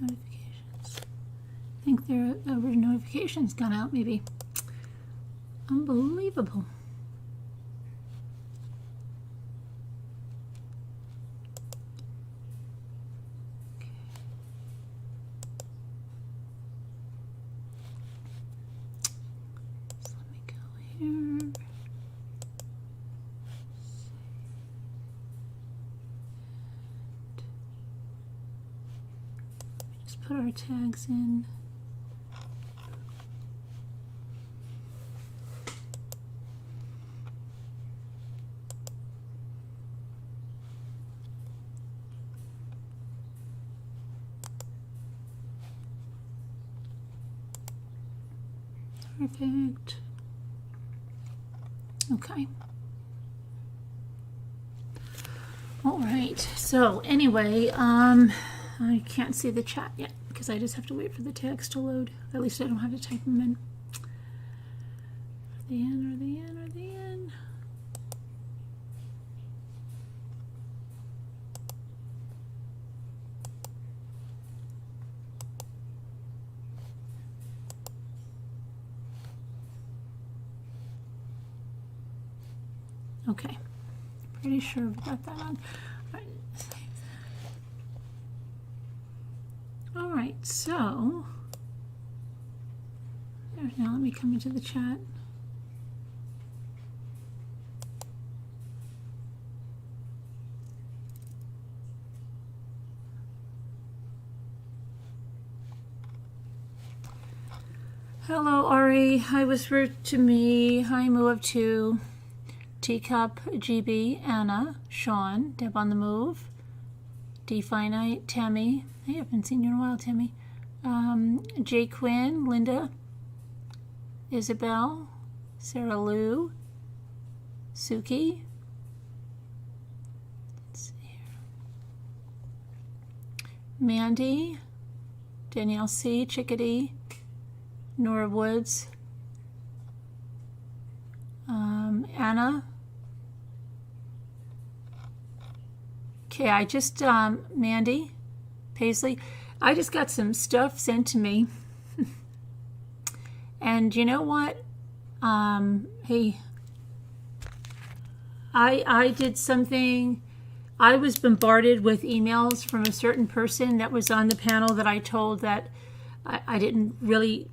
Notifications. I think there were notifications gone out, maybe. Unbelievable. Put our tags in. Perfect. Okay. All right. So anyway, I can't see the chat yet because I just have to wait for the tags to load. At least I don't have to type them in. Are they in? Are they in? Are they in? Okay. Pretty sure we got that on. All right, so now let me come into the chat. Hello, Ari. Hi, Whisper to Me. Hi, Moo of Two. Teacup, GB, Anna, Sean, Deb on the Move, D-Finite, Tammy. Hey, I haven't seen you in a while, Tammy. Jay Quinn, Linda, Isabel, Sarah Lou, Suki. Let's see here. Mandy, Danielle C, Chickadee, Nora Woods, Anna. Okay, I just, Mandy, Paisley, I just got some stuff sent to me. And you know what? Hey, I did something. I was bombarded with emails from a certain person that was on the panel that I told that I didn't really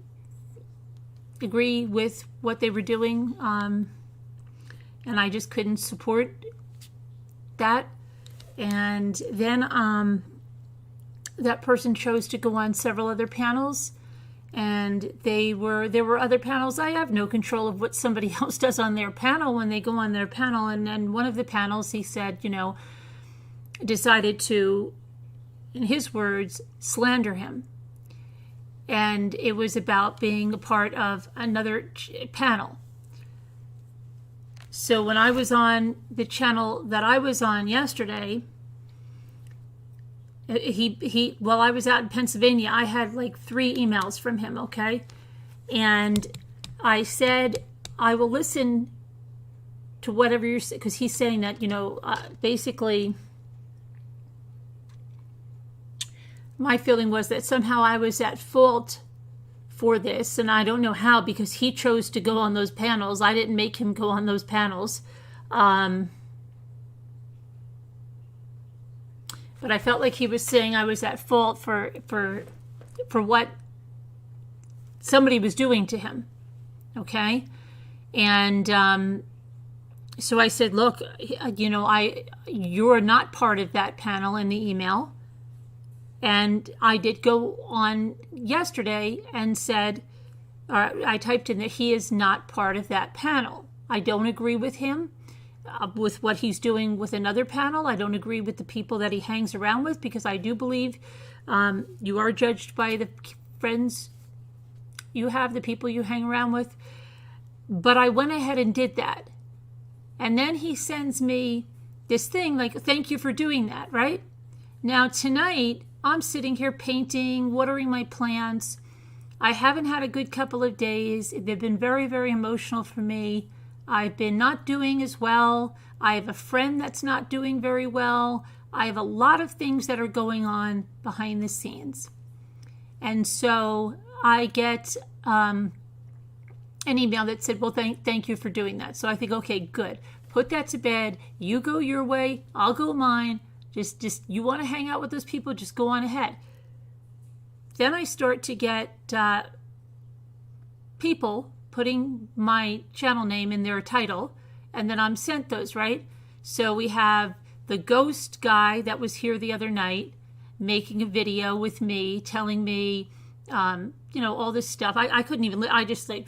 agree with what they were doing. And I just couldn't support that. And then that person chose to go on several other panels, and there were other panels. I have no control of what somebody else does on their panel when they go on their panel. And then one of the panels, he said, decided to, in his words, slander him. And it was about being a part of another panel. So when I was on the channel that I was on yesterday, while I was out in Pennsylvania, I had like 3 emails from him, okay? And I said, I will listen to whatever you're saying, because he's saying that, basically, my feeling was that somehow I was at fault for this, and I don't know how, because he chose to go on those panels. I didn't make him go on those panels. But I felt like he was saying I was at fault for what somebody was doing to him. Okay? And so I said, look, you're not part of that panel in the email. And I did go on yesterday and said, I typed in that he is not part of that panel. I don't agree with him, with what he's doing with another panel. I don't agree with the people that he hangs around with, because I do believe you are judged by the friends you have, the people you hang around with. But I went ahead and did that. And then he sends me this thing like, thank you for doing that, right? Now tonight, I'm sitting here painting, watering my plants. I haven't had a good couple of days. They've been very, very emotional for me. I've been not doing as well. I have a friend that's not doing very well. I have a lot of things that are going on behind the scenes. And so I get an email that said, well, thank you for doing that. So I think, okay, good. Put that to bed. You go your way. I'll go mine. Just you want to hang out with those people, just go on ahead. Then I start to get people putting my channel name in their title, and then I'm sent those, right? So we have the ghost guy that was here the other night making a video with me, telling me, all this stuff. I couldn't even, I just like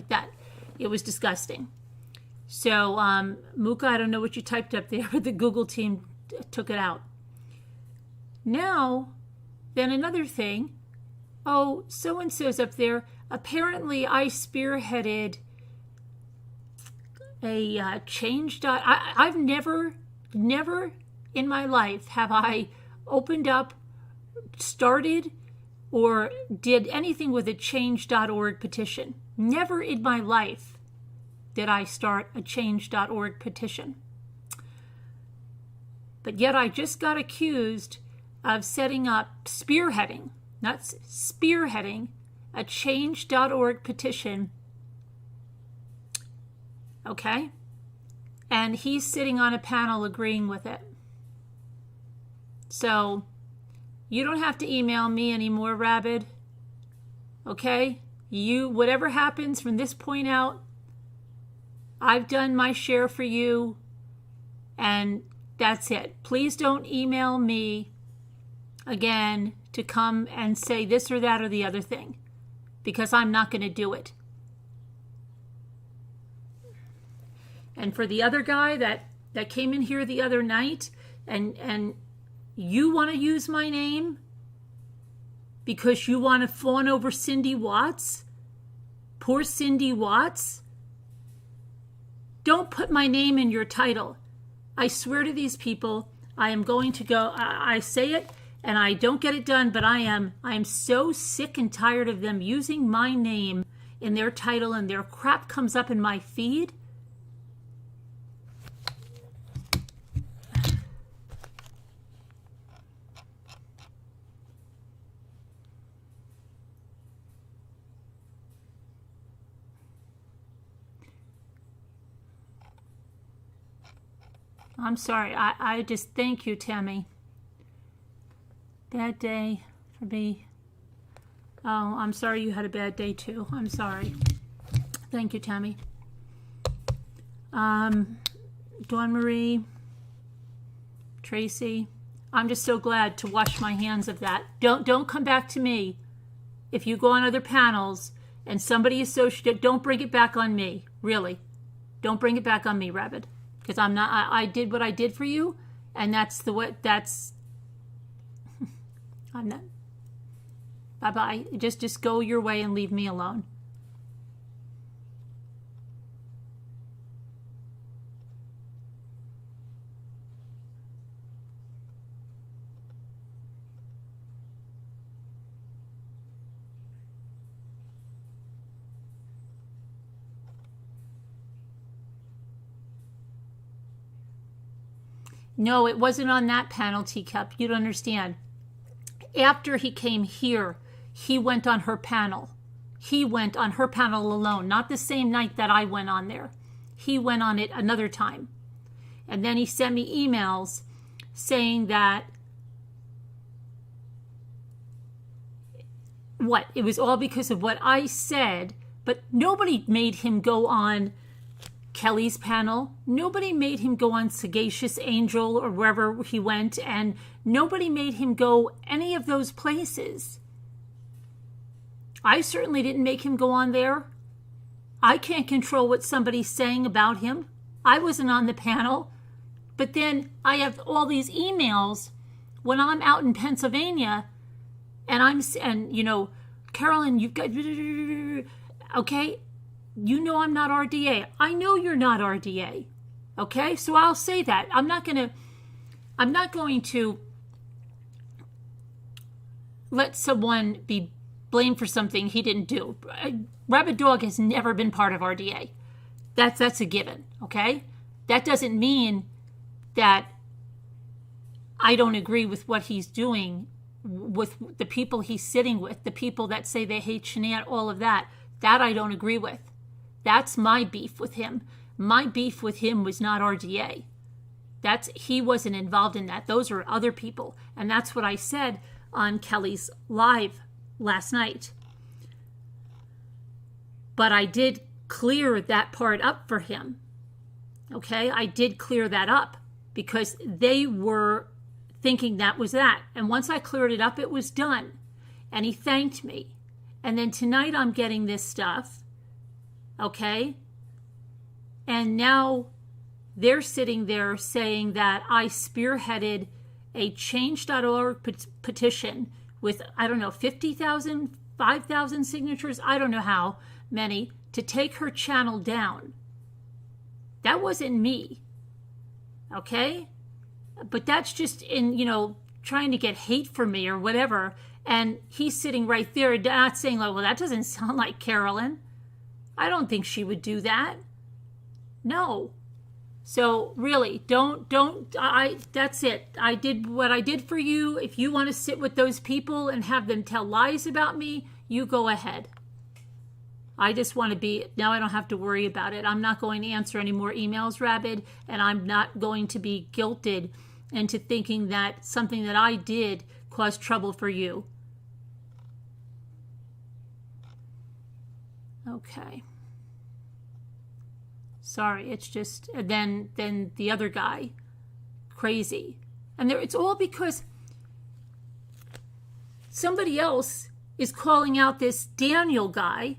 that. It was disgusting. So, Muka, I don't know what you typed up there, but the Google team took it out. Now, then another thing. Oh, so-and-so's up there. Apparently, I spearheaded a change. I've never in my life have I opened up, started, or did anything with a change.org petition. Never in my life did I start a change.org petition. But yet I just got accused of setting up, spearheading a change.org petition. Okay? And he's sitting on a panel agreeing with it. So, you don't have to email me anymore, Rabid. Okay? Whatever happens from this point out, I've done my share for you, and that's it. Please don't email me again to come and say this or that or the other thing, because I'm not going to do it. And for the other guy that came in here the other night, and you want to use my name because you want to fawn over Cindy Watts, poor Cindy Watts, don't put my name in your title. I swear to these people, I am going to go, I say it, and I don't get it done, but I am so sick and tired of them using my name in their title, and their crap comes up in my feed. I'm sorry. I just thank you, Tammy. Bad day for me. Oh, I'm sorry you had a bad day too. I'm sorry. Thank you, Tammy. Dawn Marie, Tracy, I'm just so glad to wash my hands of that. Don't come back to me. If you go on other panels and somebody associated, don't bring it back on me. Really. Don't bring it back on me, Rabbit. Because I did what I did for you, and that's the way, I'm not, bye-bye. Just go your way and leave me alone. No, it wasn't on that panel, Teacup. You don't understand. After he came here, he went on her panel. He went on her panel alone, not the same night that I went on there. He went on it another time. And then he sent me emails saying that it was all because of what I said, but nobody made him go on Kelly's panel. Nobody made him go on Sagacious Angel or wherever he went, and nobody made him go any of those places. I certainly didn't make him go on there. I can't control what somebody's saying about him. I wasn't on the panel. But then I have all these emails when I'm out in Pennsylvania, and Carolyn, you've got, okay, you know I'm not RDA. I know you're not RDA. Okay? So I'll say that. I'm not going to let someone be blamed for something he didn't do. Rabbit Dog has never been part of RDA. That's a given. Okay? That doesn't mean that I don't agree with what he's doing with the people he's sitting with, the people that say they hate Shanann, all of that. That I don't agree with. That's my beef with him. My beef with him was not RDA. He wasn't involved in that. Those are other people. And that's what I said on Kelly's live last night. But I did clear that part up for him. Okay? I did clear that up because they were thinking that was that. And once I cleared it up, it was done. And he thanked me. And then tonight I'm getting this stuff. Okay? And now they're sitting there saying that I spearheaded a change.org petition with, I don't know, 50,000, 5,000 signatures, I don't know how many, to take her channel down. That wasn't me. Okay? But that's just in, trying to get hate for me or whatever. And he's sitting right there not saying, like, well, that doesn't sound like Carolyn. I don't think she would do that. No. So really, that's it. I did what I did for you. If you want to sit with those people and have them tell lies about me, you go ahead. I just want to now I don't have to worry about it. I'm not going to answer any more emails, Rabid, and I'm not going to be guilted into thinking that something that I did caused trouble for you. Okay. Sorry, it's just, then the other guy, crazy. And it's all because somebody else is calling out this Daniel guy,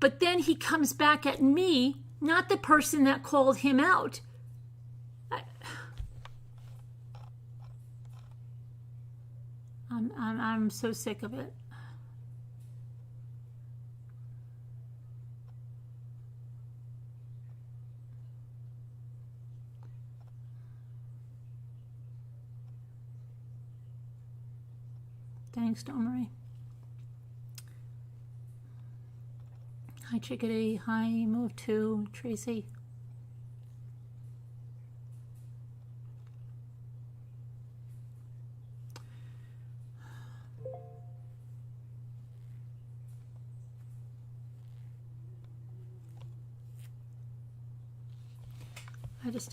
but then he comes back at me, not the person that called him out. I'm so sick of it. Thanks, Dawn Marie. Hi, Chickadee. Hi, Move 2, Tracy.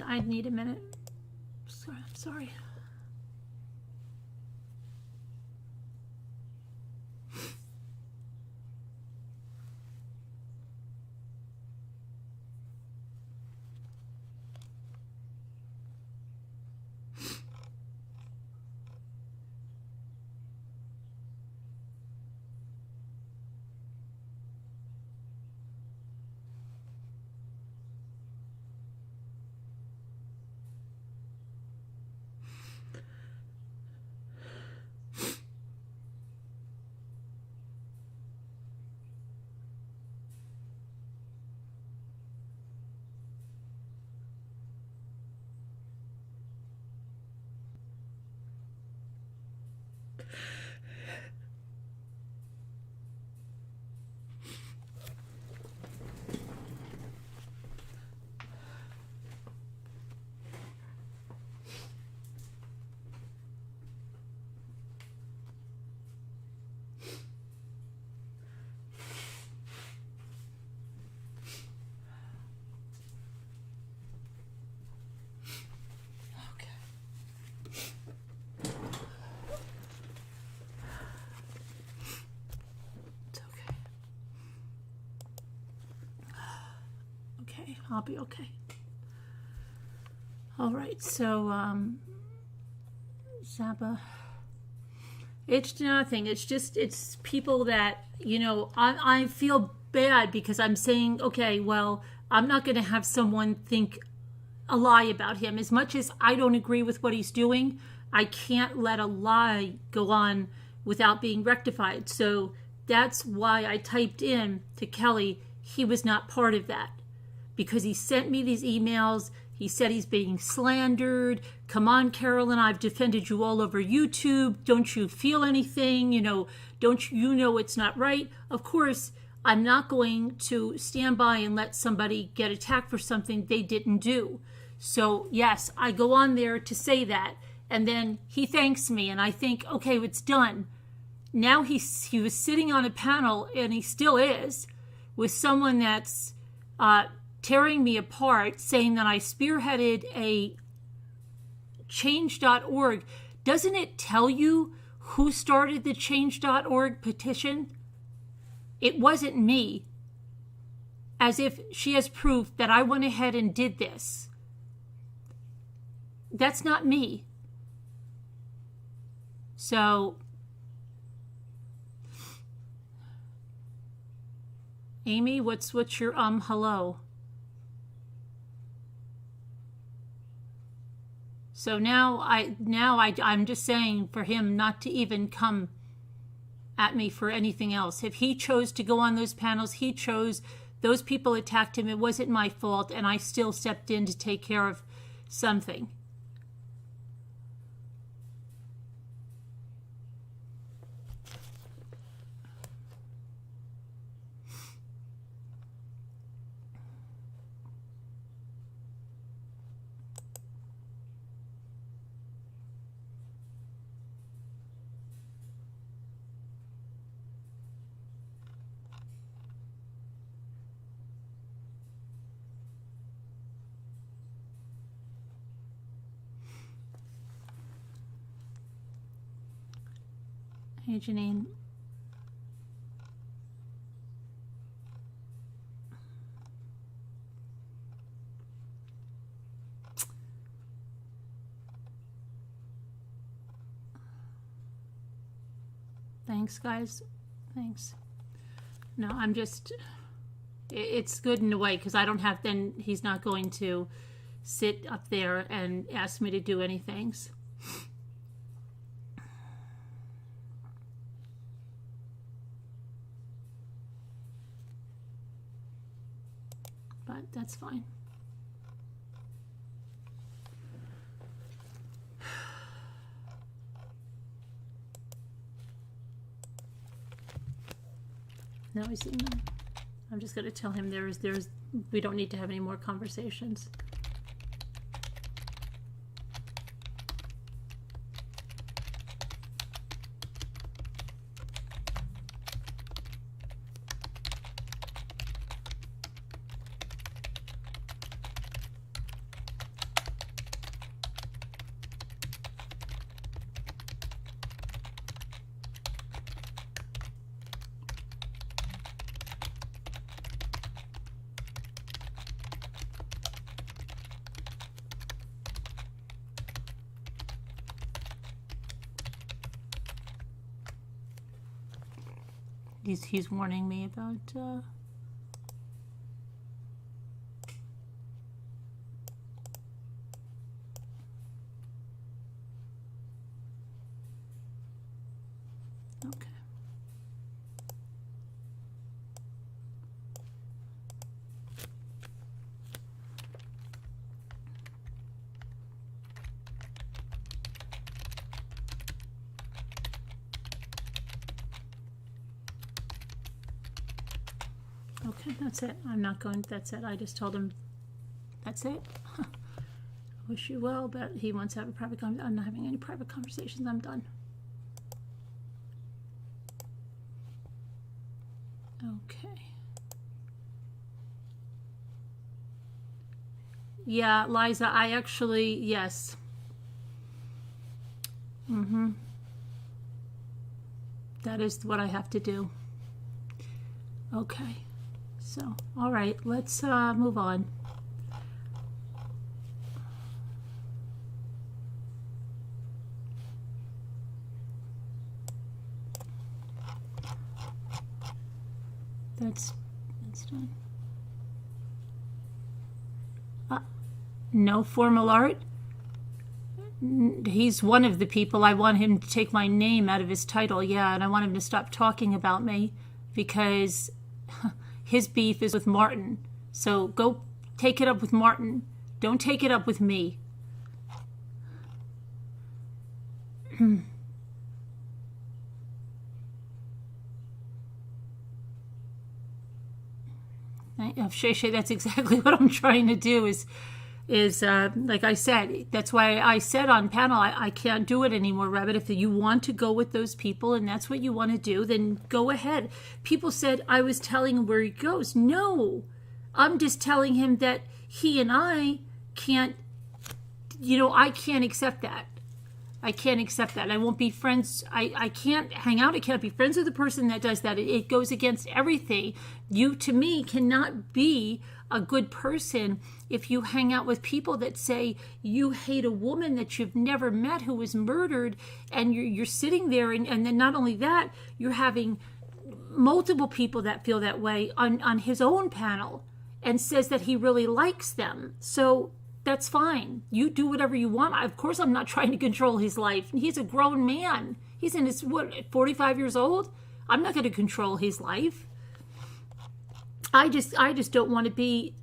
I need a minute. Sorry. I'll be okay. All right, so Zaba, it's nothing. It's people that, I feel bad because I'm saying, okay, well, I'm not going to have someone think a lie about him. As much as I don't agree with what he's doing, I can't let a lie go on without being rectified. So that's why I typed in to Kelly, he was not part of that. Because he sent me these emails. He said he's being slandered. Come on, Carolyn, I've defended you all over YouTube. Don't you feel anything? Don't you know it's not right? Of course, I'm not going to stand by and let somebody get attacked for something they didn't do. So, yes, I go on there to say that. And then he thanks me, and I think, okay, it's done. Now he was sitting on a panel, and he still is, with someone that's tearing me apart, saying that I spearheaded a change.org. Doesn't it tell you who started the change.org petition? It wasn't me. As if she has proof that I went ahead and did this. That's not me. So, Amy, what's your hello? So now I'm just saying for him not to even come at me for anything else. If he chose to go on those panels, he chose. Those people attacked him. It wasn't my fault, and I still stepped in to take care of something. Hey, Janine. Thanks, guys. Thanks. No, I'm just... It's good in a way, because I don't have... Then he's not going to sit up there and ask me to do anything. But that's fine. No, he's no. I'm just going to tell him we don't need to have any more conversations. He's warning me about okay. Okay, that's it. I'm not going, that's it. I just told him, that's it. I wish you well, but he wants to have a private conversation. I'm not having any private conversations. I'm done. Okay. Yeah, Liza, I actually, yes. That is what I have to do. Okay. So, all right, let's move on. That's done. No formal art. He's one of the people. I want him to take my name out of his title, yeah, and I want him to stop talking about me because his beef is with Martin. So go take it up with Martin. Don't take it up with me. Shay, that's exactly what I'm trying to do is is, like I said, that's why I said on panel, I can't do it anymore, Rabbit. If you want to go with those people and that's what you want to do, then go ahead. People said I was telling him where he goes. No, I'm just telling him that he and I can't, I can't accept that. I can't accept that. I won't be friends. I can't hang out. I can't be friends with the person that does that. It goes against everything. You, to me, cannot be a good person if you hang out with people that say you hate a woman that you've never met who was murdered, and you're sitting there, and then not only that, you're having multiple people that feel that way on his own panel and says that he really likes them. So that's fine. You do whatever you want. Of course, I'm not trying to control his life. He's a grown man. He's in his, 45 years old? I'm not going to control his life. I just don't want to be,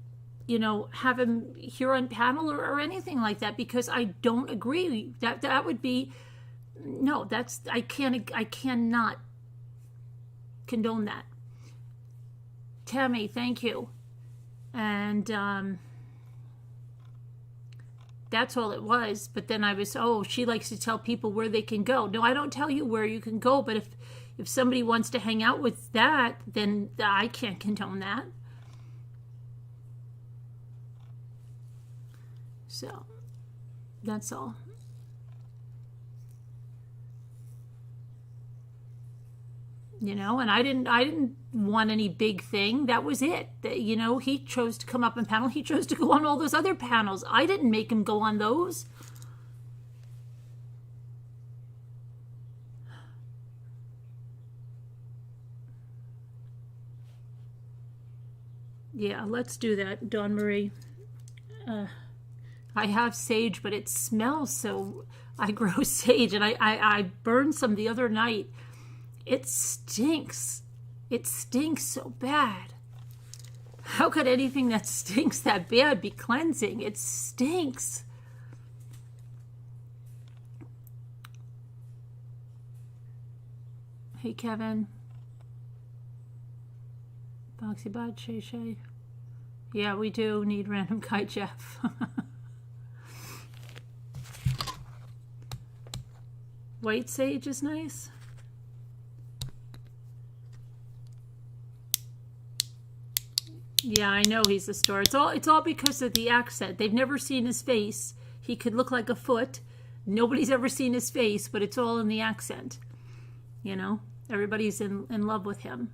have him here on panel or anything like that, because I don't agree. That would be, no, I cannot condone that. Tammy, thank you. And, that's all it was. But then I was, she likes to tell people where they can go. No, I don't tell you where you can go. But if somebody wants to hang out with that, then I can't condone that. So that's all. And I didn't want any big thing. That was it. He chose to come up on panel. He chose to go on all those other panels. I didn't make him go on those. Yeah, let's do that, Dawn Marie. I have sage, but it smells so. I grow sage, and I burned some the other night. It stinks. It stinks so bad. How could anything that stinks that bad be cleansing? It stinks. Hey, Kevin. Boxybot, Shay Shay. Yeah, we do need random guy Jeff. White sage is nice. Yeah, I know he's a star. It's all because of the accent. They've never seen his face. He could look like a foot. Nobody's ever seen his face, but it's all in the accent. Everybody's in love with him.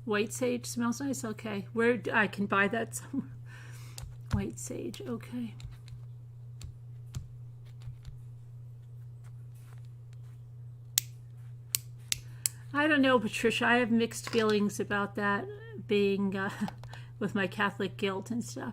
White sage smells nice. Okay, where I can buy that somewhere. White sage. Okay. I don't know, Patricia. I have mixed feelings about that being with my Catholic guilt and stuff.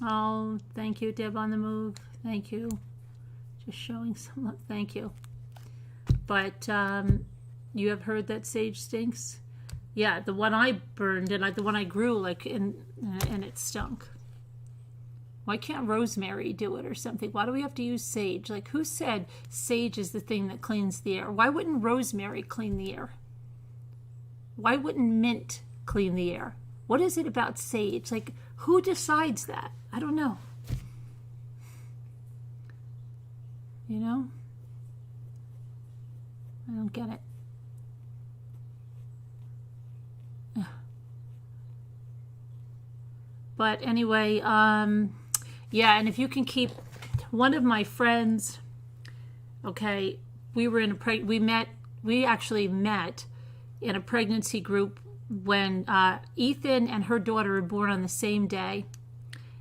Oh, thank you, Deb on the move. Thank you. Just showing some love. Thank you. But you have heard that sage stinks? Yeah, the one I burned and the one I grew, and it stunk. Why can't rosemary do it or something? Why do we have to use sage? Who said sage is the thing that cleans the air? Why wouldn't rosemary clean the air? Why wouldn't mint clean the air? What is it about sage? Who decides that? I don't know. I don't get it. But anyway, yeah, and if you can keep one of my friends, okay, we actually met in a pregnancy group when Ethan and her daughter were born on the same day.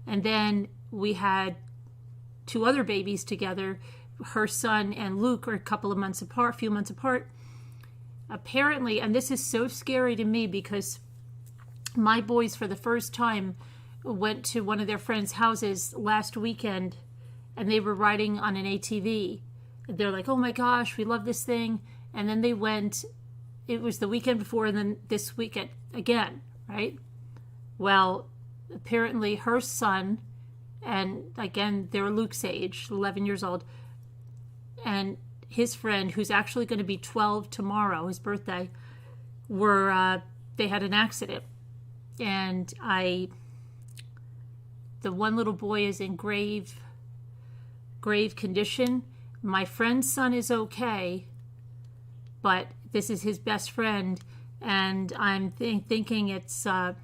And then we had 2 other babies together. Her son and Luke are a few months apart. Apparently, and this is so scary to me because my boys for the first time went to one of their friends' houses last weekend, and they were riding on an ATV. They're like, oh my gosh, we love this thing. And then they went, it was the weekend before, and then this weekend again, right? Well, apparently her son, and again, they're Luke's age, 11 years old, and his friend, who's actually going to be 12 tomorrow, his birthday, they had an accident. And the one little boy is in grave condition. My friend's son is okay, but this is his best friend, and I'm thinking it's the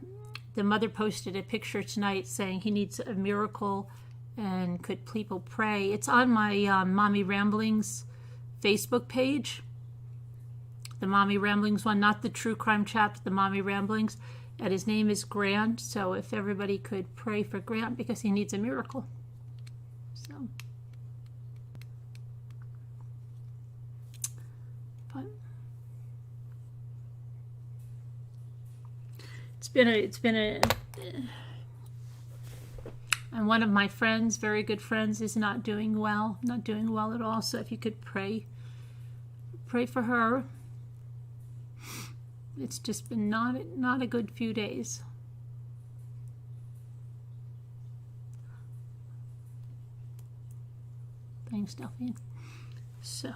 mother posted a picture tonight saying he needs a miracle and could people pray. It's on my Mommy Ramblings Facebook page, the Mommy Ramblings one, not the true crime chapter, the Mommy Ramblings, and his name is Grant. So if everybody could pray for Grant because he needs a miracle. So, but it's been a and one of my friends, very good friends, is not doing well at all. So if you could pray for her. It's just been not a good few days. Thanks, Delphine. So,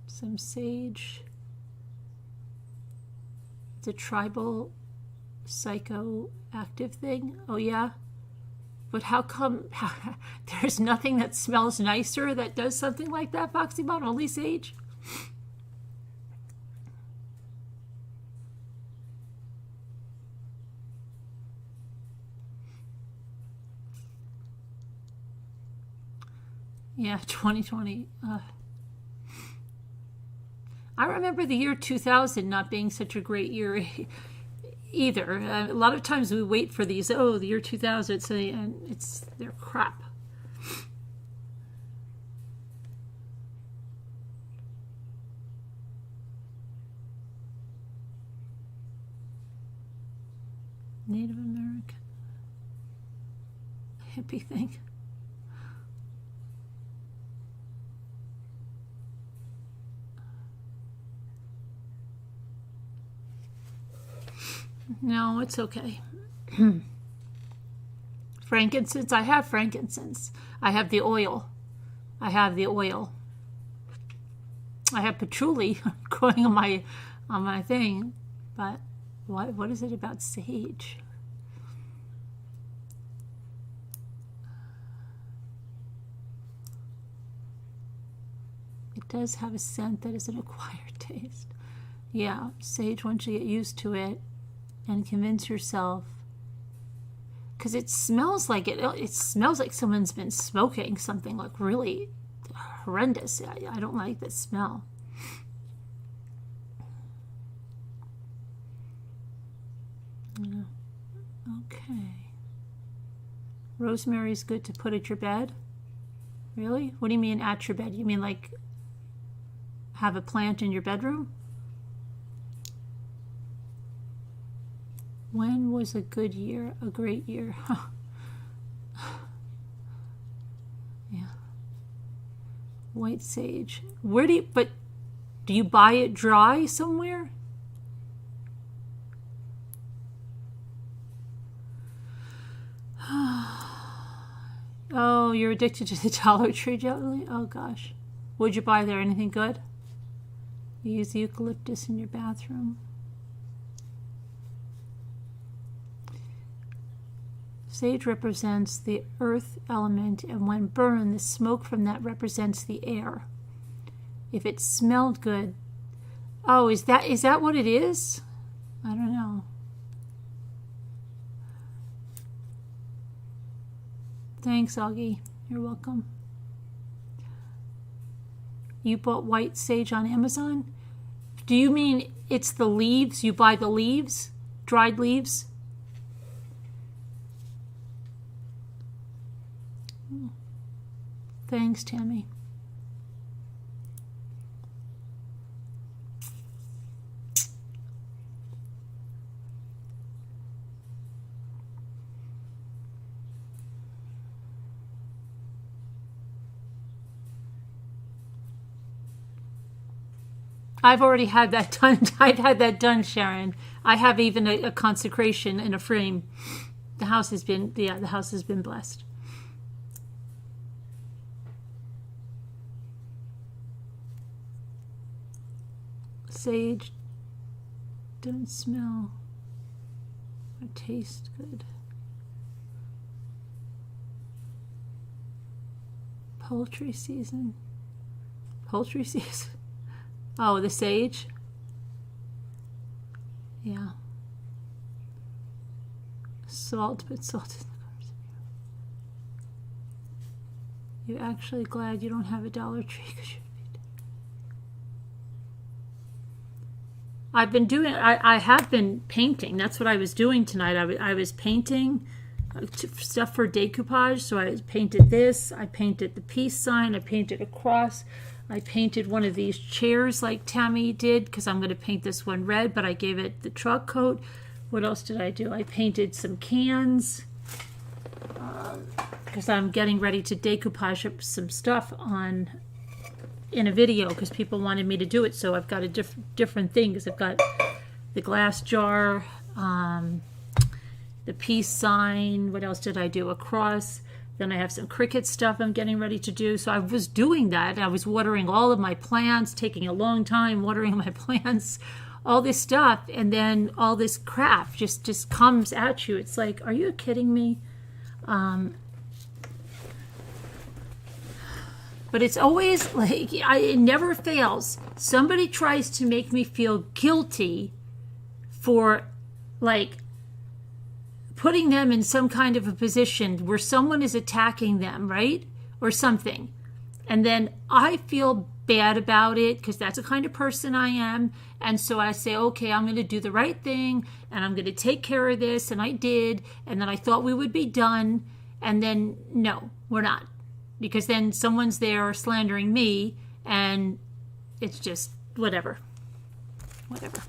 some sage. It's a tribal psychoactive thing. Oh yeah? But how come there's nothing that smells nicer that does something like that, Foxy Bot? Only sage? Yeah, 2020. I remember the year 2000 not being such a great year either. A lot of times we wait for these, the year 2000, and they're crap. Native American. Hippie thing. No, it's okay. Frankincense. I have frankincense. I have the oil. I have patchouli growing on my thing. But what is it about sage? It does have a scent that is an acquired taste. Yeah, sage, once you get used to it and convince yourself, because it smells like someone's been smoking something like really horrendous. I don't like the smell. Okay. Rosemary's good to put at your bed. Really? What do you mean at your bed? You mean like have a plant in your bedroom? When was a good year? A great year? Yeah. White sage. Do you buy it dry somewhere? Oh, you're addicted to the Dollar Tree jelly? Oh gosh. What'd you buy there? Anything good? You use eucalyptus in your bathroom. Sage represents the earth element, and when burned, the smoke from that represents the air. If it smelled good, is that what it is? I don't know. Thanks, Augie. You're welcome. You bought white sage on Amazon? Do you mean it's the leaves? You buy the leaves? Dried leaves? Thanks, Tammy. I've already had that done. I've had that done, Sharon. I have even a consecration in a frame. The house has been, yeah, the house has been blessed. Sage doesn't smell or taste good. Poultry season. Poultry season. Oh, the sage. Yeah. Salt, but salt is You're actually glad you don't have a Dollar Tree because I've been doing, I have been painting. That's what I was doing tonight. I was painting stuff for decoupage. So I painted this. I painted the peace sign. I painted a cross. I painted one of these chairs like Tammy did because I'm going to paint this one red, but I gave it the chalk coat. What else did I do? I painted some cans because I'm getting ready to decoupage up some stuff in a video because people wanted me to do it. So I've got a different things. I've got the glass jar, the peace sign. What else did I do? A cross. Then I have some cricket stuff I'm getting ready to do. So I was doing that. I was watering all of my plants, taking a long time watering my plants, all this stuff. And then all this crap just comes at you. It's like, are you kidding me? But it's always like, it never fails. Somebody tries to make me feel guilty for like putting them in some kind of a position where someone is attacking them, right? Or something. And then I feel bad about it because that's the kind of person I am. And so I say, okay, I'm going to do the right thing and I'm going to take care of this. And I did. And then I thought we would be done. And then, no, we're not. Because then someone's there slandering me and it's just whatever. Whatever.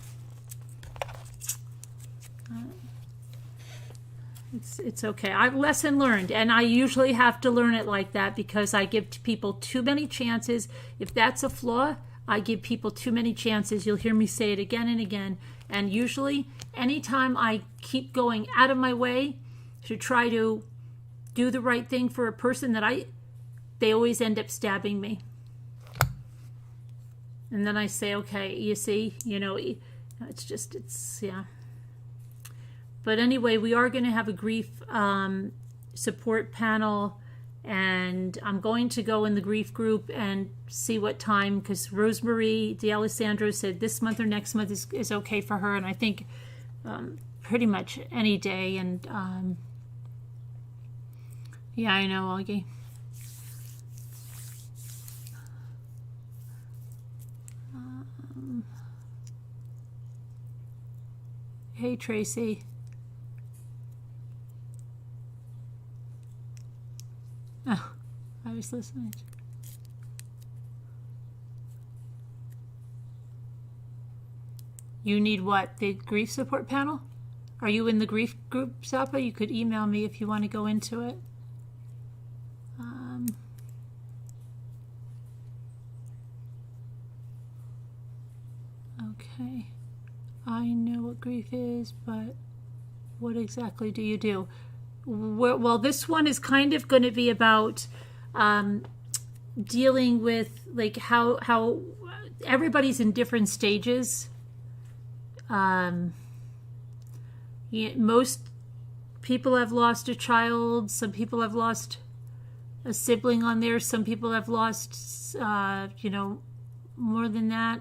It's okay. I've lesson learned, and I usually have to learn it like that because I give people too many chances. If that's a flaw, I give people too many chances. You'll hear me say it again and again. And usually, anytime I keep going out of my way to try to do the right thing for a person they always end up stabbing me. And then I say, okay, you see, yeah. But anyway, we are going to have a grief support panel, and I'm going to go in the grief group and see what time, because Rosemarie D'Alessandro said this month or next month is okay for her, and I think pretty much any day. And yeah, I know, Augie. Hey, Tracy. Oh, I was listening. You need what? The grief support panel? Are you in the grief group, Zappa? You could email me if you want to go into it. Okay. I know what grief is, but what exactly do you do? Well, this one is kind of going to be about dealing with like how everybody's in different stages. Most people have lost a child. Some people have lost a sibling on there. Some people have lost, more than that.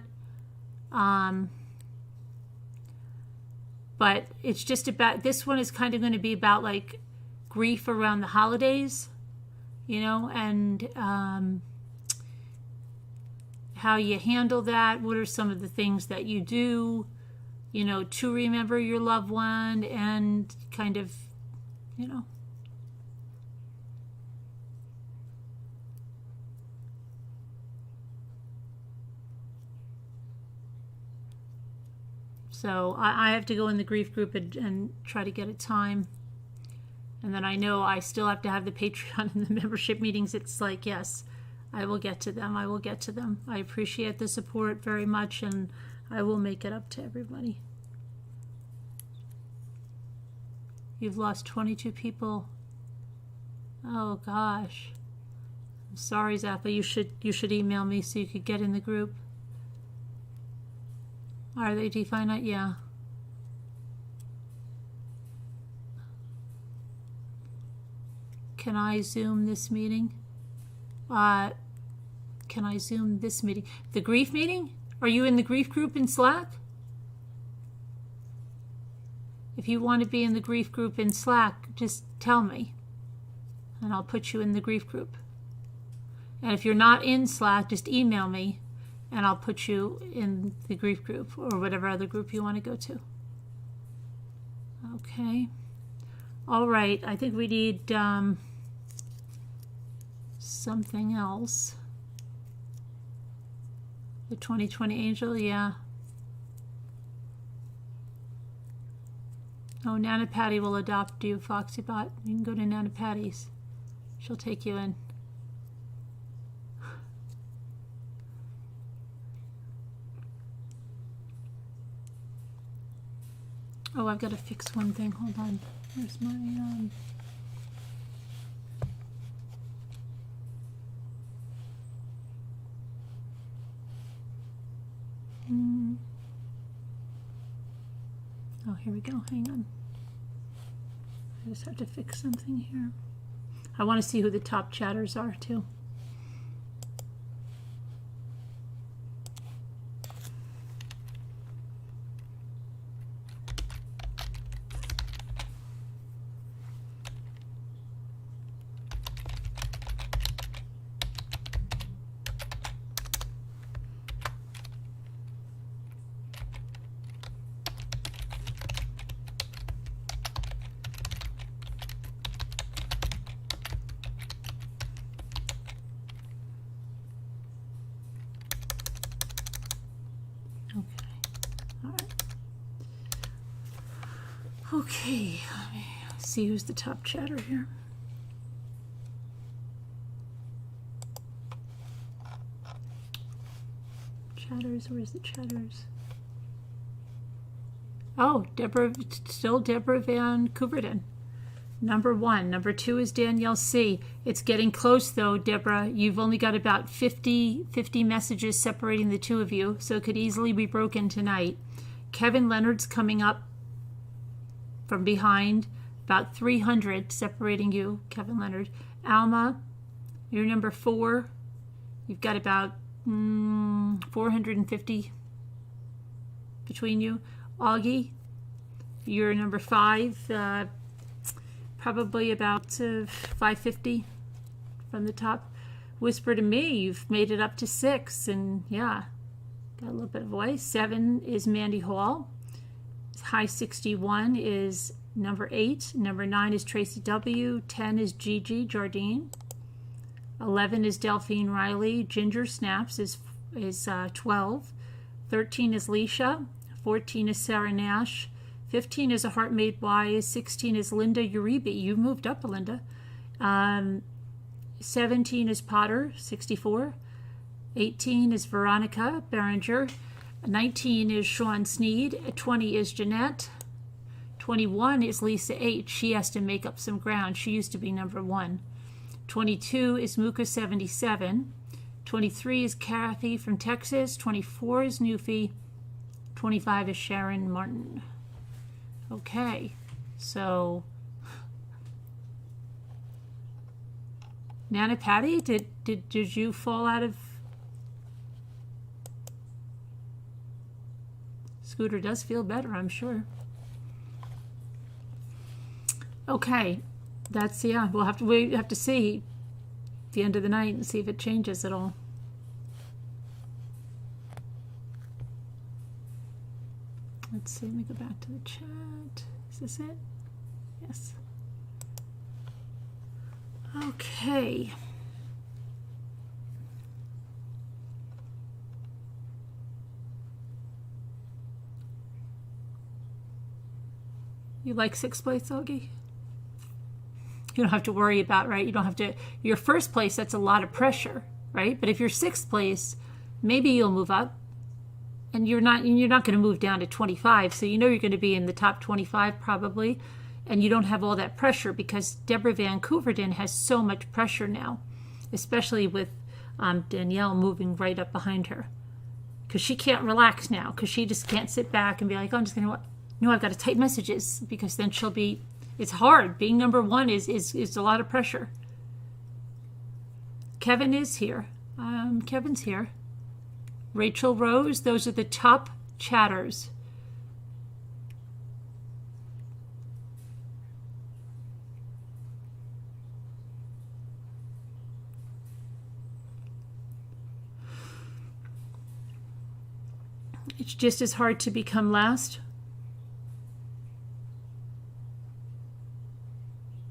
But it's just about, this one is kind of going to be about like grief around the holidays, and how you handle that. What are some of the things that you do, to remember your loved one, and kind of, So I have to go in the grief group and try to get a time. And then I know I still have to have the Patreon and the membership meetings. It's like, yes, I will get to them. I will get to them. I appreciate the support very much, and I will make it up to everybody. You've lost 22 people. Oh gosh. I'm sorry, Zappa. You should email me so you could get in the group. Are they definite? Yeah. Can I Zoom this meeting? Can I Zoom this meeting? The grief meeting? Are you in the grief group in Slack? If you want to be in the grief group in Slack, just tell me, and I'll put you in the grief group. And if you're not in Slack, just email me, and I'll put you in the grief group or whatever other group you want to go to. Okay. All right. I think we need something else. The 2020 angel, yeah. Oh, Nana Patty will adopt you, Foxybot. You can go to Nana Patty's. She'll take you in. Oh, I've got to fix one thing. Hold on. Where's my Oh, here we go. Hang on. I just have to fix something here. I want to see who the top chatters are, too. Okay, let me see who's the top chatter here. Chatters, where's the chatters? Oh, Deborah, still Deborah Van Couverden. Number 1. Number 2 is Danielle C. It's getting close though, Deborah. You've only got about 50 messages separating the two of you, so it could easily be broken tonight. Kevin Leonard's coming up from behind, about 300 separating you, Kevin Leonard. Alma, you're number 4. You've got about 450 between you. Augie, you're number 5, probably about 550 from the top. Whisper to Me, you've made it up to 6, and yeah, got a little bit of voice. 7 is Mandy Hall. High 61 is number 8. Number 9 is Tracy W. 10 is Gigi Jardine. 11 is Delphine Riley. Ginger Snaps is 12. 13 is Leisha. 14 is Sarah Nash. 15 is A Heart Made Wise. 16 is Linda Uribe. You moved up, Linda. 17 is Potter, 64. 18 is Veronica Berenger. 19 is Sean Sneed. 20 is Jeanette. 21 is Lisa H. She has to make up some ground. She used to be number 1. 22 is Muka 77. 23 is Kathy from Texas. 24 is Newfie. 25 is Sharon Martin. Okay, so Nana Patty, did you fall out of? Scooter does feel better, I'm sure. Okay, that's, yeah, we have to see at the end of the night and see if it changes at all. Let's see, let me go back to the chat. Is this it? Yes. Okay. You like 6th place, Augie? You don't have to worry about, right? You don't have to, your first place, that's a lot of pressure. right? But if you're 6th place, maybe you'll move up, and you're not going to move down to 25. So you know you're going to be in the top 25 probably, and you don't have all that pressure because Deborah Van Couverden has so much pressure now, especially with Danielle moving right up behind her, because she can't relax now, because she just can't sit back and be like, oh, I'm just going to, no, I've got to type messages, because then she'll be, it's hard. Being number 1 is a lot of pressure. Kevin is here. Kevin's here. Rachel Rose, those are the top chatters. It's just as hard to become last.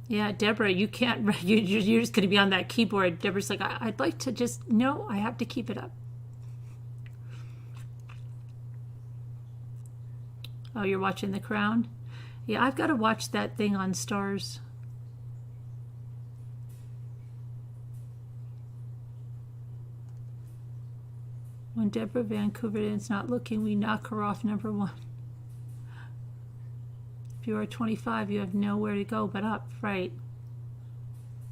Yeah, Deborah, you can't, you're just going to be on that keyboard. Deborah's like, I'd like to just, no, I have to keep it up. Oh, you're watching The Crown? Yeah, I've got to watch that thing on Stars. When Deborah Van Couverden's not looking, we knock her off number 1. If you are 25, you have nowhere to go but up, right?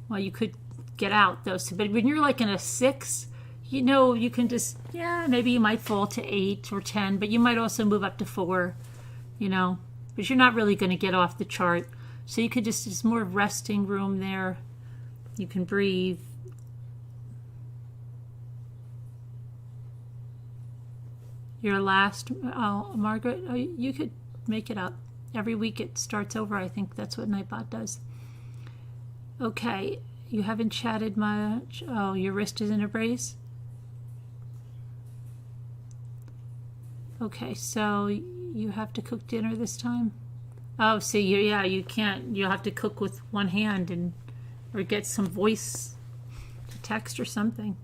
Well, you could get out, though. So, but when you're like in a 6, you know, you can just, yeah, maybe you might fall to 8 or 10, but you might also move up to 4, you know, but you're not really going to get off the chart. So you could just, there's more resting room there. You can breathe. Your last, oh, Margaret, oh, you could make it up. Every week it starts over. I think that's what Nightbot does. Okay, you haven't chatted much. Oh, your wrist is in a brace? Okay, so you have to cook dinner this time? Oh, see, yeah, you can't. You'll have to cook with one hand and or get some voice to text or something.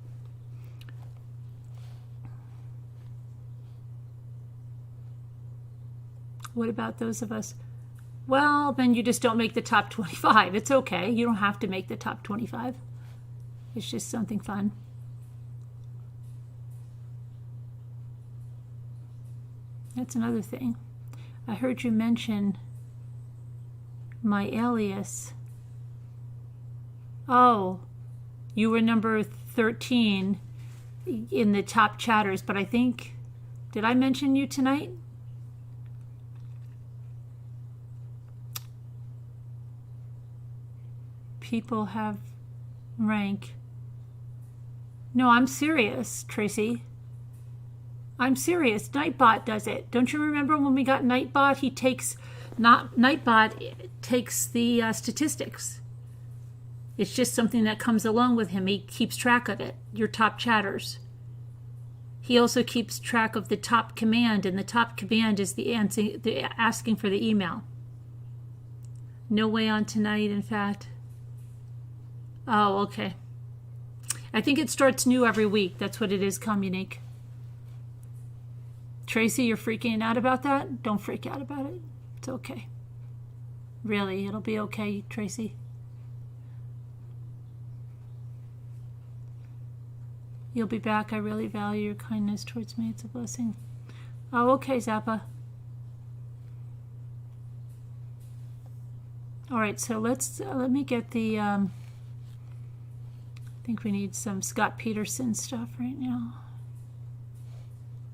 What about those of us? Well, then you just don't make the top 25. It's okay. You don't have to make the top 25. It's just something fun. That's another thing. I heard you mention my alias. Oh, you were number 13 in the top chatters, but I think, did I mention you tonight? People have rank. No, I'm serious, Tracy. I'm serious. Nightbot does it. Don't you remember when we got Nightbot? He takes, not Nightbot takes the statistics. It's just something that comes along with him. He keeps track of it. Your top chatters. He also keeps track of the top command, and the top command is the asking for the email. No way on tonight, in fact. Oh, okay. I think it starts new every week. That's what it is, Communique. Tracy, you're freaking out about that? Don't freak out about it. It's okay. Really, it'll be okay, Tracy. You'll be back. I really value your kindness towards me. It's a blessing. Oh, okay, Zappa. All right, so let me get the... I think we need some Scott Peterson stuff right now.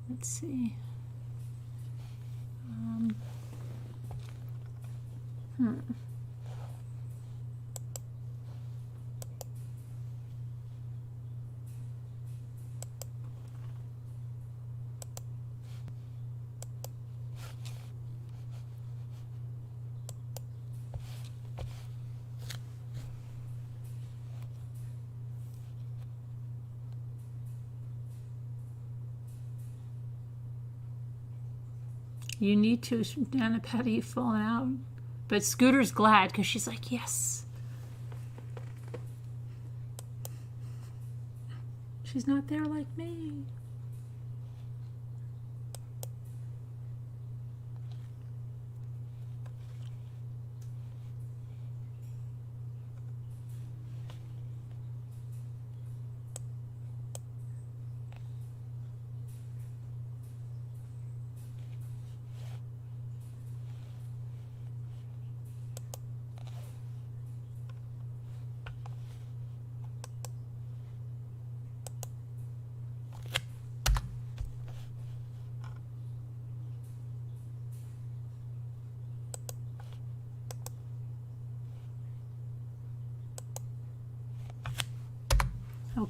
Let's see. You need to, Nana Patty, you've fallen out. But Scooter's glad because she's like, yes. She's not there like me.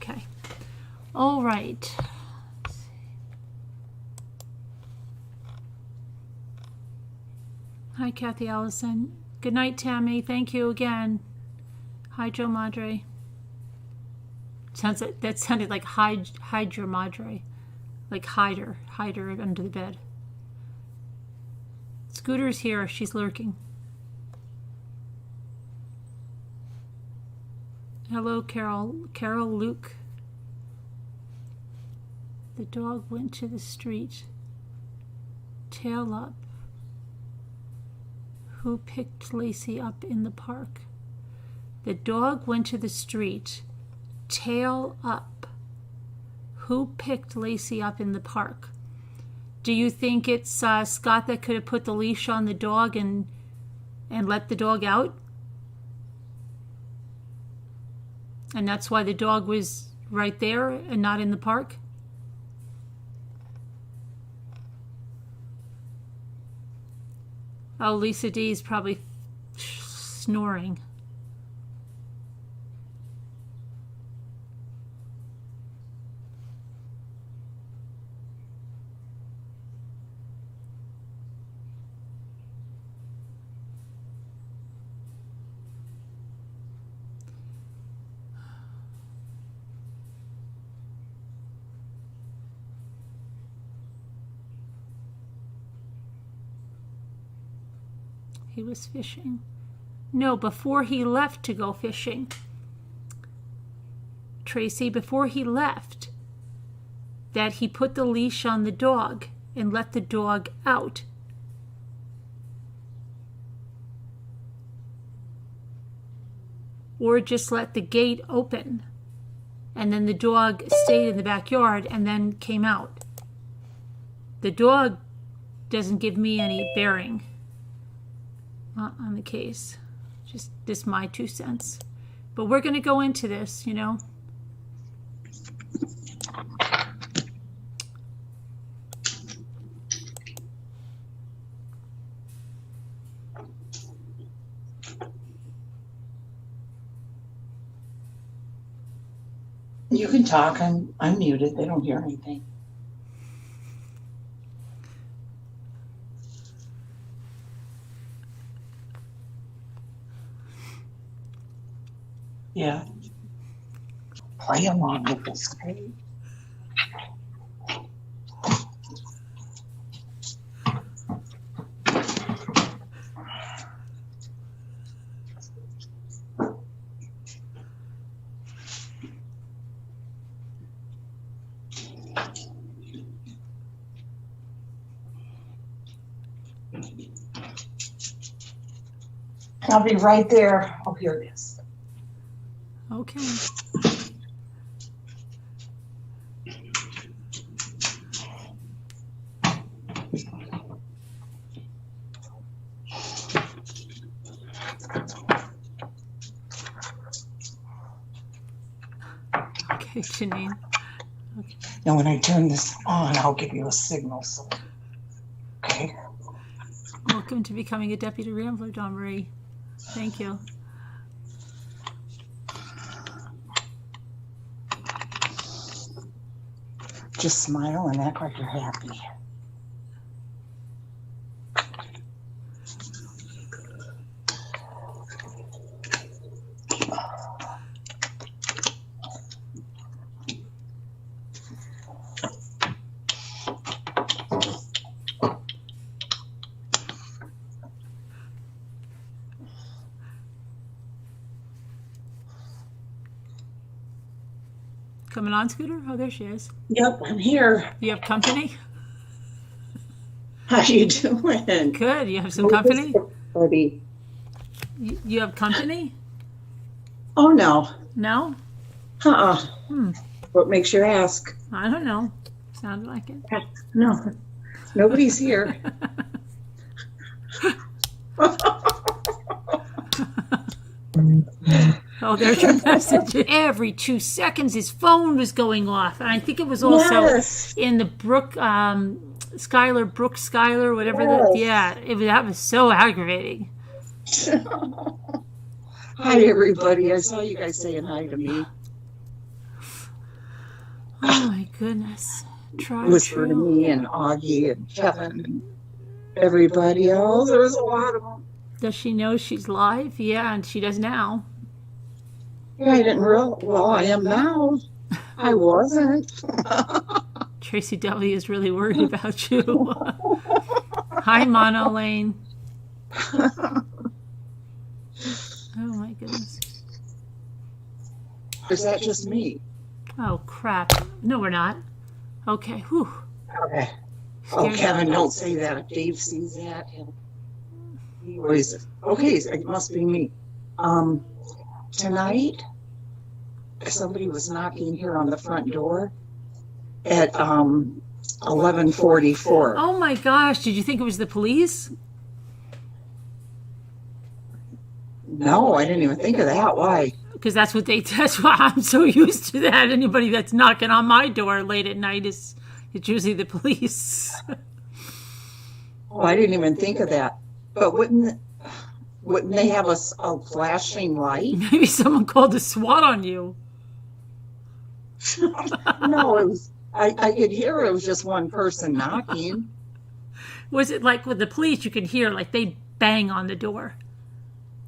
Okay. All right. Hi, Kathy Allison. Good night, Tammy. Thank you again. Hi, Joe Madre. That sounded like Hydra Madre, like hide her under the bed. Scooter's here. She's lurking. Hello, Carol. Carol Luke. The dog went to the street. Tail up. Who picked Lacey up in the park? The dog went to the street. Tail up. Who picked Lacey up in the park? Do you think it's Scott that could have put the leash on the dog and let the dog out? And that's why the dog was right there and not in the park? Oh, Lisa D is probably snoring. He was fishing. No, before he left to go fishing. Tracy, before he left, that he put the leash on the dog and let the dog out. Or just let the gate open and then the dog stayed in the backyard and then came out. The dog doesn't give me any bearing on the case. Just my 2 cents. But we're going to go into this, you know. You can talk. I'm muted. They don't hear anything. Yeah. Play along with this page. I'll be right there. Oh, here it is. Okay. Okay, Janine. Okay. Now, when I turn this on, I'll give you a signal. So, okay. Welcome to becoming a deputy rambler, Dawn Marie. Thank you. Just smile and act like you're happy. Coming on, Scooter? Oh, there she is. Yep, I'm here. You have company? How you doing? Good. You have some company? Buddy. You have company? Oh, no. No? What makes you ask? I don't know. Sounded like it. No. Nobody's here. Oh, there's your message. Every 2 seconds, his phone was going off. And I think it was also in the Brooke Schuyler, whatever. Yes. That was so aggravating. Hi, everybody. I saw you guys saying hi to me. Oh my goodness. Try Whisper to me and Augie and Kevin and everybody else. There was a lot of them. Does she know she's live? Yeah, and she does now. Yeah, I didn't realize. Well, I am now. I wasn't. Tracy W. is really worried about you. Hi, Mono Lane. Oh my goodness. Is that just me? Oh crap. No, we're not. Okay. Whew. Okay. Oh, Kevin, don't say that. If Dave sees that, he always. Okay, it must be me. Tonight, somebody was knocking here on the front door at 11:44. Oh my gosh! Did you think it was the police? No, I didn't even think of that. Why? Because that's why I'm so used to that. Anybody that's knocking on my door late at night it's usually the police. Oh, I didn't even think of that. But wouldn't they have a flashing light? Maybe someone called the SWAT on you. No, it was. I could hear it was just one person knocking. Was it like with the police? You could hear like they bang on the door.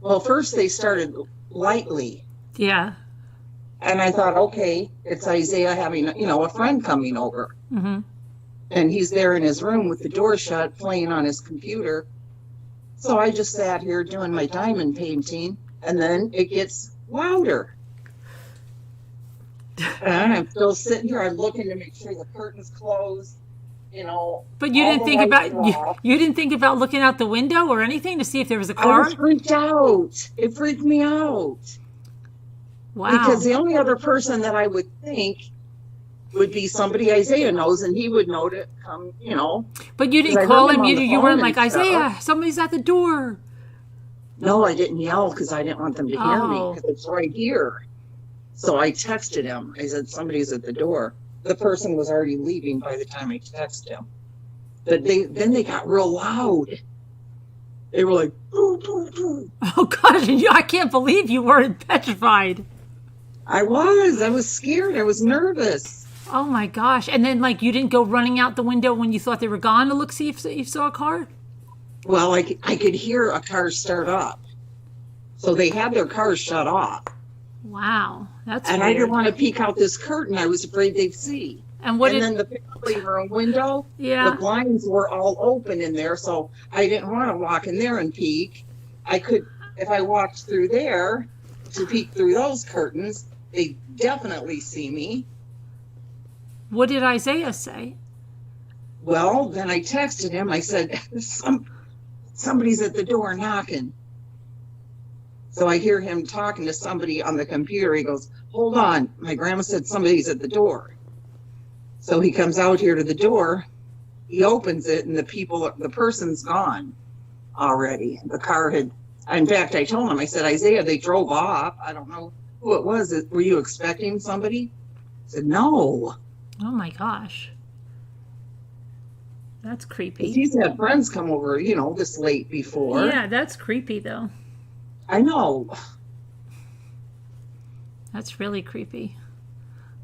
Well, first they started lightly. Yeah. And I thought, okay, it's Isaiah having, a friend coming over. Mm-hmm. And he's there in his room with the door shut, playing on his computer. So I just sat here doing my diamond painting, and then it gets louder. And I'm still sitting here. I'm looking to make sure the curtain's closed. But you didn't think about you didn't think about looking out the window or anything to see if there was a car? I was freaked out. It freaked me out. Wow. Because the only other person that I would think would be somebody Isaiah knows, and he would know to come, But you didn't call him. You weren't like, Isaiah, somebody's at the door. No, I didn't yell because I didn't want them to hear me because it's right here. So I texted him. I said, somebody's at the door. The person was already leaving by the time I texted him. But then they got real loud. They were like, boo, boo, boo. Oh, gosh, I can't believe you weren't petrified. I was scared. I was nervous. Oh, my gosh. And then, you didn't go running out the window when you thought they were gone to look, see if you saw a car? Well, I could hear a car start up. So they had their cars shut off. Wow. That's And weird. I didn't want to peek out this curtain. I was afraid they'd see. And then the family room window, Yeah. the blinds were all open in there, so I didn't want to walk in there and peek. I could, if I walked through there to peek through those curtains, they'd definitely see me. What did Isaiah say? Well, then I texted him. I said, somebody's at the door knocking. So I hear him talking to somebody on the computer. He goes, hold on. My grandma said somebody's at the door. So he comes out here to the door. He opens it, and the person's gone already. The car had, in fact, I told him, I said, Isaiah, they drove off. I don't know who it was. Were you expecting somebody? He said, no. Oh, my gosh. That's creepy. He's had friends come over, this late before. Yeah, that's creepy, though. I know. That's really creepy.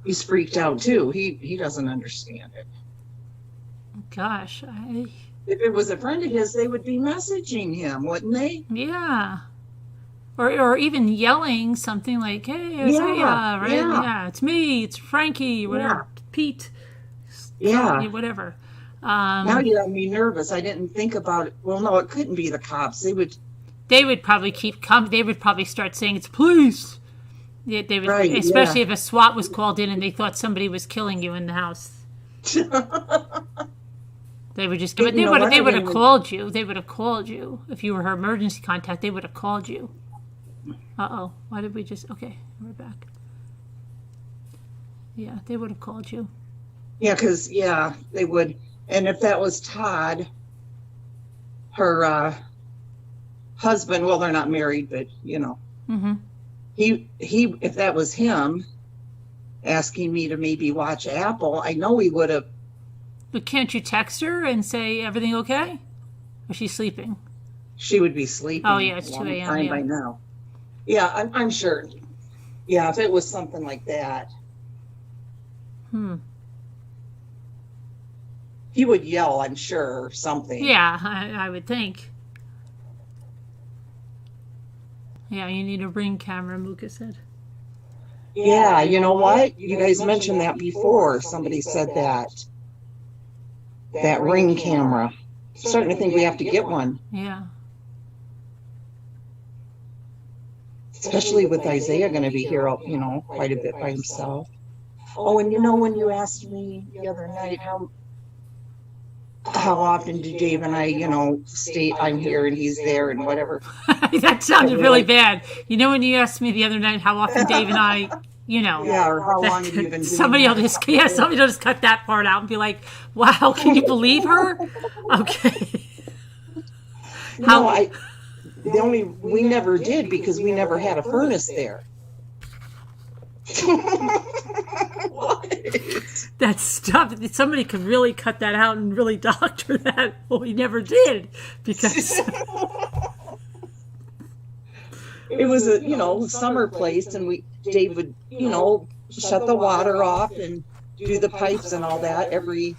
He's freaked out too. He doesn't understand it. Gosh, If it was a friend of his, they would be messaging him, wouldn't they? Yeah. Or even yelling something like, hey, Isaiah, right? Yeah, it's me, it's Frankie, whatever, Pete. Yeah. Whatever. Now you got me nervous. I didn't think about it. Well, no, it couldn't be the cops. They would probably keep coming. They would probably start saying it's police. Yeah, they would, right, especially if a SWAT was called in and they thought somebody was killing you in the house. They would just give it. They would have called you. They would have called you if you were her emergency contact. They would have called you. Uh-oh. Why did we just? Okay, we're back. Yeah, they would have called you. Yeah, because they would. And if that was Todd, her husband, well, they're not married, but Mm-hmm. he if that was him asking me to maybe watch Apple, I know he would have. But can't you text her and say everything okay? Or she's sleeping? She would be sleeping. Oh yeah, it's 2 a.m. by now. Yeah, I'm sure. Yeah, if it was something like that. He would yell, I'm sure, or something. Yeah, I would think. Yeah, you need a Ring camera, Muka said. Yeah, you know what? You guys mentioned that before. Somebody said that. That Ring camera. Starting to think we have to get one. Yeah. Especially with Isaiah going to be here, you know, quite a bit by himself. Oh, and you know, when you asked me the other night how often do Dave and I, you know, state I'm here and he's there and whatever. That sounded really bad. You know, when you asked me the other night how often Dave and I, you know. Yeah, or how long have you been doing somebody will just cut that part out and be like, wow, can you believe her? Okay. We never did because we never had a furnace there. What? That stuff, somebody could really cut that out and really doctor that. Well, we never did because it was a, you know, summer place, and Dave would, you know, shut the water off and do the pipes and all that every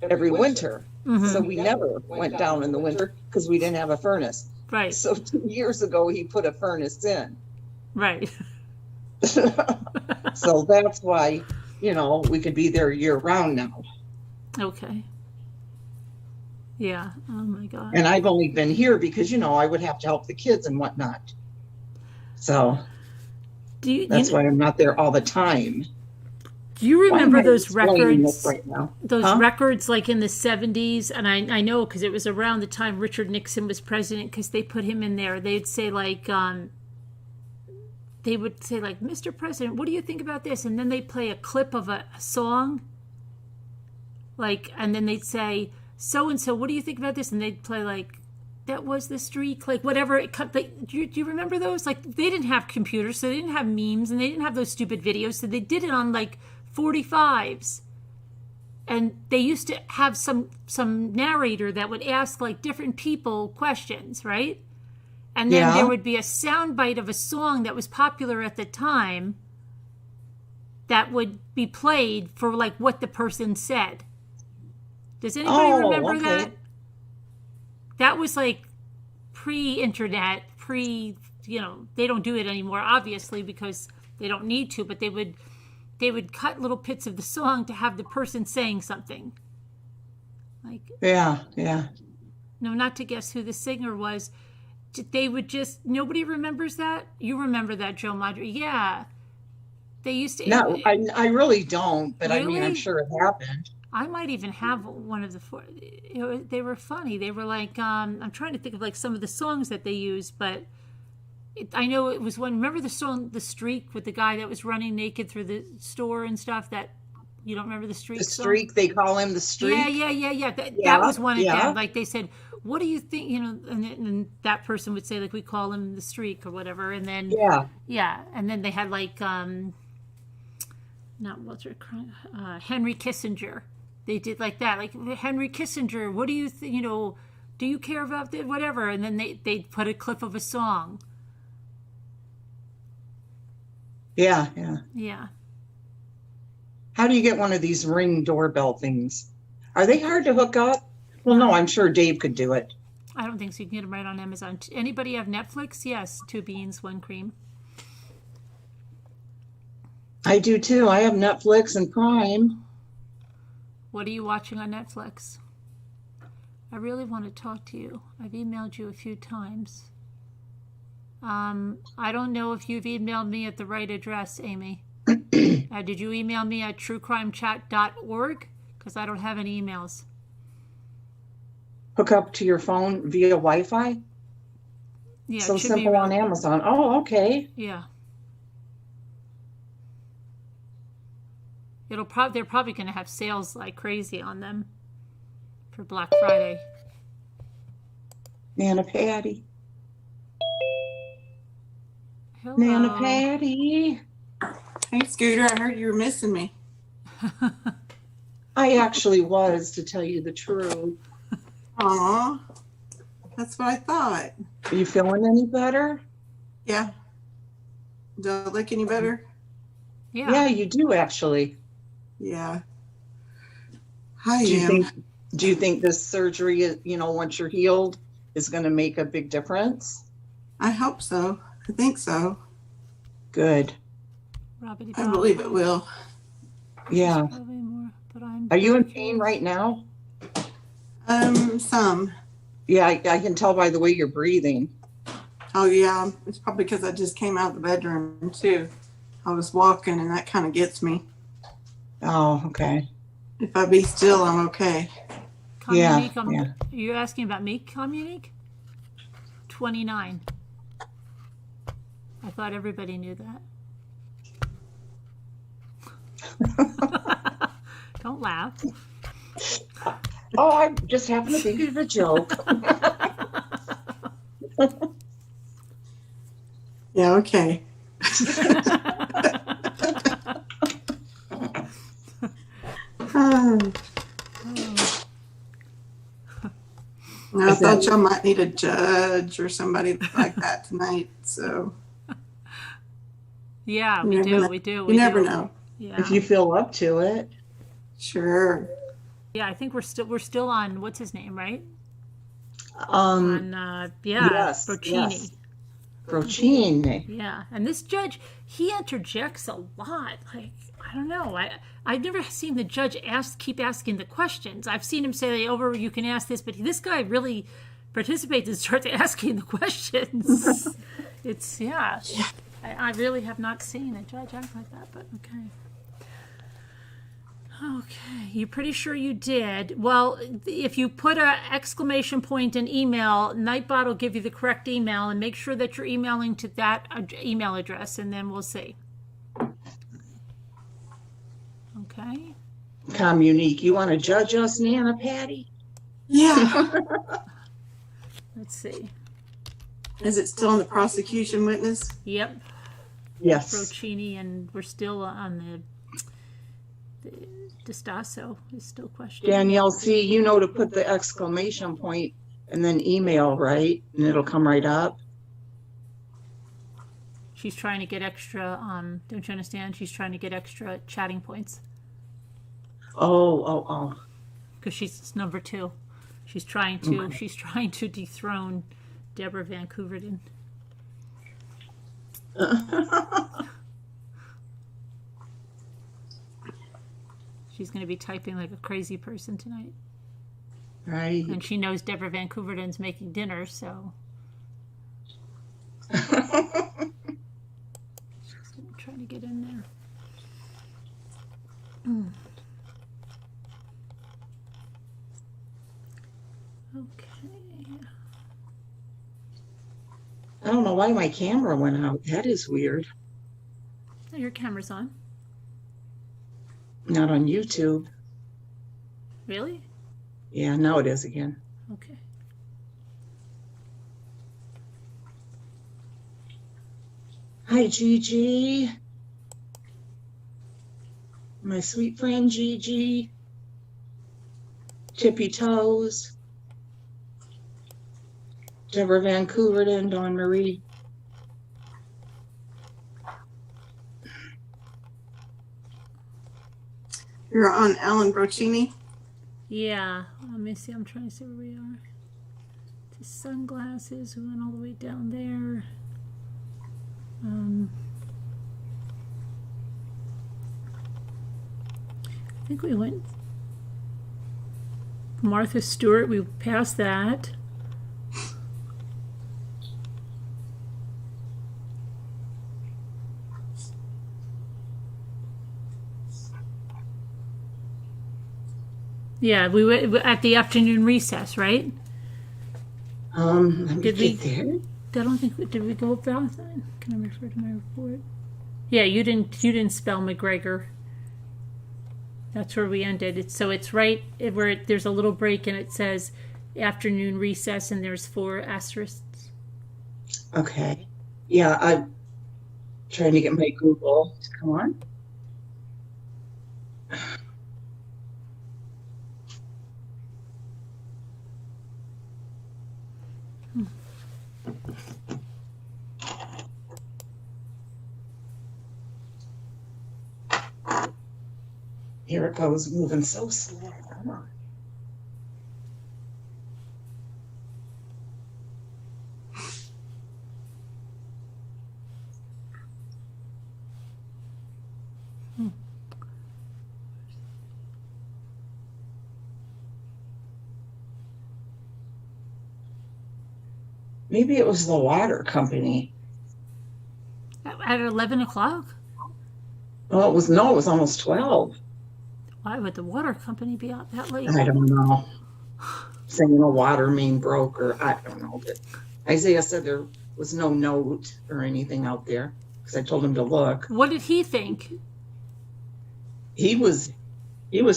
winter. Mm-hmm. So we never went down in the winter because we didn't have a furnace. Right. So 2 years ago he put a furnace in. Right. So that's why, you know, we could be there year round now. Okay. Yeah. Oh my God. And I've only been here because, you know, I would have to help the kids and whatnot. So that's why I'm not there all the time. Do you remember those records? Right now? Those records like in the 70s, and I know because it was around the time Richard Nixon was president, because they put him in there. They'd say like, Mr. President, what do you think about this? And then they'd play a clip of a song. Like, and then they'd say, so and so, what do you think about this? And they'd play like, that was the streak, like whatever it cut. Like, do you remember those? Like, they didn't have computers, so they didn't have memes, and they didn't have those stupid videos, so they did it on like 45s. And they used to have some narrator that would ask like different people questions, right? And then there would be a soundbite of a song that was popular at the time that would be played for like what the person said. Does anybody remember that? That was like pre-internet, you know, they don't do it anymore, obviously, because they don't need to, but they would cut little bits of the song to have the person saying something. Like, yeah. No, not to guess who the singer was. They would just, nobody remembers that? You remember that, Joe Madre? Yeah. They used to. No, I really don't, but really? I mean, I'm sure it happened. I might even have one of the four. They were funny. They were like, I'm trying to think of like some of the songs that they used, but I know it was one. Remember the song "The Streak" with the guy that was running naked through the store and stuff? That you don't remember the Streak? The Streak, they call him the Streak. Yeah. That was one of them. Like they said, "What do you think?" You know, and that person would say like, "We call him the Streak" or whatever, and then and then they had like not Walter, Henry Kissinger. They did like that, like Henry Kissinger. What do you think? You know, do you care about this? Whatever, and then they'd put a clip of a song. Yeah. How do you get one of these Ring doorbell things? Are they hard to hook up? Well, no, I'm sure Dave could do it. I don't think so. You can get them right on Amazon. Anybody have Netflix? Yes, 2 beans, 1 cream. I do too. I have Netflix and Prime. What are you watching on Netflix? I really want to talk to you. I've emailed you a few times. I don't know if you've emailed me at the right address, Amy. Did you email me at truecrimechat.org? Because I don't have any emails. Hook up to your phone via Wi-Fi? Yeah, so simple on Amazon. Oh, okay. Yeah. They're probably going to have sales like crazy on them for Black Friday. Nana Patty. Hello. Nana Patty. Hey, Scooter, I heard you were missing me. I actually was, to tell you the truth. Aw, that's what I thought. Are you feeling any better? Yeah. Do I look any better? Yeah. Yeah, you do, actually. Yeah. I Do you am. think do you think this surgery, once you're healed, is going to make a big difference? I hope so. I think so. Good. Robbity I Bob. believe it will. Yeah. Probably more, but I'm Are you very in pain curious. right now? Some. Yeah, I can tell by the way you're breathing. Oh yeah, it's probably because I just came out of the bedroom too. I was walking and that kind of gets me. Oh, okay. If I be still, I'm okay. Yeah, Communique, yeah. you're asking about me, Communique? 29. I thought everybody knew that. Don't laugh. Oh, I just happened to think of a joke. Yeah, okay. I thought y'all might need a judge or somebody like that tonight. So Yeah, You we never do. know. We do. you We never do. know. Yeah. If you feel up to it. Sure. Yeah, I think we're still on what's his name, right? Um, yes, Brocchini. yes. Brocchini. Yeah, and this judge, he interjects a lot. Like, I don't know. I've never seen the judge keep asking the questions. I've seen him say, "Over, you can ask this," but this guy really participates and starts asking the questions. It's I really have not seen a judge act like that, but okay. Okay, you're pretty sure you did. Well, if you put an exclamation point in email, Nightbot will give you the correct email, and make sure that you're emailing to that email address, and then we'll see. Okay. Communique. You want to judge us, Nana Patty? Yeah. Let's see. Is it still in the prosecution witness? Yep. Yes. Brocchini, and we're still on the Distasso is still questioning. Danielle, see, to put the exclamation point and then email, right? And it'll come right up. She's trying to get extra, don't you understand? She's trying to get extra chatting points. Oh. Because she's number 2. She's trying to dethrone Deborah Van Couverden. She's going to be typing like a crazy person tonight. Right. And she knows Deborah Van Couverden's making dinner, so. She's trying to get in there. Okay. I don't know why my camera went out. That is weird. Oh, your camera's on. Not on YouTube. Really? Yeah, now it is again. Okay. Hi, Gigi. My sweet friend, Gigi. Tippy Toes. Deborah Van Couverden, Dawn Marie. You're on Alan Brocchini? Yeah. Let me see. I'm trying to see where we are. The sunglasses. We went all the way down there. I think we went Martha Stewart. We passed that. Yeah, we were at the afternoon recess, right? Let me Did we- get there. I don't think did we go up Valentine? Can I refer to my report? Yeah, you didn't spell McGregor. That's where we ended. It's right where there's a little break and it says afternoon recess and there's 4 asterisks. Okay. Yeah, I'm trying to get my Google to come on. Here it goes, moving so slow. Maybe it was the water company. At 11 o'clock? Oh, it was almost 12. Why would the water company be out that late? I don't know. Saying a water main broke, or I don't know. But Isaiah said there was no note or anything out there because I told him to look. What did he think? He was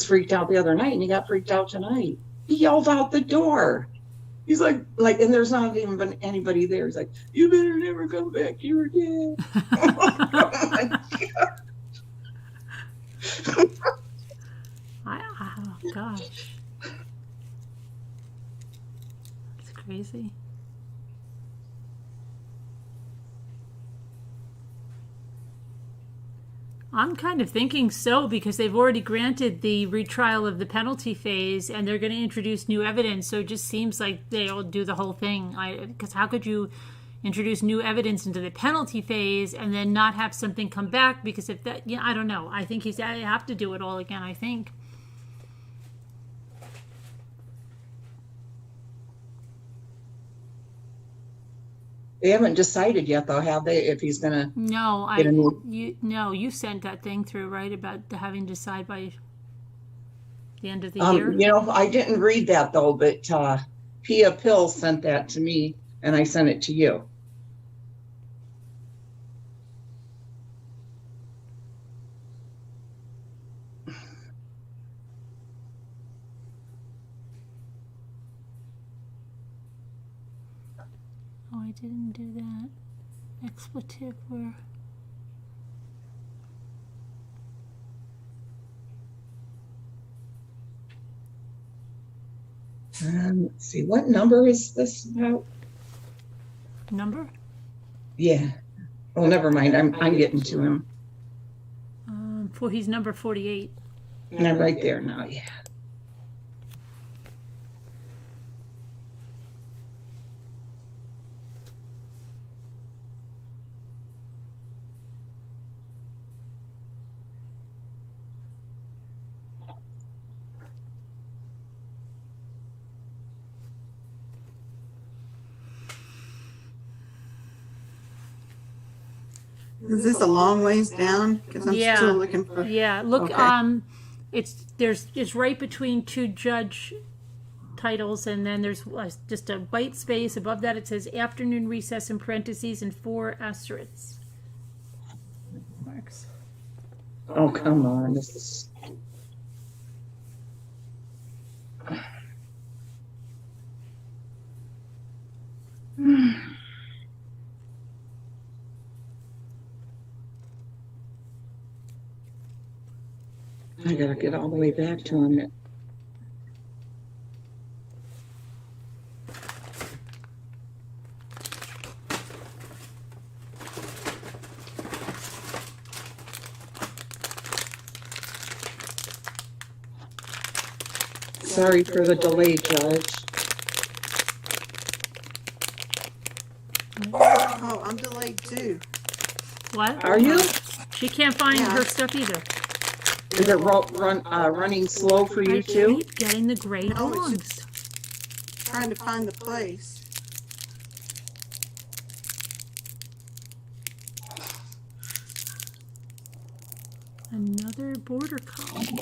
freaked out the other night, and he got freaked out tonight. He yelled out the door. He's like, and there's not even been anybody there. He's like, you better never come back. You were dead. Oh my God. Oh, gosh. That's crazy. I'm kind of thinking so because they've already granted the retrial of the penalty phase and they're going to introduce new evidence. So it just seems like they'll do the whole thing. Because how could you introduce new evidence into the penalty phase and then not have something come back? Because if that, I don't know. I think I have to do it all again, I think. They haven't decided yet, though, have they? If he's gonna you sent that thing through, right, about having to decide by the end of the year. I didn't read that though, but Pia Pill sent that to me, and I sent it to you. Oh, I didn't do that. Expletive where. Let's see, what number is this about? Number? Yeah. Oh, never mind. I'm getting to him. He's number 48. And I'm right there now. Yeah. Is this a long ways down? Because I'm still looking for. Yeah, look. Okay. It's right between two judge titles, and then there's just a white space above that. It says afternoon recess in parentheses and 4 asterisks. Marks. Oh, come on. This is. I gotta get all the way back to him. Sorry for the delay, Judge. Oh, I'm delayed too. What? Are you? She can't find Yeah. her stuff either. Is it running slow for you I too? keep getting the gray No, it's dogs. Trying to find the place. Another border collie.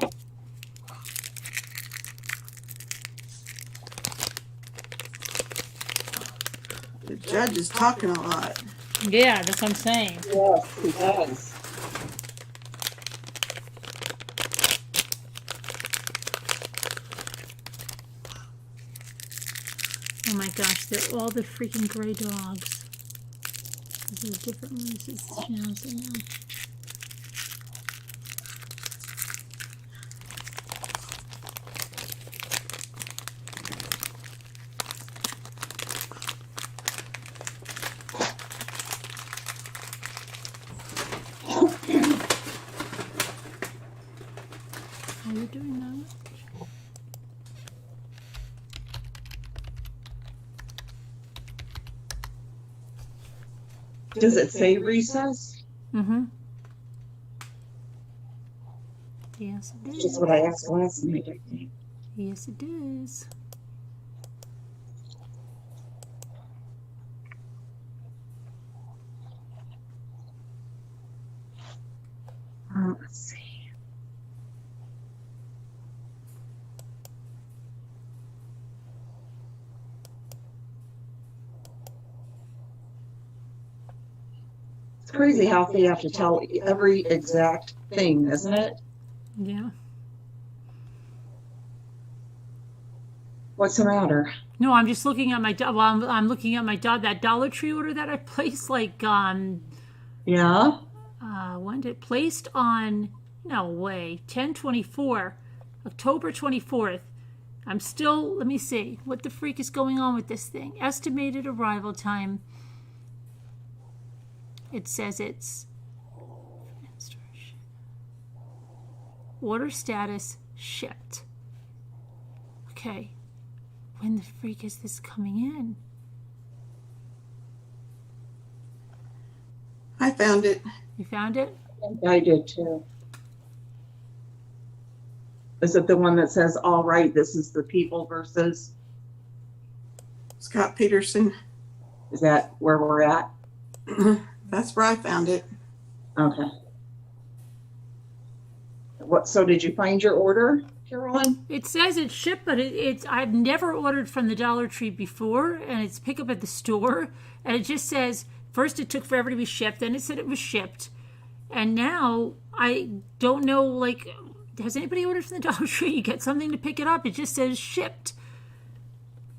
The judge is talking a lot. Yeah, that's what I'm saying. Yes, he does. Oh my gosh, they're all the freaking gray dogs. This is a different one. This is Schnauzer now. I they're doing that. Does it say recess? Mm-hmm. Yes, it That's is. just what I asked last night, I think. Yes, it is. Let's see. It's crazy how they have to tell every exact thing, isn't it? Yeah. What's the matter? No, I'm just looking at my well, I'm looking at my that Dollar Tree order that I placed like Yeah. when did it placed on, no way, 10/24, October 24th. I'm still, let me see what the freak is going on with this thing. Estimated arrival time. It says it's order status shipped. Okay. When the freak is this coming in? I found it. You found it? I did too. Is it the one that says, all right, this is the people versus? Scott Peterson. Is that where we're at? That's where I found it. Okay. So did you find your order, Carolyn? It says it's shipped, but it's I've never ordered from the Dollar Tree before, and it's pick up at the store, and it just says first it took forever to be shipped, then it said it was shipped, and now I don't know, like, has anybody ordered from the Dollar Tree? You get something to pick it up, it just says shipped,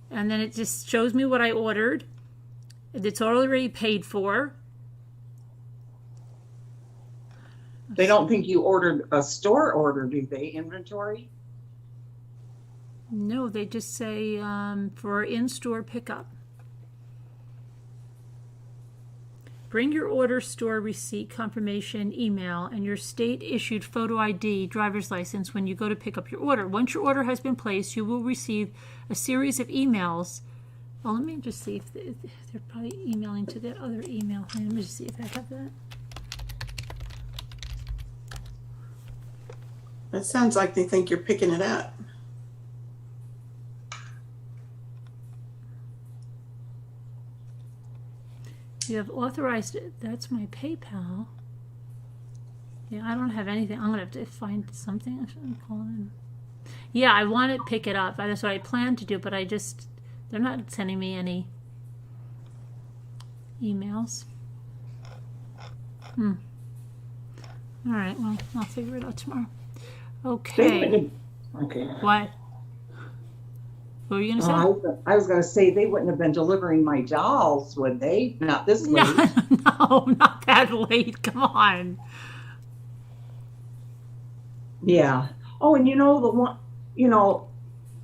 and then it just shows me what I ordered. It's already paid for. They don't think you ordered a store order, do they? Inventory? No, they just say for in-store pickup. Bring your order store receipt, confirmation, email, and your state-issued photo ID, driver's license when you go to pick up your order. Once your order has been placed, you will receive a series of emails. Well, let me just see if they're probably emailing to that other email. Let me just see if I have that. That sounds like they think you're picking it up. You have authorized it. That's my PayPal. Yeah, I don't have anything. I'm going to have to find something. I shouldn't call them. Yeah, I want to pick it up. That's what I planned to do, but they're not sending me any emails. All right, well, I'll figure it out tomorrow. Okay. Okay. What? What were you going to say? I was going to say they wouldn't have been delivering my dolls, would they? Not this late. No, not that late. Come on. Yeah. Oh, and the one,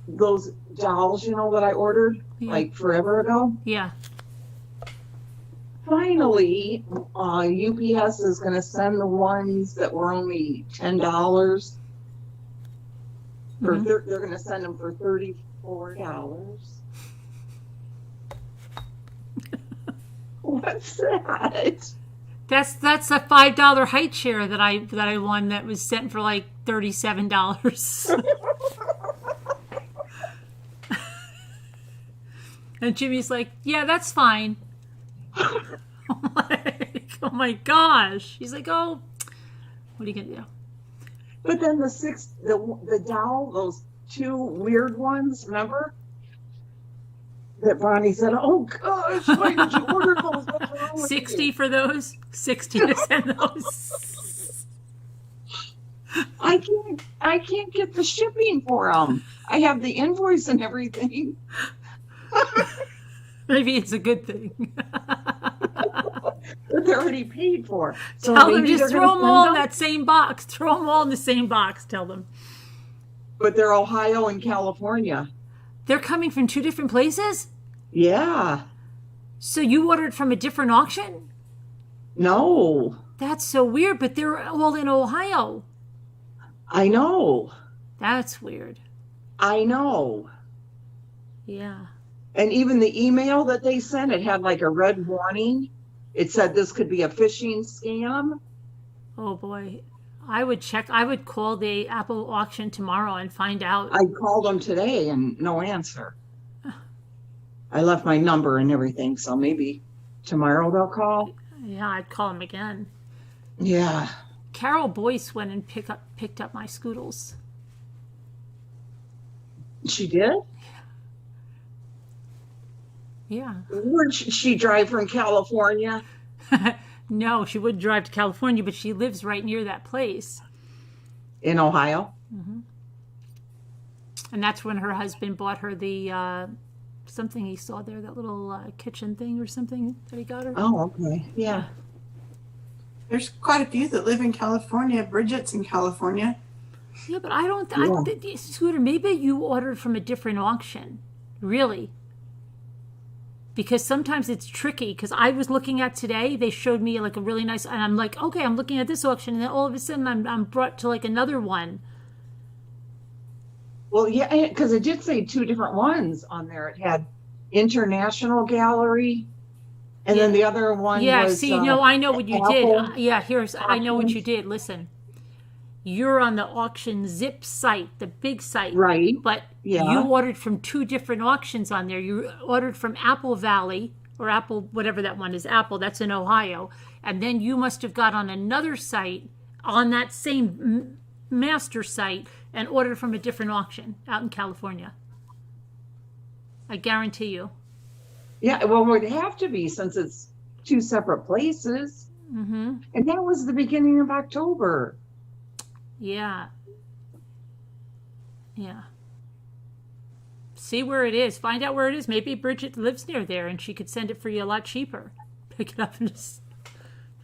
those dolls, that I ordered like forever ago. Yeah. Finally, UPS is going to send the ones that were only $10. They're going to send them for $34. What's that? That's a $5 height chair that I won that was sent for like $37. And Jimmy's like, yeah, that's fine. Oh my gosh. He's like, oh, what are you gonna do? But then the doll, those two weird ones, remember? That Bonnie said, oh gosh, why did you order those? What's wrong with 60 you? for those? 60 to send those. I can't get the shipping for them. I have the invoice and everything. Maybe it's a good thing. But they're already paid for. So Tell them maybe just they're throw gonna them all in send that same box. Throw them all in the same box, tell them. But they're Ohio and California. They're coming from two different places? Yeah. So you ordered from a different auction? No. That's so weird, but they're all in Ohio. I know. That's weird. I know. Yeah. And even the email that they sent, it had like a red warning. It said this could be a phishing scam. Oh boy. I would call the Apple auction tomorrow and find out. I called them today and no answer. I left my number and everything, so maybe tomorrow they'll call. Yeah, I'd call them again. Yeah. Carol Boyce went and picked up my scoodles. She did? Yeah. Where'd she drive from California? No, she would drive to California, but she lives right near that place. In Ohio? And that's when her husband bought her the something he saw there, that little kitchen thing or something that he got her. Oh, okay. Yeah. There's quite a few that live in California. Bridget's in California. Yeah, but I don't. Scooter, maybe you ordered from a different auction. Really? Because sometimes it's tricky. Because I was looking at today, they showed me like a really nice, and I'm like, okay, I'm looking at this auction, and then all of a sudden I'm brought to like another one. Well, yeah, because it did say two different ones on there. It had International Gallery, and then the other one was. See, no, I know what you Apple did. I know what you did. Listen, you're on the auction zip site, the big site. Right. But Yeah. you ordered from two different auctions on there. You ordered from Apple Valley, or Apple, whatever that one is, Apple, that's in Ohio. And then you must have got on another site, on that same master site, and ordered from a different auction out in California. I guarantee you. Yeah, well, it would have to be since it's two separate places. Mm-hmm. And that was the beginning of October. Yeah. Yeah. See where it is. Find out where it is. Maybe Bridget lives near there and she could send it for you a lot cheaper. Pick it up and just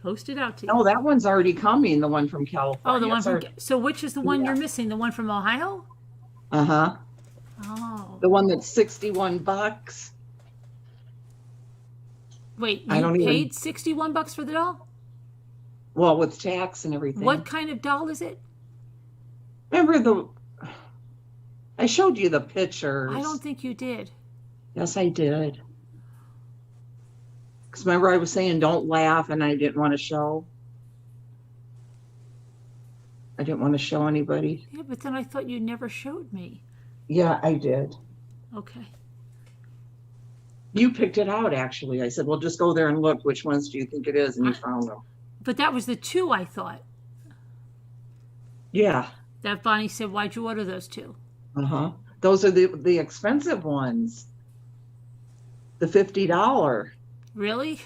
post it out to you. No, that one's already coming, the one from California. Oh, the one from... Already... So which is the one you're missing? The one from Ohio? Uh-huh. Oh. The one that's $61. Wait, I you don't paid $61 for the doll? Well, with tax and everything. What kind of doll is it? Remember I showed you the pictures. I don't think you did. Yes, I did. Because remember I was saying don't laugh and I didn't want to show. I didn't want to show anybody. Yeah, but then I thought you never showed me. Yeah, I did. Okay. You picked it out, actually. I said, well, just go there and look. Which ones do you think it is? And you found them. But that was the two, I thought. Yeah. That Bonnie said, why'd you order those two? Uh-huh. Those are the expensive ones. The $50. Really?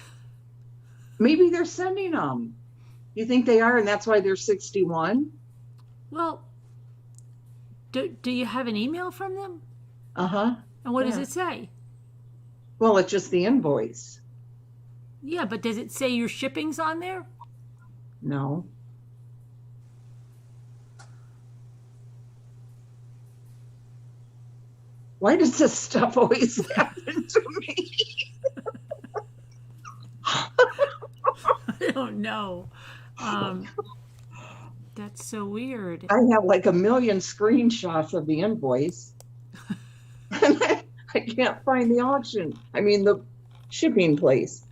Maybe they're sending them. You think they are, and that's why they're 61? Well, do you have an email from them? Uh-huh. And what does it say? Well, it's just the invoice. Yeah, but does it say your shipping's on there? No. Why does this stuff always happen to me? I don't know. That's so weird. I have like a million screenshots of the invoice. And I can't find the auction. I mean, the shipping place.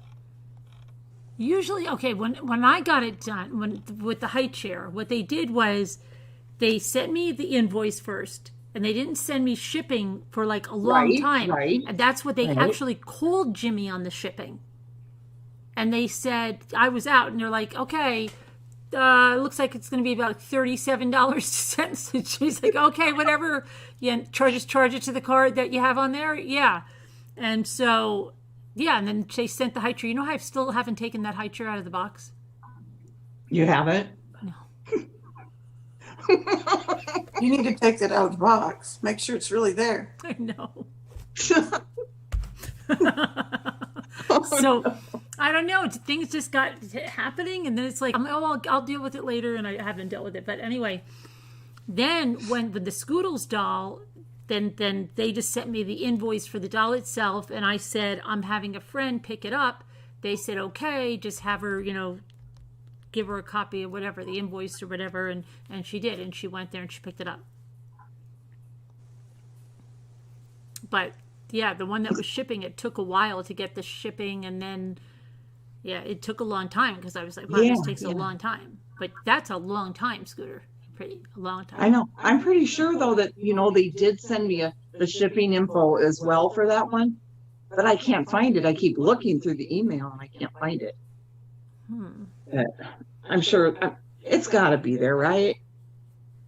Usually, okay, when I got it done, with the high chair, what they did was they sent me the invoice first, and they didn't send me shipping for like a long time. Right. And that's what they actually called Jimmy on the shipping. And they said, I was out, and they're like, okay, it looks like it's going to be about $37 to send. So she's like, okay, whatever. Yeah, charge it to the card that you have on there. Yeah. And so, yeah, and then they sent the high chair. You know how I still haven't taken that high chair out of the box? You haven't? No. You need to take that out of the box. Make sure it's really there. I know. So I don't know. Things just got happening, and then it's like, I'll deal with it later, and I haven't dealt with it. But anyway, then with the Scoodles doll, then they just sent me the invoice for the doll itself, and I said, I'm having a friend pick it up. They said, okay, just have her, give her a copy of whatever, the invoice or whatever, and she did, and she went there and she picked it up. but yeah, the one that was shipping it took a while to get the shipping, and then yeah, it took a long time because I was like, wow, this takes a long time. But that's a long time, Scooter. A long time. I know. I'm pretty sure though that, they did send me the shipping info as well for that one, but I can't find it. I keep looking through the email and I can't find it. But I'm sure it's got to be there, right?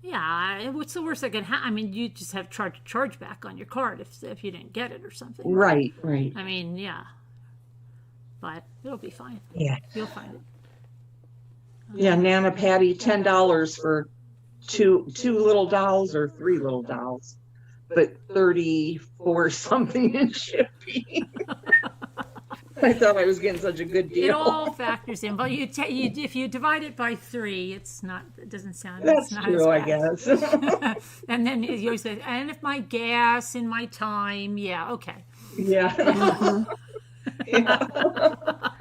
Yeah. What's the worst that can happen? I mean, you just have charge back on your card if you didn't get it or something. Right. I mean, yeah. But it'll be fine. Yeah. You'll find it. Yeah, Nana Patty, $10 for two little dolls or three little dolls, but 34 something in shipping. I thought I was getting such a good deal. It all factors in, but if you divide it by 3, it's not. It doesn't sound. That's it's not true, I as guess. And then you always say, and if my gas and my time, yeah, okay. Yeah. And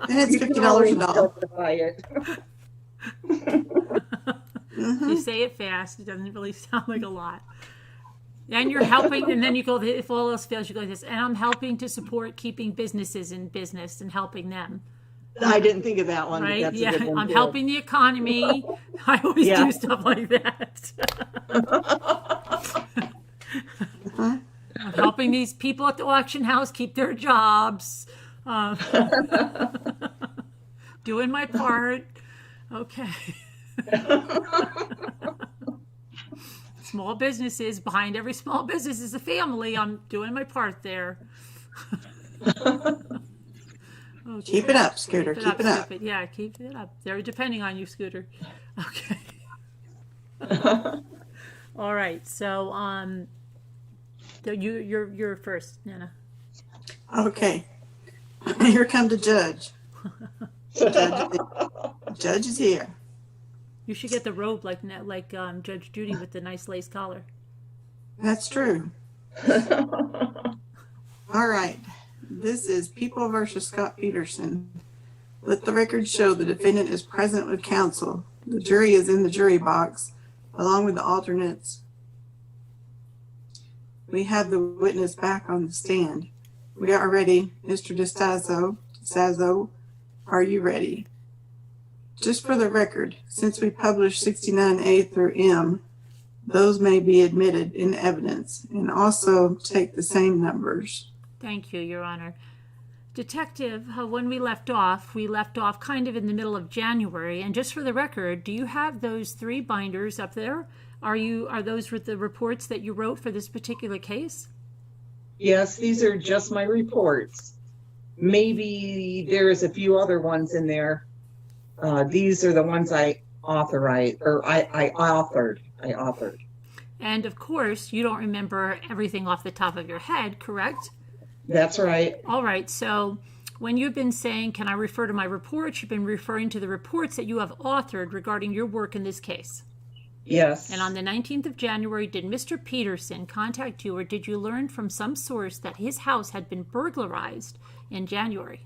it's $50 a doll. Justify it. You say it fast; it doesn't really sound like a lot. And you're helping, and then you go, if all else fails, you go this, and I'm helping to support keeping businesses in business and helping them. I didn't think of that one. Right? But that's a good one I'm too. helping the economy. I always do stuff like that. I'm helping these people at the auction house keep their jobs. Doing my part. Okay. Small businesses, behind every small business is a family. I'm doing my part there. Okay. Keep it up, Scooter. Keep it up. Yeah, keep it up. They're depending on you, Scooter. Okay. All right. So, you're first, Nana. Okay. Here come the judge. Judge is here. You should get the robe like Judge Judy with the nice lace collar. That's true. All right. This is People versus Scott Peterson. Let the record show the defendant is present with counsel. The jury is in the jury box, along with the alternates. We have the witness back on the stand. We are ready. Mr. DeSazzo, are you ready? Just for the record, since we published 69A through M, those may be admitted in evidence and also take the same numbers. Thank you, Your Honor. Detective, when we left off kind of in the middle of January. And just for the record, do you have those 3 binders up there? Are those with the reports that you wrote for this particular case? Yes, these are just my reports. Maybe there's a few other ones in there. These are the ones I authorized, or I authored. And of course, you don't remember everything off the top of your head, correct? That's right. All right. So when you've been saying, can I refer to my reports, you've been referring to the reports that you have authored regarding your work in this case. Yes. And on the 19th of January, did Mr. Peterson contact you, or did you learn from some source that his house had been burglarized in January?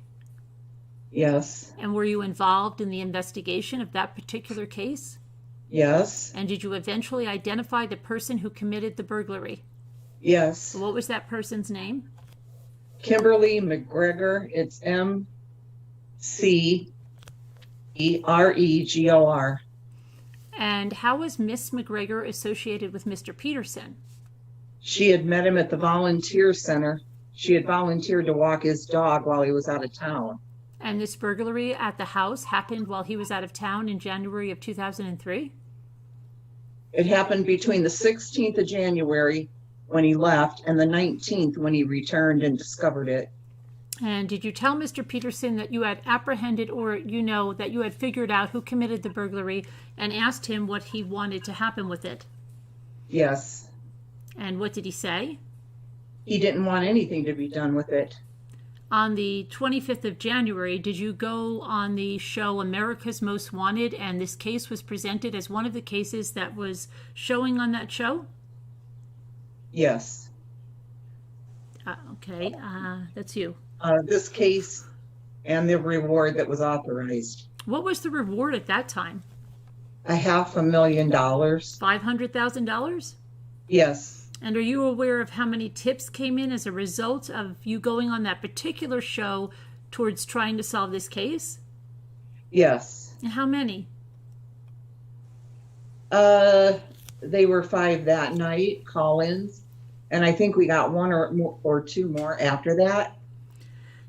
Yes. And were you involved in the investigation of that particular case? Yes. And did you eventually identify the person who committed the burglary? Yes. What was that person's name? Kimberly McGregor. It's McGregor. And how was Miss McGregor associated with Mr. Peterson? She had met him at the volunteer center. She had volunteered to walk his dog while he was out of town. And this burglary at the house happened while he was out of town in January of 2003? It happened between the 16th of January when he left and the 19th when he returned and discovered it. And did you tell Mr. Peterson that you had apprehended, or that you had figured out who committed the burglary and asked him what he wanted to happen with it? Yes. And what did he say? He didn't want anything to be done with it. On the 25th of January, did you go on the show America's Most Wanted, and this case was presented as one of the cases that was showing on that show? Yes. Okay, that's you. This case and the reward that was authorized. What was the reward at that time? $500,000. $500,000? Yes. And are you aware of how many tips came in as a result of you going on that particular show towards trying to solve this case? Yes. And how many? They were 5 that night, call-ins, and I think we got 1 or 2 more after that.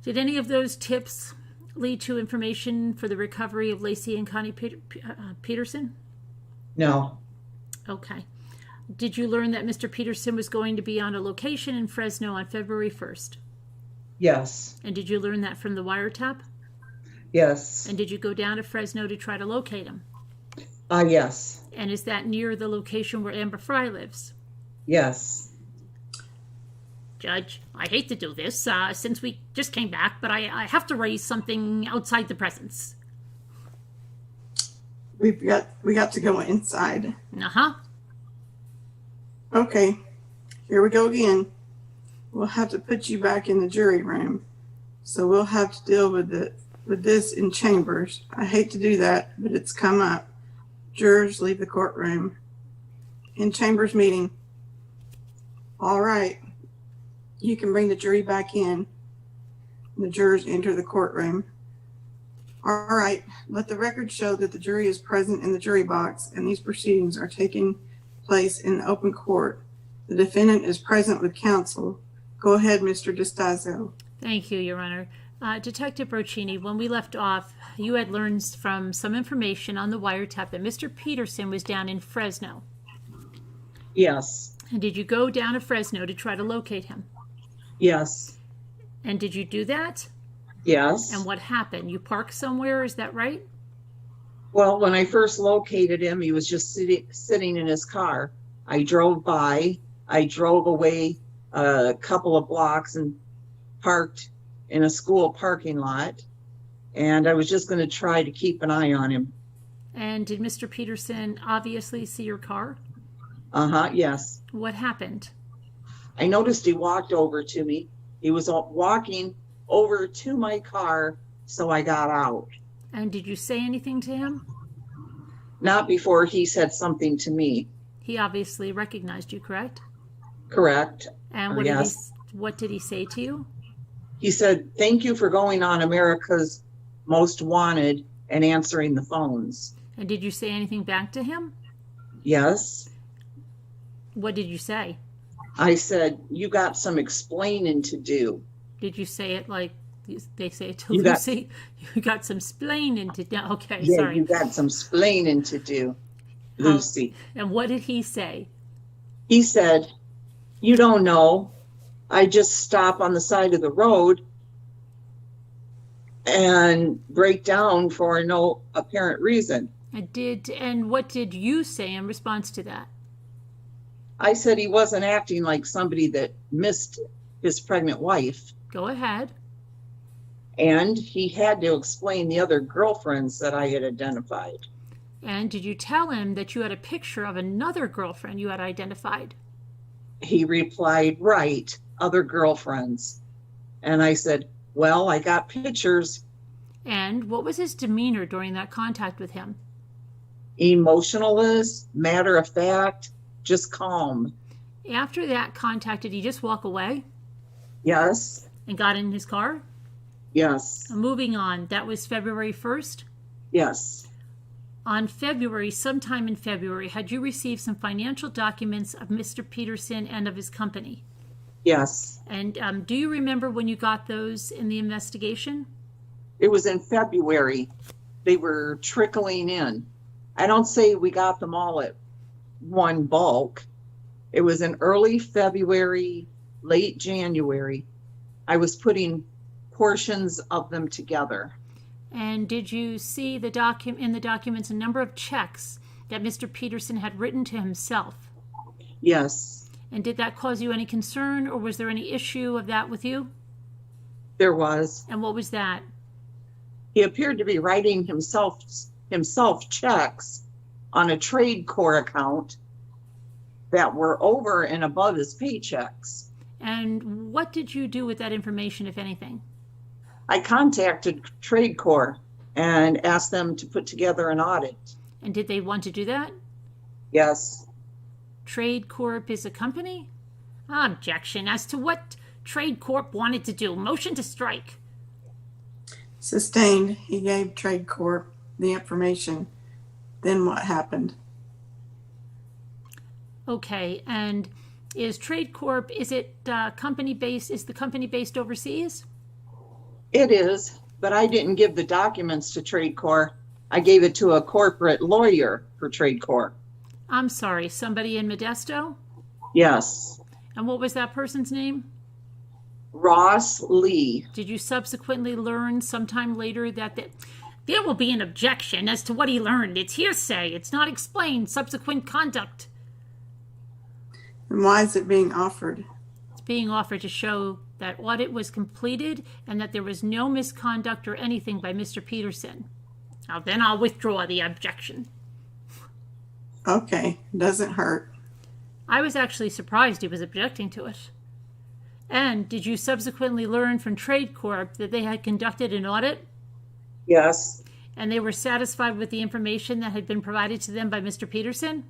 Did any of those tips lead to information for the recovery of Lacey and Connie Peterson? No. Okay. Did you learn that Mr. Peterson was going to be on a location in Fresno on February 1st? Yes. And did you learn that from the wiretap? Yes. And did you go down to Fresno to try to locate him? Yes. And is that near the location where Amber Fry lives? Yes. Judge, I hate to do this since we just came back, but I have to raise something outside the presence. We got to go inside. Uh-huh. Okay, here we go again. We'll have to put you back in the jury room. So we'll have to deal with this in chambers. I hate to do that, but it's come up. Jurors leave the courtroom. In chambers meeting. All right. You can bring the jury back in. The jurors enter the courtroom. All right. Let the record show that the jury is present in the jury box and these proceedings are taking place in open court. The defendant is present with counsel. Go ahead, Mr. DiStazo. Thank you, Your Honor. Detective Broccini, when we left off, you had learned from some information on the wiretap that Mr. Peterson was down in Fresno. Yes. And did you go down to Fresno to try to locate him? Yes. And did you do that? Yes. And what happened? You parked somewhere, is that right? Well, when I first located him, he was just sitting in his car. I drove by. I drove away a couple of blocks and parked in a school parking lot. And I was just going to try to keep an eye on him. And did Mr. Peterson obviously see your car? Uh-huh, yes. What happened? I noticed he walked over to me. He was walking over to my car, so I got out. And did you say anything to him? Not before he said something to me. He obviously recognized you, correct? Correct. And what did he say to you? He said, "Thank you for going on America's Most Wanted and answering the phones." And did you say anything back to him? Yes. What did you say? I said, "You got some explaining to do." Did you say it like they say it to Lucy? You got some splaining to do. Okay, yeah, sorry. You got some splaining to do, Lucy. And what did he say? He said, "You don't know. I just stop on the side of the road and break down for no apparent reason." And what did you say in response to that? I said he wasn't acting like somebody that missed his pregnant wife. Go ahead. And he had to explain the other girlfriends that I had identified. And did you tell him that you had a picture of another girlfriend you had identified? He replied, "Right, other girlfriends." And I said, "Well, I got pictures." And what was his demeanor during that contact with him? Emotionless, matter of fact, just calm. After that contact, did he just walk away? Yes. And got in his car? Yes. Moving on, that was February 1st? Yes. On sometime in February, had you received some financial documents of Mr. Peterson and of his company? Yes. And do you remember when you got those in the investigation? It was in February. They were trickling in. I don't say we got them all at one bulk. It was in early February, late January. I was putting portions of them together. And did you see in the documents a number of checks that Mr. Peterson had written to himself? Yes. And did that cause you any concern, or was there any issue of that with you? There was. And what was that? He appeared to be writing himself checks on a trade core account that were over and above his paychecks. And what did you do with that information, if anything? I contacted Trade Corps and asked them to put together an audit. And did they want to do that? Yes. Trade Corp is a company? Objection as to what Trade Corp wanted to do. Motion to strike. Sustained. He gave Trade Corp the information. Then what happened? Okay, and is Trade Corp, is it company based, is the company based overseas? It is, but I didn't give the documents to Trade Corp. I gave it to a corporate lawyer for Trade Corp. I'm sorry, somebody in Modesto? Yes. And what was that person's name? Ross Lee. Did you subsequently learn sometime later that there will be an objection as to what he learned? It's hearsay. It's not explained. Subsequent conduct. And why is it being offered? It's being offered to show that audit was completed and that there was no misconduct or anything by Mr. Peterson. Now then I'll withdraw the objection. Okay, doesn't hurt. I was actually surprised he was objecting to it. And did you subsequently learn from Trade Corp that they had conducted an audit? Yes. And they were satisfied with the information that had been provided to them by Mr. Peterson?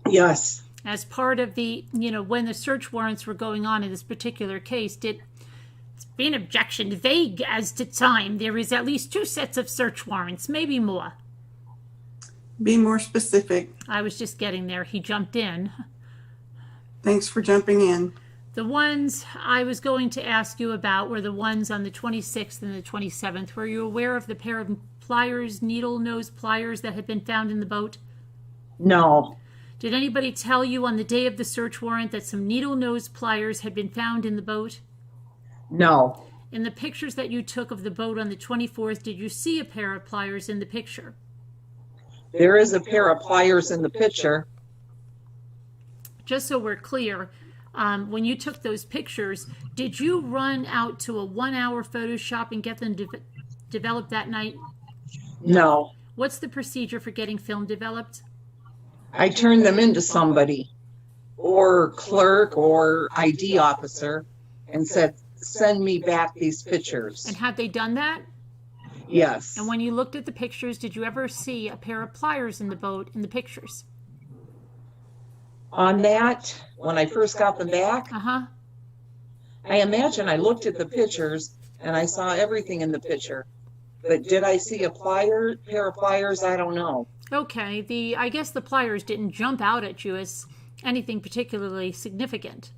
Yes. As part of the, when the search warrants were going on in this particular case, did it's be an objection vague as to time? There is at least 2 sets of search warrants, maybe more. Be more specific. I was just getting there. He jumped in. Thanks for jumping in. The ones I was going to ask you about were the ones on the 26th and the 27th. Were you aware of the pair of pliers, needle nose pliers that had been found in the boat? No. Did anybody tell you on the day of the search warrant that some needle nose pliers had been found in the boat? No. In the pictures that you took of the boat on the 24th, did you see a pair of pliers in the picture? There is a pair of pliers in the picture. Just so we're clear, when you took those pictures, did you run out to a 1-hour Photoshop and get them developed that night? No. What's the procedure for getting film developed? I turned them into somebody, or clerk or ID officer, and said, send me back these pictures. And had they done that? Yes. And when you looked at the pictures, did you ever see a pair of pliers in the boat in the pictures? On that, when I first got them back, I imagine I looked at the pictures and I saw everything in the picture. But did I see a pair of pliers? I don't know. Okay, I guess the pliers didn't jump out at you as anything particularly significant.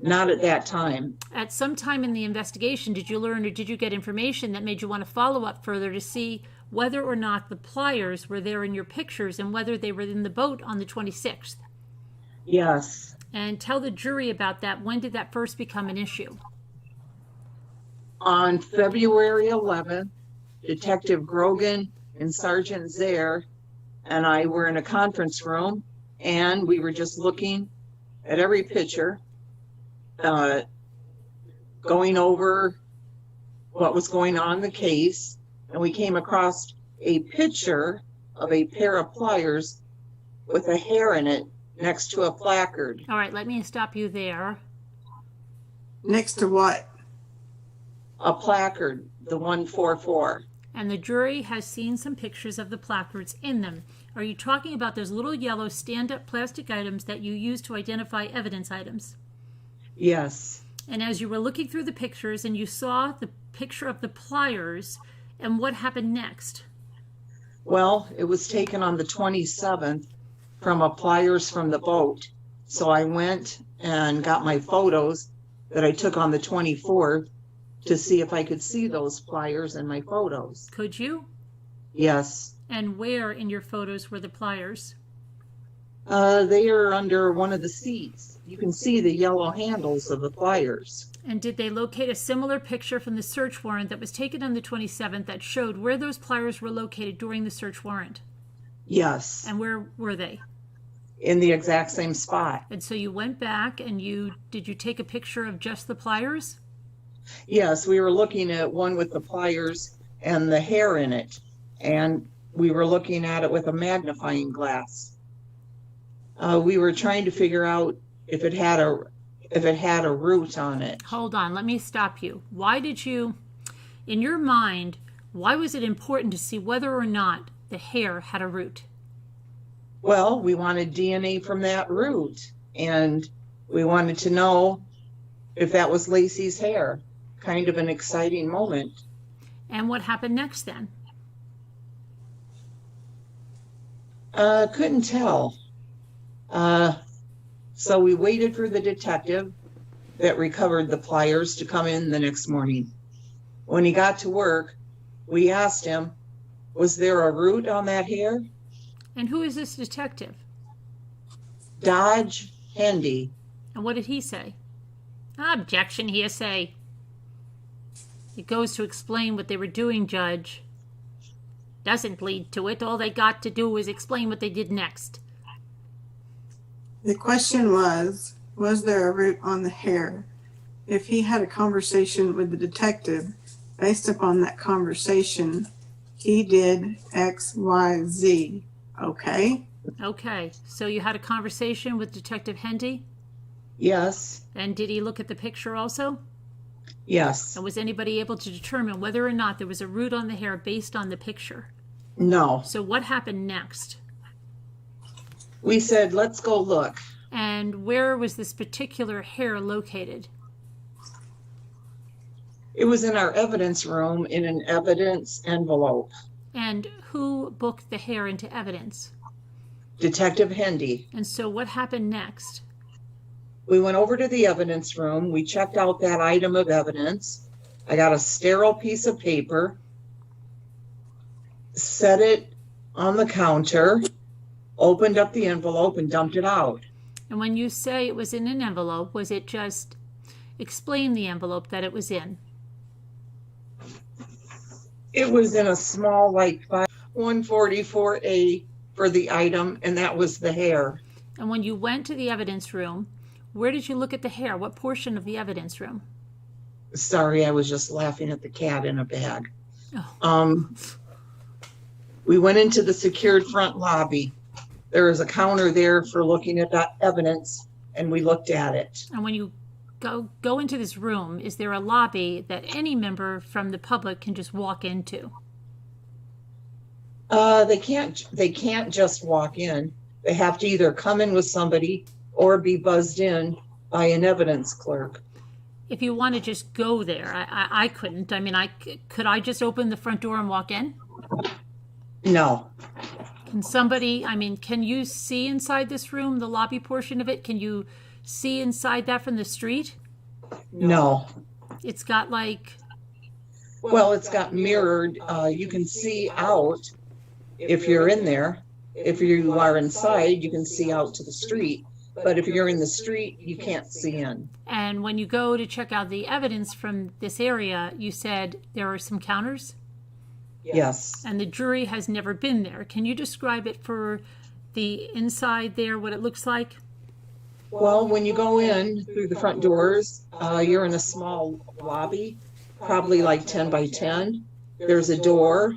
Not at that time. At some time in the investigation, did you learn or did you get information that made you want to follow up further to see whether or not the pliers were there in your pictures and whether they were in the boat on the 26th? Yes. And tell the jury about that. When did that first become an issue? On February 11th, Detective Grogan and Sergeant Zaire and I were in a conference room, and we were just looking at every picture, going over what was going on in the case, and we came across a picture of a pair of pliers with a hair in it next to a placard. All right, let me stop you there. Next to what? A placard, the 144. And the jury has seen some pictures of the placards in them. Are you talking about those little yellow stand-up plastic items that you use to identify evidence items? Yes. And as you were looking through the pictures and you saw the picture of the pliers, and what happened next? Well, it was taken on the 27th from a pliers from the boat. So I went and got my photos that I took on the 24th to see if I could see those pliers in my photos. Could you? Yes. And where in your photos were the pliers? They are under one of the seats. You can see the yellow handles of the pliers. And did they locate a similar picture from the search warrant that was taken on the 27th that showed where those pliers were located during the search warrant? Yes. And where were they? In the exact same spot. And so you went back and did you take a picture of just the pliers? Yes, we were looking at one with the pliers and the hair in it, and we were looking at it with a magnifying glass. We were trying to figure out if it had a root on it. Hold on, let me stop you. Why did you, in your mind, why was it important to see whether or not the hair had a root? Well, we wanted DNA from that root, and We wanted to know if that was Lacey's hair. Kind of an exciting moment. And what happened next then? Couldn't tell. So we waited for the detective that recovered the pliers to come in the next morning. When he got to work, we asked him, was there a root on that hair? And who is this detective? Dodge Hendy. And what did he say? Objection, hearsay. It goes to explain what they were doing, Judge. Doesn't lead to it. All they got to do was explain what they did next. The question was there a root on the hair? If he had a conversation with the detective, based upon that conversation, he did X, Y, Z. Okay? Okay, so you had a conversation with Detective Hendy? Yes. And did he look at the picture also? Yes. And was anybody able to determine whether or not there was a root on the hair based on the picture? No. So what happened next? We said, let's go look. And where was this particular hair located? It was in our evidence room in an evidence envelope. And who booked the hair into evidence? Detective Hendy. And so what happened next? We went over to the evidence room. We checked out that item of evidence. I got a sterile piece of paper, set it on the counter, opened up the envelope, and dumped it out. And when you say it was in an envelope, was it just explain the envelope that it was in? It was in a small, like 144A for the item, and that was the hair. And when you went to the evidence room, where did you look at the hair? What portion of the evidence room? Sorry, I was just laughing at the cat in a bag. Oh. We went into the secured front lobby. There is a counter there for looking at that evidence, and we looked at it. And when you go into this room, is there a lobby that any member from the public can just walk into? They can't just walk in. They have to either come in with somebody or be buzzed in by an evidence clerk. If you want to just go there, I couldn't. I mean, could I just open the front door and walk in? No. Can somebody, I mean, can you see inside this room, the lobby portion of it? Can you see inside that from the street? No. It's got like... Well, it's got mirrored. You can see out if you're in there. If you are inside, you can see out to the street. But if you're in the street, you can't see in. And when you go to check out the evidence from this area, you said there are some counters? Yes. And the jury has never been there. Can you describe it for the inside there, what it looks like? Well, when you go in through the front doors, you're in a small lobby, probably like 10 by 10. There's a door,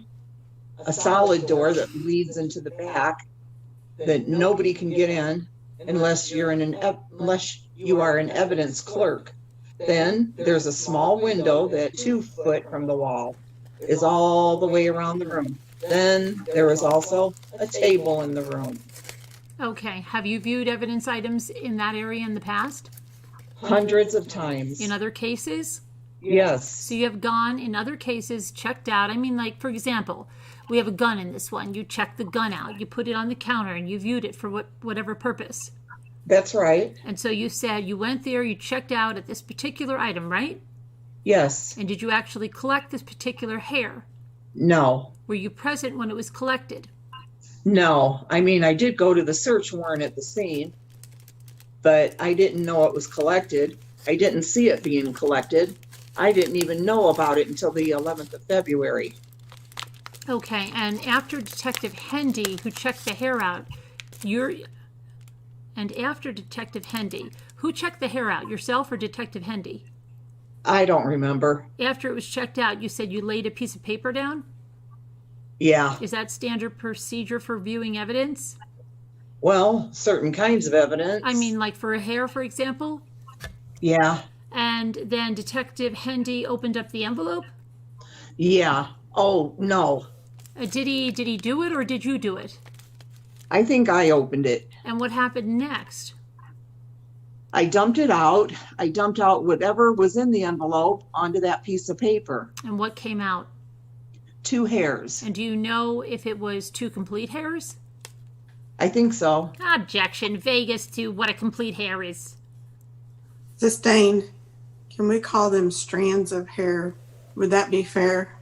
a solid door that leads into the back that nobody can get in unless you are an evidence clerk. Then there's a small window that 2 foot from the wall is all the way around the room. Then there is also a table in the room. Okay. Have you viewed evidence items in that area in the past? Hundreds of times. In other cases? Yes. So you have gone in other cases, checked out. I mean, like, for example, we have a gun in this one. You check the gun out. You put it on the counter and you viewed it for whatever purpose. That's right. And so you said you went there, you checked out at this particular item, right? Yes. And did you actually collect this particular hair? No. Were you present when it was collected? No. I mean, I did go to the search warrant at the scene, but I didn't know it was collected. I didn't see it being collected. I didn't even know about it until the 11th of February. Okay, and after Detective Hendy, who checked the hair out, after Detective Hendy, who checked the hair out, yourself or Detective Hendy? I don't remember. After it was checked out, you said you laid a piece of paper down? Yeah. Is that standard procedure for viewing evidence? Well, certain kinds of evidence. I mean, like for a hair, for example? Yeah. And then Detective Hendy opened up the envelope? Yeah. Oh, no. Did he do it or did you do it? I think I opened it. And what happened next? I dumped it out. I dumped out whatever was in the envelope onto that piece of paper. And what came out? 2 hairs. And do you know if it was 2 complete hairs? I think so. Objection. Vegas to what a complete hair is. Sustained. Can we call them strands of hair? Would that be fair?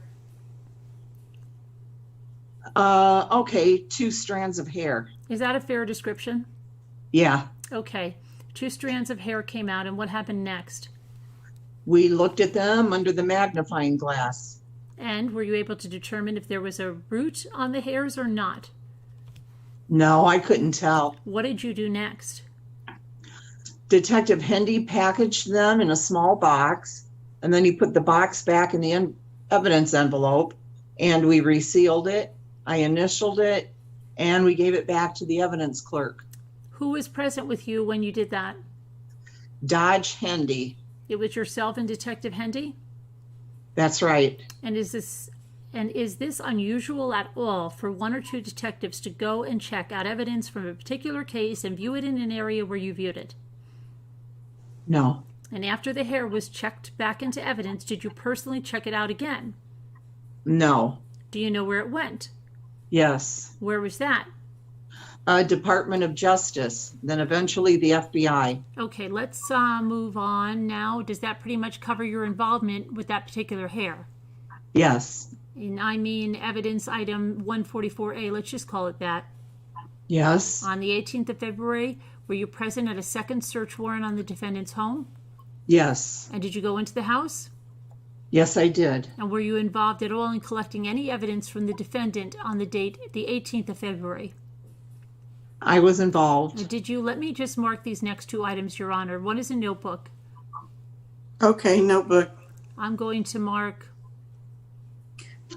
Okay, 2 strands of hair. Is that a fair description? Yeah. Okay. 2 strands of hair came out, and what happened next? We looked at them under the magnifying glass. And were you able to determine if there was a root on the hairs or not? No, I couldn't tell. What did you do next? Detective Hendy packaged them in a small box, and then he put the box back in the evidence envelope, and we resealed it. I initialed it, and we gave it back to the evidence clerk. Who was present with you when you did that? Dodge Hendy. It was yourself and Detective Hendy? That's right. And is this unusual at all for 1 or 2 detectives to go and check out evidence from a particular case and view it in an area where you viewed it? No. And after the hair was checked back into evidence, did you personally check it out again? No. Do you know where it went? Yes. Where was that? Department of Justice, then eventually the FBI. Okay, let's move on now. Does that pretty much cover your involvement with that particular hair? Yes. And I mean evidence item 144A, let's just call it that. Yes. On the 18th of February, were you present at a second search warrant on the defendant's home? Yes. And did you go into the house? Yes, I did. And were you involved at all in collecting any evidence from the defendant on the date, the 18th of February? I was involved. Did you, let me just mark these next 2 items, Your Honor. One is a notebook. Okay, notebook. I'm going to mark,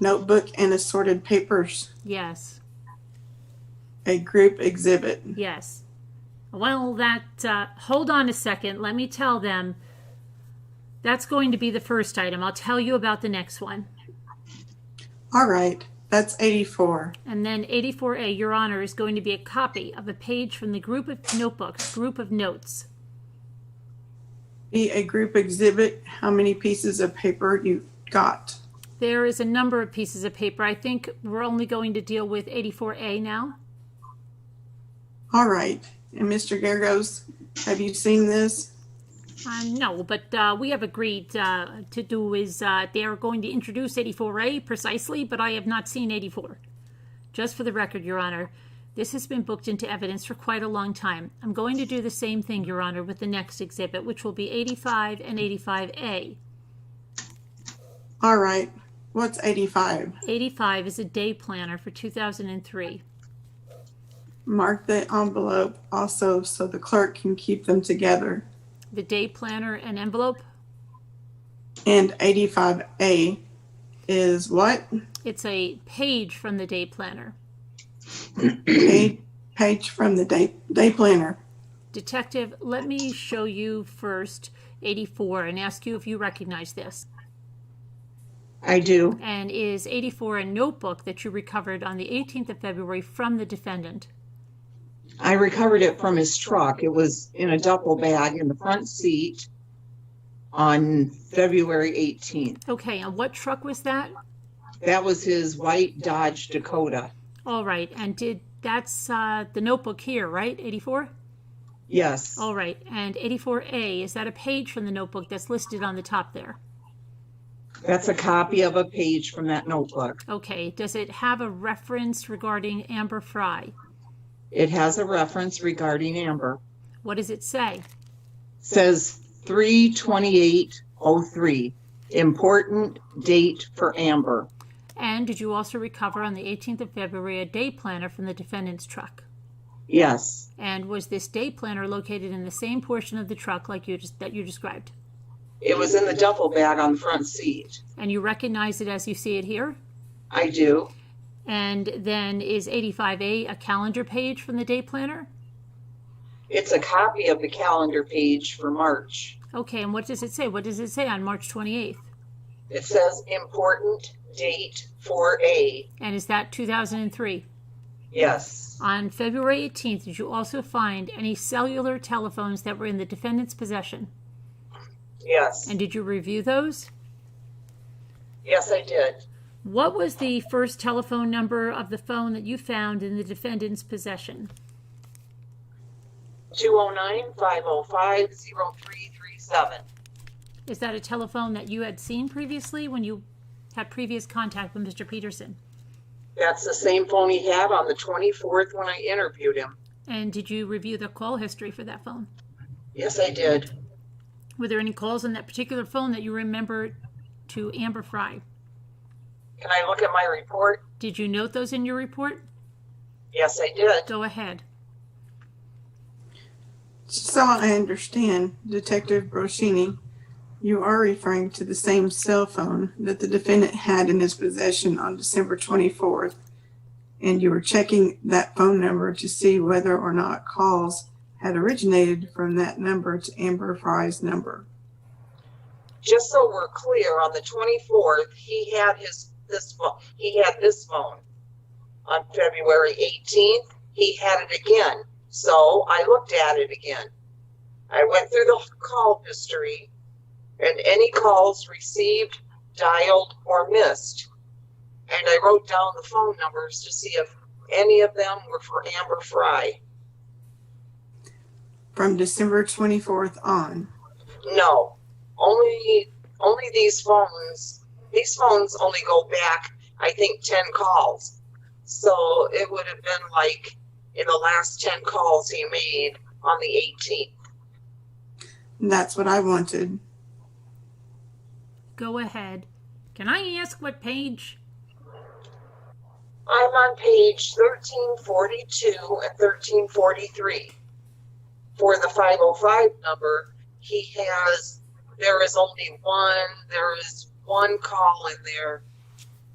Notebook and assorted papers. yes, A group exhibit. yes. Well, hold on a second. Let me tell them. That's going to be the first item. I'll tell you about the next one. All right, that's 84. And then 84A, Your Honor, is going to be a copy of a page from the group of notebooks, group of notes. Be a group exhibit. How many pieces of paper you got? There is a number of pieces of paper. I think we're only going to deal with 84A now. All right. And Mr. Gergos, have you seen this? No, but we have agreed to do is they are going to introduce 84A precisely, but I have not seen 84. Just for the record, Your Honor, this has been booked into evidence for quite a long time. I'm going to do the same thing, Your Honor, with the next exhibit, which will be 85 and 85A. All right. What's 85? 85 is a day planner for 2003. Mark the envelope also so the clerk can keep them together. The day planner and envelope? And 85A is what? It's a page from the day planner. Page from the day planner. Detective, let me show you first 84 and ask you if you recognize this. I do. And is 84 a notebook that you recovered on the 18th of February from the defendant? I recovered it from his truck. It was in a duffel bag in the front seat on February 18th. Okay, and what truck was that? That was his white Dodge Dakota. All right, and that's the notebook here, right? 84? Yes. All right, and 84A, is that a page from the notebook that's listed on the top there? That's a copy of a page from that notebook. Okay, does it have a reference regarding Amber Fry? It has a reference regarding Amber. What does it say? It says 3/28/03, important date for Amber. And did you also recover on the 18th of February a day planner from the defendant's truck? Yes. And was this day planner located in the same portion of the truck like that you described? It was in the duffel bag on the front seat. And you recognize it as you see it here? I do. And then is 85A a calendar page from the day planner? It's a copy of the calendar page for March. Okay, and what does it say? What does it say on March 28th? It says important date for A. And is that 2003? Yes. On February 18th, did you also find any cellular telephones that were in the defendant's possession? Yes. And did you review those? Yes, I did. What was the first telephone number of the phone that you found in the defendant's possession? 209-505-0337. Is that a telephone that you had seen previously when you had previous contact with Mr. Peterson? That's the same phone he had on the 24th when I interviewed him. And did you review the call history for that phone? Yes, I did. Were there any calls on that particular phone that you remember to Amber Fry? Can I look at my report? Did you note those in your report? Yes, I did. Go ahead. So I understand, Detective Broschini, you are referring to the same cell phone that the defendant had in his possession on December 24th, and you were checking that phone number to see whether or not calls had originated from that number to Amber Fry's number. Just so we're clear, on the 24th, he had this phone. On February 18th, he had it again. So I looked at it again. I went through the call history and any calls received, dialed, or missed. And I wrote down the phone numbers to see if any of them were for Amber Fry. From December 24th on? No, only these phones. These phones only go back, I think, 10 calls. So it would have been like in the last 10 calls he made on the 18th. That's what I wanted. Go ahead. Can I ask what page? I'm on page 1342 and 1343. For the 505 number, there is one call in there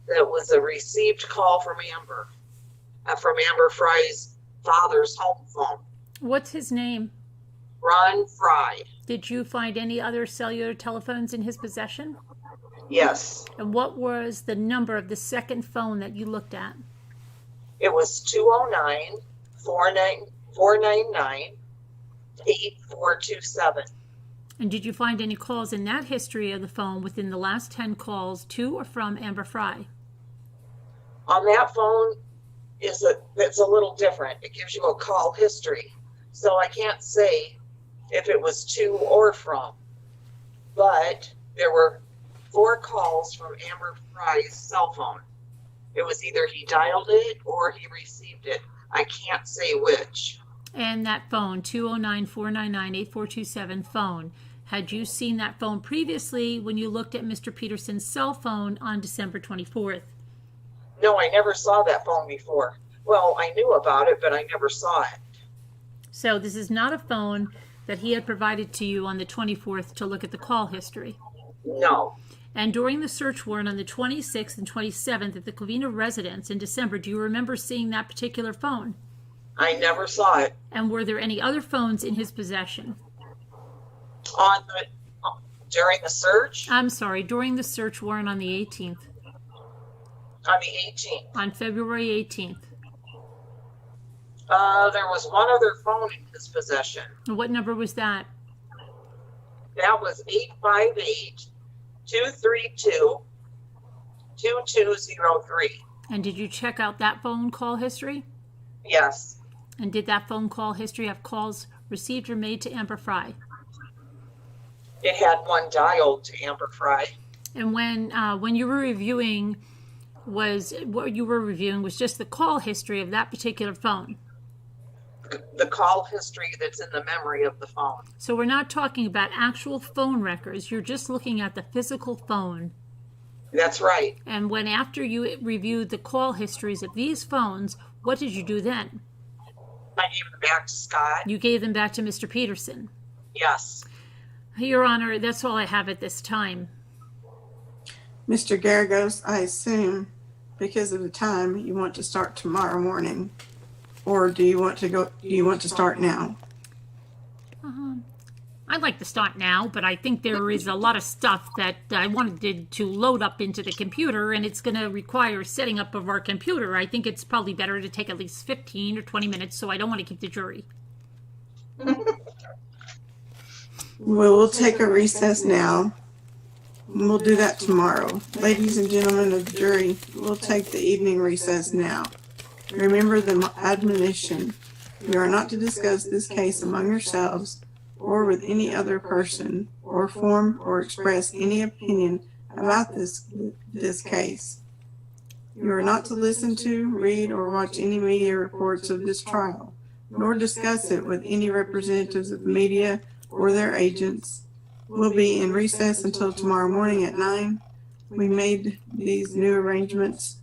that was a received call from Amber Fry's father's home phone. What's his name? Ron Fry. Did you find any other cellular telephones in his possession? Yes. And what was the number of the second phone that you looked at? It was 209-499-8427. And did you find any calls in that history of the phone within the last 10 calls to or from Amber Fry? On that phone, it's a little different. It gives you a call history. So I can't say if it was to or from. But there were 4 calls from Amber Fry's cell phone. It was either he dialed it or he received it. I can't say which. And that phone, 209-499-8427 phone, had you seen that phone previously when you looked at Mr. Peterson's cell phone on December 24th? No, I never saw that phone before. Well, I knew about it, but I never saw it. So this is not a phone that he had provided to you on the 24th to look at the call history? No. And during the search warrant on the 26th and 27th at the Covina residence in December, do you remember seeing that particular phone? I never saw it. And were there any other phones in his possession? During the search? I'm sorry, during the search warrant on the 18th. On the 18th. On February 18th. There was one other phone in his possession. What number was that? That was 858-232-2203. And did you check out that phone call history? Yes. And did that phone call history have calls received or made to Amber Fry? It had one dialed to Amber Fry. And when you were reviewing, what you were reviewing was just the call history of that particular phone? The call history that's in the memory of the phone. So we're not talking about actual phone records. You're just looking at the physical phone. That's right. And after you reviewed the call histories of these phones, what did you do then? I gave them back to Scott. You gave them back to Mr. Peterson? Yes. Your Honor, that's all I have at this time. Mr. Garagos, I assume because of the time you want to start tomorrow morning, or do you want to start now? I'd like to start now, but I think there is a lot of stuff that I wanted to load up into the computer, and it's going to require setting up of our computer. I think it's probably better to take at least 15 or 20 minutes, so I don't want to keep the jury. We'll take a recess now. We'll do that tomorrow. Ladies and gentlemen of the jury, we'll take the evening recess now. Remember the admonition. You are not to discuss this case among yourselves or with any other person, or form or express any opinion about this case. You are not to listen to, read, or watch any media reports of this trial, nor discuss it with any representatives of the media or their agents. We'll be in recess until tomorrow morning at 9. We made these new arrangements.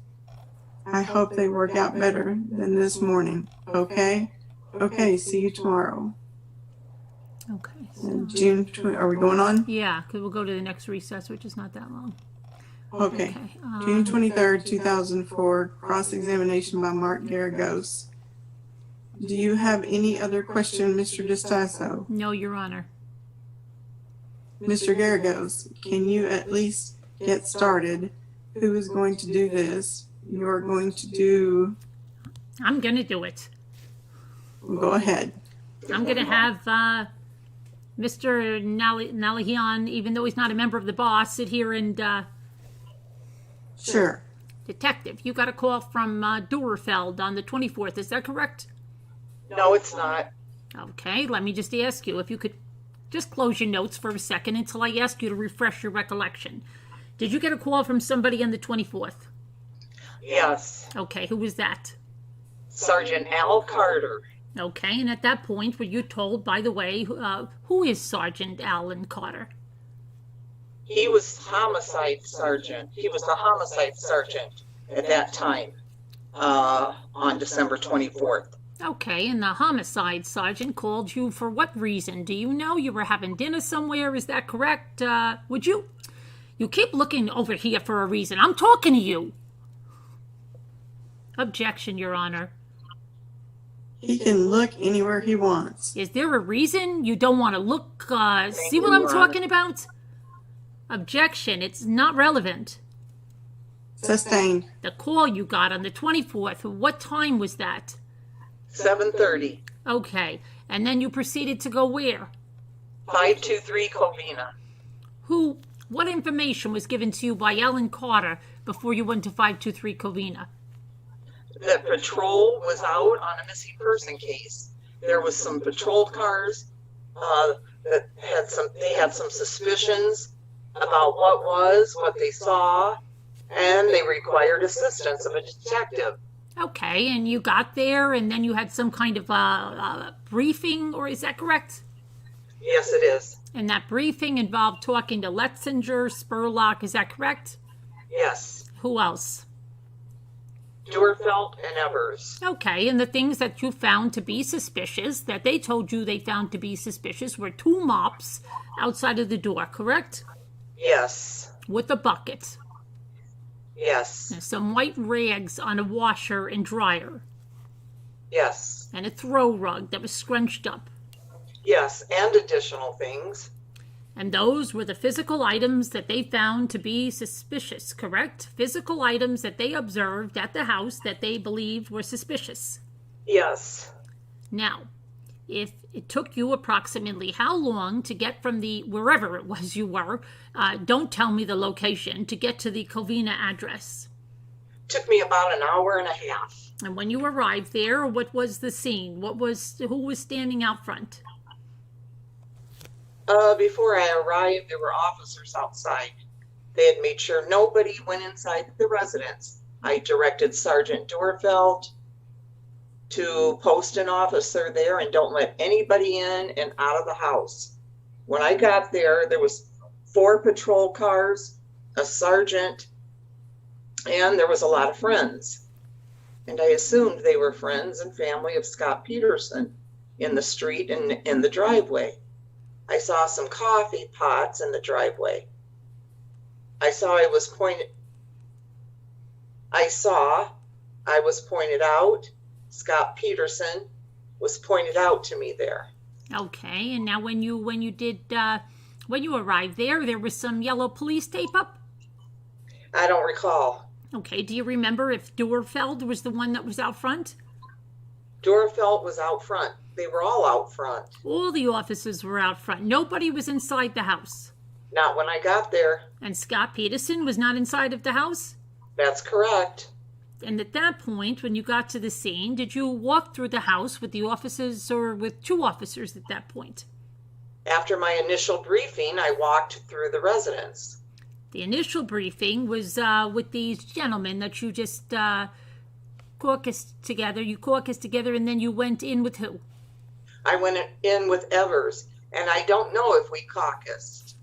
I hope they work out better than this morning. Okay? Okay, see you tomorrow. Okay. So, June 20, are we going on? yeah, because we'll go to the next recess, which is not that long. Okay. June 23rd, 2004, cross-examination by Mark Garagos. Do you have any other question, Mr. Distaso? No, Your Honor. Mr. Garagos, can you at least get started? Who is going to do this? You're going to do... I'm going to do it. Go ahead. I'm going to have Mr. Nalahian, even though he's not a member of the boss, sit here and... Sure. Detective, you got a call from Duerfeld on the 24th. Is that correct? No, it's not. Okay, let me just ask you if you could just close your notes for a second until I ask you to refresh your recollection. Did you get a call from somebody on the 24th? Yes. Okay, who was that? Sergeant Al Carter. Okay, and at that point were you told, by the way, who is Sergeant Alan Carter? He was homicide sergeant. He was the homicide sergeant at that time, on December 24th. Okay, and the homicide sergeant called you for what reason? Do you know? You were having dinner somewhere, is that correct? Would you? You keep looking over here for a reason. I'm talking to you. Objection, Your Honor. He can look anywhere he wants. Is there a reason you don't want to look, see what I'm talking about? Objection, it's not relevant. Sustained. The call you got on the 24th, what time was that? 7:30. Okay, and then you proceeded to go where? 523 Covina. What information was given to you by Alan Carter before you went to 523 Covina? The patrol was out on a missing person case. There was some patrol cars that had some suspicions about what they saw, and they required assistance of a detective. Okay, and you got there, and then you had some kind of briefing, or is that correct? Yes, it is. And that briefing involved talking to Letzinger, Spurlock, is that correct? Yes. Who else? Duerfeld and Evers. Okay, and the things that you found to be suspicious, that they told you they found to be suspicious, were 2 mops outside of the door, correct? Yes. With a bucket. Yes. And some white rags on a washer and dryer. Yes. And a throw rug that was scrunched up. Yes, and additional things. And those were the physical items that they found to be suspicious, correct? Physical items that they observed at the house that they believed were suspicious. Yes. Now, if it took you approximately how long to get from wherever it was you were, don't tell me the location, to get to the Covina address? Took me about an hour and a half. And when you arrived there, what was the scene? Who was standing out front? Before I arrived, there were officers outside. They had made sure nobody went inside the residence. I directed Sergeant Duerfeld to post an officer there and don't let anybody in and out of the house. When I got there, there was 4 patrol cars, a sergeant, and there was a lot of friends. And I assumed they were friends and family of Scott Peterson in the street and in the driveway. I saw some coffee pots in the driveway. I was pointed out. Scott Peterson was pointed out to me there. Okay, and now when you arrived there was some yellow police tape up? I don't recall. Okay, do you remember if Dorfeld was the one that was out front? Dorfeld was out front. They were all out front. All the officers were out front. Nobody was inside the house. Not when I got there. And Scott Peterson was not inside of the house? That's correct. And at that point, when you got to the scene, did you walk through the house with the officers or with two officers at that point? After my initial briefing, I walked through the residence. The initial briefing was with these gentlemen that you just caucused together. You caucused together, and then you went in with who? I went in with Evers, and I don't know if we caucused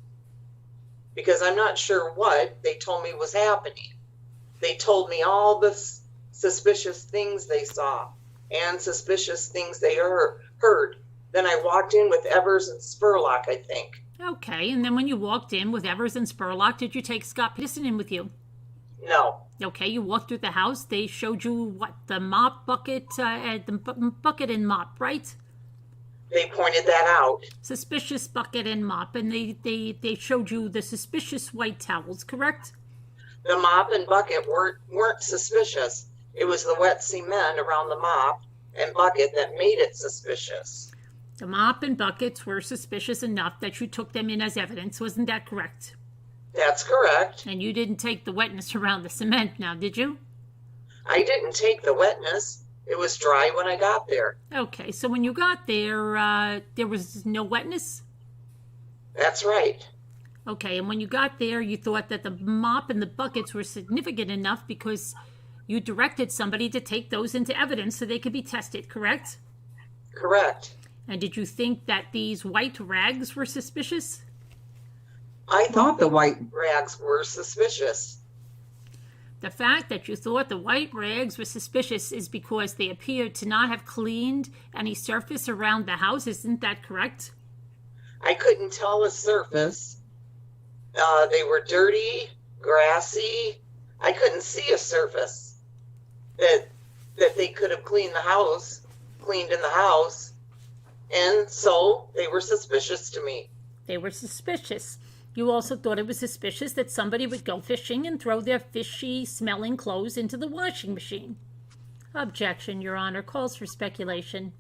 because I'm not sure what they told me was happening. They told me all the suspicious things they saw and suspicious things they heard. Then I walked in with Evers and Spurlock, I think. Okay, and then when you walked in with Evers and Spurlock, did you take Scott Peterson in with you? No. Okay, you walked through the house. They showed you what, the mop bucket, bucket and mop, right? They pointed that out. Suspicious bucket and mop, and they showed you the suspicious white towels, correct? The mop and bucket weren't suspicious. It was the wet cement around the mop and bucket that made it suspicious. The mop and buckets were suspicious enough that you took them in as evidence. Wasn't that correct? That's correct. And you didn't take the wetness around the cement now, did you? I didn't take the wetness. It was dry when I got there. Okay, so when you got there, there was no wetness? That's right. Okay, and when you got there, you thought that the mop and the buckets were significant enough because you directed somebody to take those into evidence so they could be tested, correct? Correct. And did you think that these white rags were suspicious? I thought the white rags were suspicious. The fact that you thought the white rags were suspicious is because they appeared to not have cleaned any surface around the house. Isn't that correct? I couldn't tell the surface. They were dirty, grassy. I couldn't see a surface that they could have cleaned in the house. And so they were suspicious to me. They were suspicious. You also thought it was suspicious that somebody would go fishing and throw their fishy-smelling clothes into the washing machine. Objection, Your Honor. Calls for speculation.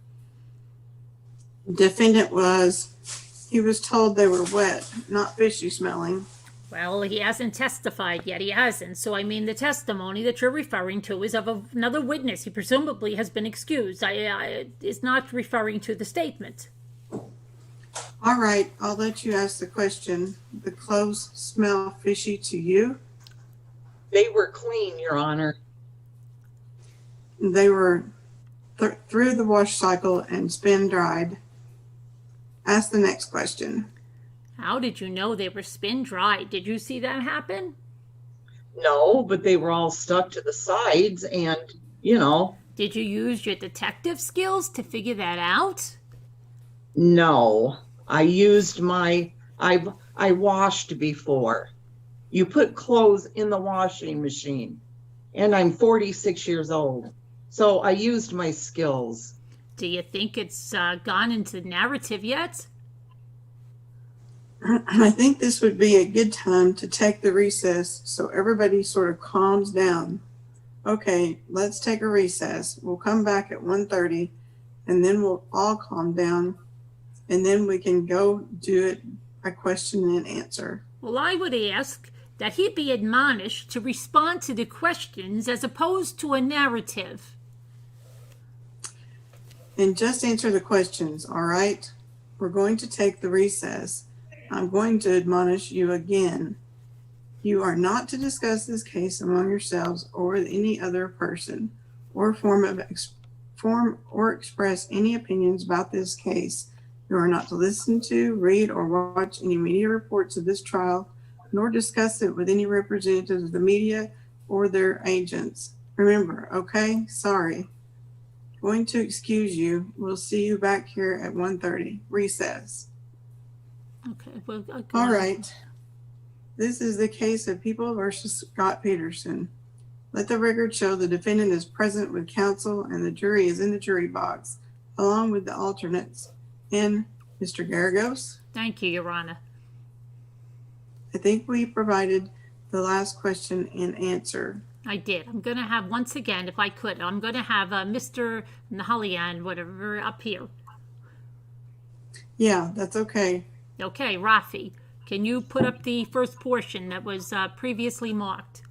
Defendant he was told they were wet, not fishy smelling. Well, he hasn't testified yet. He hasn't. So, I mean, the testimony that you're referring to is of another witness. He presumably has been excused. Is not referring to the statement. All right, I'll let you ask the question. The clothes smell fishy to you? They were clean, Your Honor. They were through the wash cycle and spin dried. Ask the next question. How did you know they were spin dried? Did you see that happen? No, but they were all stuck to the sides and, you know. Did you use your detective skills to figure that out? No, I used I washed before. You put clothes in the washing machine, and I'm 46 years old. So I used my skills. Do you think it's gone into the narrative yet? I think this would be a good time to take the recess so everybody sort of calms down. Okay, let's take a recess. We'll come back at 1:30 and then we'll all calm down and then we can go do it by question and answer. Well, I would ask that he be admonished to respond to the questions as opposed to a narrative. And just answer the questions, all right? We're going to take the recess. I'm going to admonish you again. You are not to discuss this case among yourselves or with any other person or form or express any opinions about this case. You are not to listen to, read, or watch any media reports of this trial, nor discuss it with any representatives of the media or their agents. Remember, okay? Sorry. Going to excuse you. We'll see you back here at 1:30. Recess. Okay. Well, okay. All right. This is the case of People versus Scott Peterson. Let the record show the defendant is present with counsel and the jury is in the jury box, along with the alternates. And Mr. Garagos, Thank you, Your Honor. I think we provided the last question and answer. I did. I'm going to have, once again, if I could, I'm going to have Mr. Nahalian, whatever, up here. Yeah, that's okay. Okay, Rafi, can you put up the first portion that was previously marked?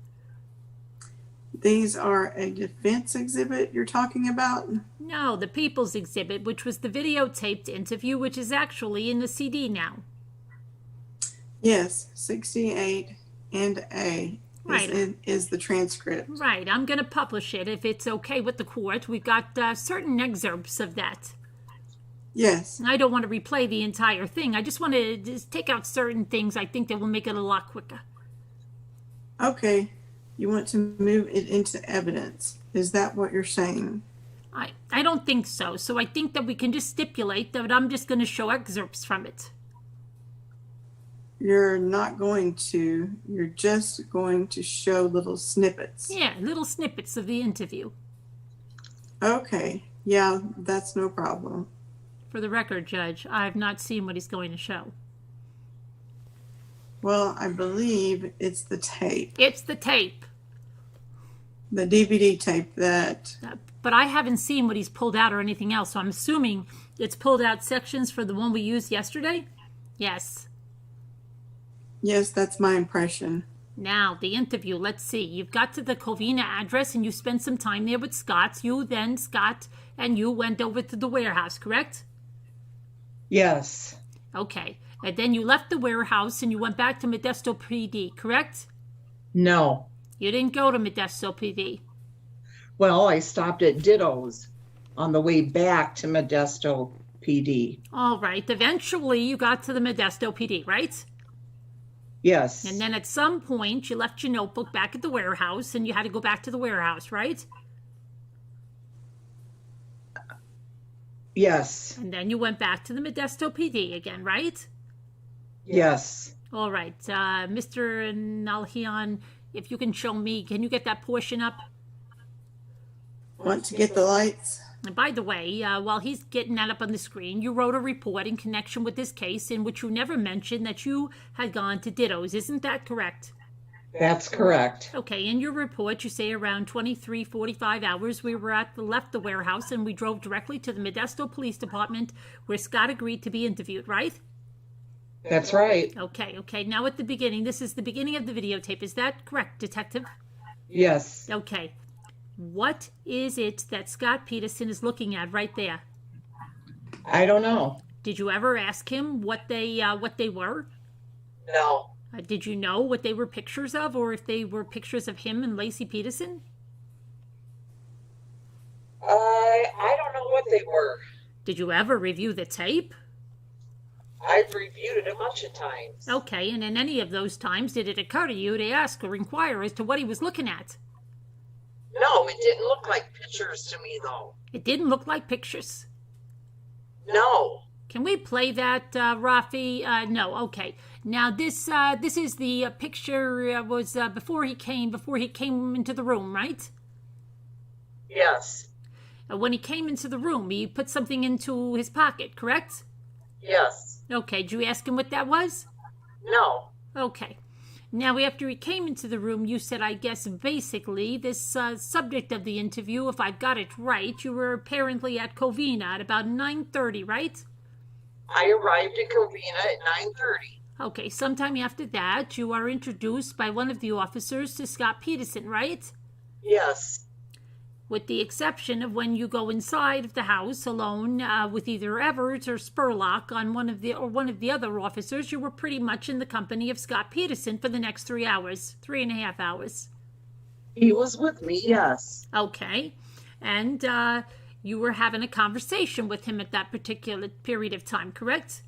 These are a defense exhibit you're talking about? No, the People's Exhibit, which was the videotaped interview, which is actually in the CD now. Yes, 68 and A Right. is the transcript. Right, I'm going to publish it if it's okay with the court. We've got certain excerpts of that. Yes. I don't want to replay the entire thing. I just want to just take out certain things I think that will make it a lot quicker. Okay. You want to move it into evidence. Is that what you're saying? I don't think so. So I think that we can just stipulate that I'm just going to show excerpts from it. You're not going to. You're just going to show little snippets. Yeah, little snippets of the interview. Okay. Yeah, that's no problem. For the record, Judge, I have not seen what he's going to show. Well, I believe it's the tape, It's the tape. the DVD tape that, But I haven't seen what he's pulled out or anything else, so I'm assuming it's pulled out sections for the one we used yesterday? Yes. yes, that's my impression. Now, the interview, let's see. You've got to the Covina address and you spent some time there with Scott. Scott, and you went over to the warehouse, correct? Yes. Okay. And then you left the warehouse and you went back to Modesto PD, correct? No. You didn't go to Modesto PD. Well, I stopped at Ditto's on the way back to Modesto PD. All right. Eventually, you got to the Modesto PD, right? Yes. And then at some point, you left your notebook back at the warehouse and you had to go back to the warehouse, right? Yes. And then you went back to the Modesto PD again, right? Yes. All right. Mr. Nalhian, if you can show me, can you get that portion up? Want to get the lights? And by the way, while he's getting that up on the screen, you wrote a report in connection with this case in which you never mentioned that you had gone to Ditto's. Isn't that correct? That's correct. Okay, in your report, you say around 23:45 hours, we left the warehouse and we drove directly to the Modesto Police Department where Scott agreed to be interviewed, right? That's right. Okay. Now at the beginning, this is the beginning of the videotape. Is that correct, Detective? Yes. Okay. What is it that Scott Peterson is looking at right there? I don't know. Did you ever ask him what they were? No. Did you know what they were pictures of, or if they were pictures of him and Lacey Peterson? I don't know what they were. Did you ever review the tape? I've reviewed it a bunch of times. Okay, and in any of those times, did it occur to you to ask or inquire as to what he was looking at? No, it didn't look like pictures to me, though. It didn't look like pictures. No. Can we play that, Rafi? No. Okay. Now this is the picture was before he came into the room, right? Yes. When he came into the room, he put something into his pocket, correct? Yes. Okay. Did you ask him what that was? No. Okay. Now, after he came into the room, you said, I guess, basically, this subject of the interview, if I've got it right, you were apparently at Covina at about 9:30, right? I arrived at Covina at 9:30. Okay, sometime after that, you are introduced by one of the officers to Scott Peterson, right? Yes. With the exception of when you go inside of the house alone with either Evers or Spurlock on one of the other officers, you were pretty much in the company of Scott Peterson for the next 3.5 hours. He was with me, yes. Okay, and you were having a conversation with him at that particular period of time, correct?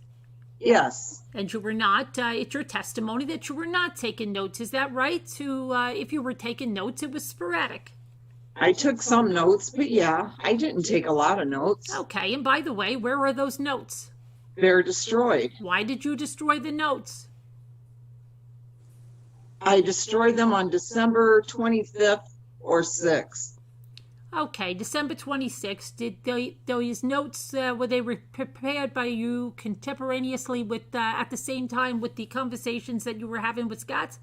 Yes. And you were not, it's your testimony that you were not taking notes, is that right? If you were taking notes, it was sporadic. I took some notes, but yeah, I didn't take a lot of notes. Okay, and by the way, where are those notes? They're destroyed. Why did you destroy the notes? I destroyed them on December 25th or 6th. Okay, December 26th. Did those notes, were they prepared by you contemporaneously with, at the same time with the conversations that you were having with Scott?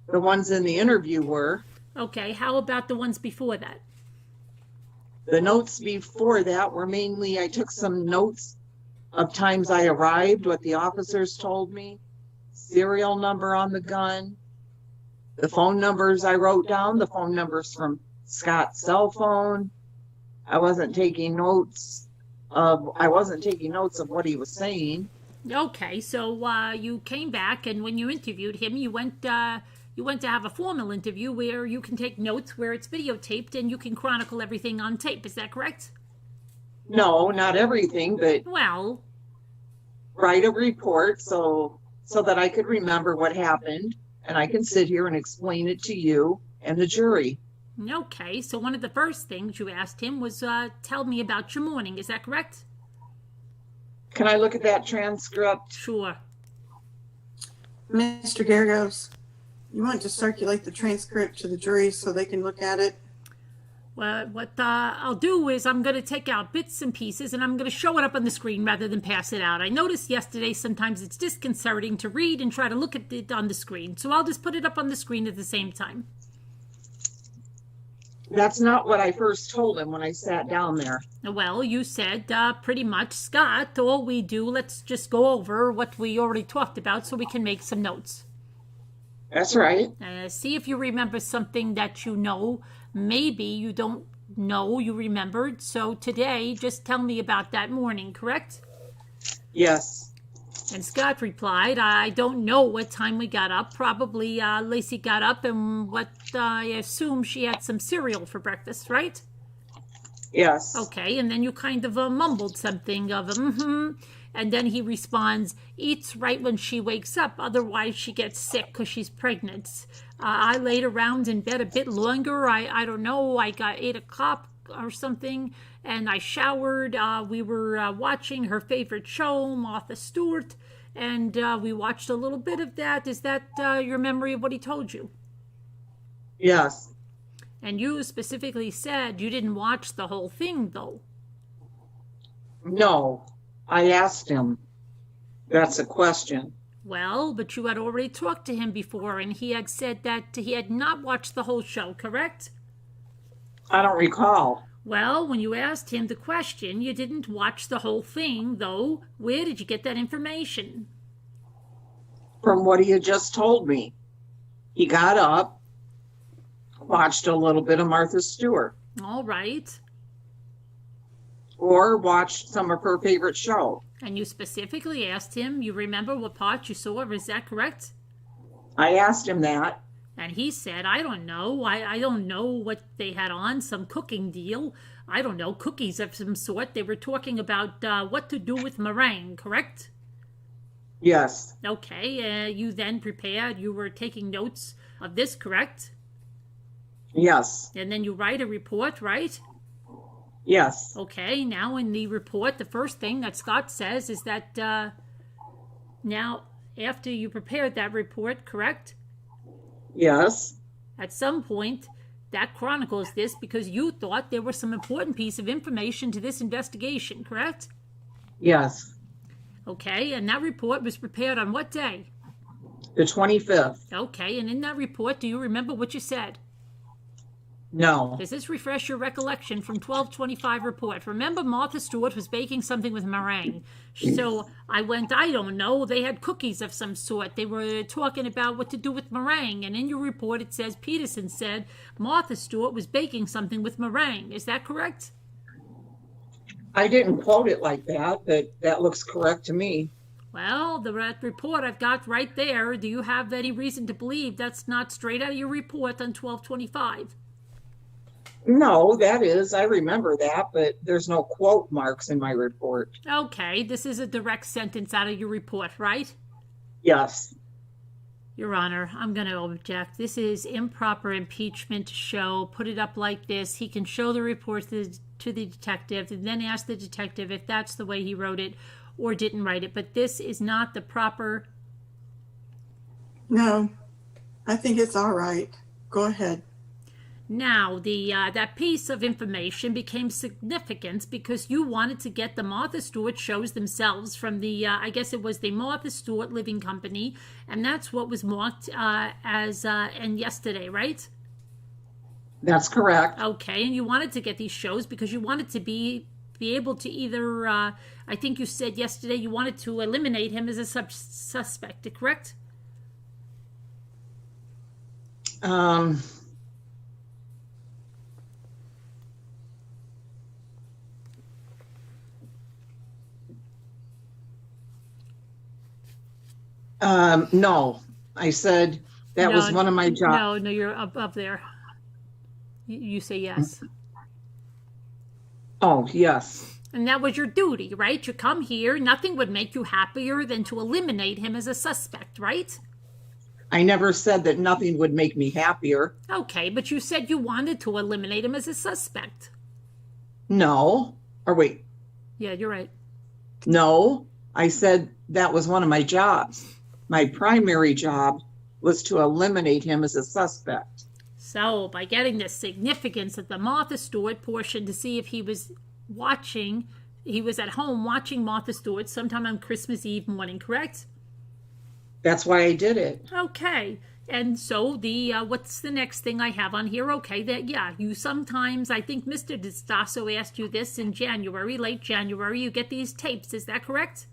The ones in the interview were. Okay, how about the ones before that? The notes before that were mainly, I took some notes of times I arrived, what the officers told me, serial number on the gun, the phone numbers I wrote down, the phone numbers from Scott's cell phone. I wasn't taking notes of what he was saying. Okay, so you came back, and when you interviewed him, you went to have a formal interview where you can take notes, where it's videotaped, and you can chronicle everything on tape. Is that correct? No, not everything, but Well, write a report so that I could remember what happened, and I can sit here and explain it to you and the jury. okay, so one of the first things you asked him was, tell me about your morning. Is that correct? Can I look at that transcript? Sure. Mr. Garagos, you want to circulate the transcript to the jury so they can look at it? Well, what I'll do is I'm going to take out bits and pieces, and I'm going to show it up on the screen rather than pass it out. I noticed yesterday sometimes it's disconcerting to read and try to look at it on the screen, so I'll just put it up on the screen at the same time. That's not what I first told him when I sat down there. Well, you said pretty much, Scott, all we do, let's just go over what we already talked about so we can make some notes. That's right. See if you remember something that you know. Maybe you don't know you remembered. So today, just tell me about that morning, correct? Yes. And Scott replied, I don't know what time we got up. Probably Lacey got up and I assume she had some cereal for breakfast, right? Yes. Okay, and then you kind of mumbled something of, and then he responds, eats right when she wakes up, otherwise she gets sick because she's pregnant. I laid around in bed a bit longer. I don't know, I got 8 o'clock or something, and I showered. We were watching her favorite show, Martha Stewart, and we watched a little bit of that. Is that your memory of what he told you? Yes. And you specifically said you didn't watch the whole thing, though. No, I asked him. That's a question. Well, but you had already talked to him before, and he had said that he had not watched the whole show, correct? I don't recall. Well, when you asked him the question, you didn't watch the whole thing, though. Where did you get that information? From what he had just told me. He got up, watched a little bit of Martha Stewart. All right. Or watched some of her favorite show. And you specifically asked him, you remember what part you saw, is that correct? I asked him that. And he said, I don't know. I don't know what they had on, some cooking deal. I don't know, cookies of some sort. They were talking about what to do with meringue, correct? Yes. Okay, you then prepared, you were taking notes of this, correct? Yes. And then you write a report, right? Yes. Okay, now in the report, the first thing that Scott says is that now, after you prepared that report, correct? Yes. At some point, that chronicles this because you thought there was some important piece of information to this investigation, correct? Yes. Okay, and that report was prepared on what day? The 25th. Okay, and in that report, do you remember what you said? No. Does this refresh your recollection from 1225 report? Remember, Martha Stewart was baking something with meringue. So I went, I don't know, they had cookies of some sort. They were talking about what to do with meringue. And in your report, it says, Peterson said Martha Stewart was baking something with meringue. Is that correct? I didn't quote it like that, but that looks correct to me. Well, the report I've got right there, do you have any reason to believe that's not straight out of your report on 1225? No, that is, I remember that, but there's no quote marks in my report. Okay, this is a direct sentence out of your report, right? Yes. Your Honor, I'm going to object. This is improper impeachment to show. Put it up like this. He can show the report to the detective and then ask the detective if that's the way he wrote it or didn't write it. But this is not the proper... No, I think it's all right. Go ahead. Now, that piece of information became significant because you wanted to get the Martha Stewart shows themselves from the, I guess it was the Martha Stewart Living Company, and that's what was marked as and yesterday, right? That's correct. Okay, and you wanted to get these shows because you wanted to be able to either, I think you said yesterday you wanted to eliminate him as a suspect, correct? No, I said that was one of my jobs. No, you're up there. You say yes. Oh, yes. And that was your duty, right? You come here, nothing would make you happier than to eliminate him as a suspect, right? I never said that nothing would make me happier. Okay, but you said you wanted to eliminate him as a suspect. No. Or wait. Yeah, you're right. No, I said that was one of my jobs. My primary job was to eliminate him as a suspect. So, by getting the significance of the Martha Stewart portion to see if he was at home watching Martha Stewart sometime on Christmas Eve morning, correct? That's why I did it. Okay. And so what's the next thing I have on here? Okay, you sometimes, I think Mr. DiStasso asked you this in January, late January, you get these tapes, is that correct?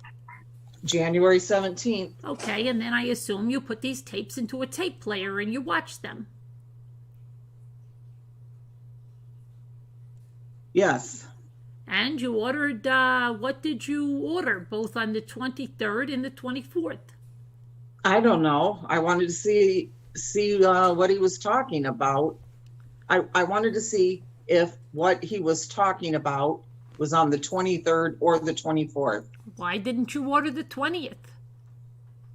January 17th. Okay, and then I assume you put these tapes into a tape player and you watch them. Yes. And you ordered, what did you order, both on the 23rd and the 24th? I don't know. I wanted to see what he was talking about. I wanted to see if what he was talking about was on the 23rd or the 24th. Why didn't you order the 20th?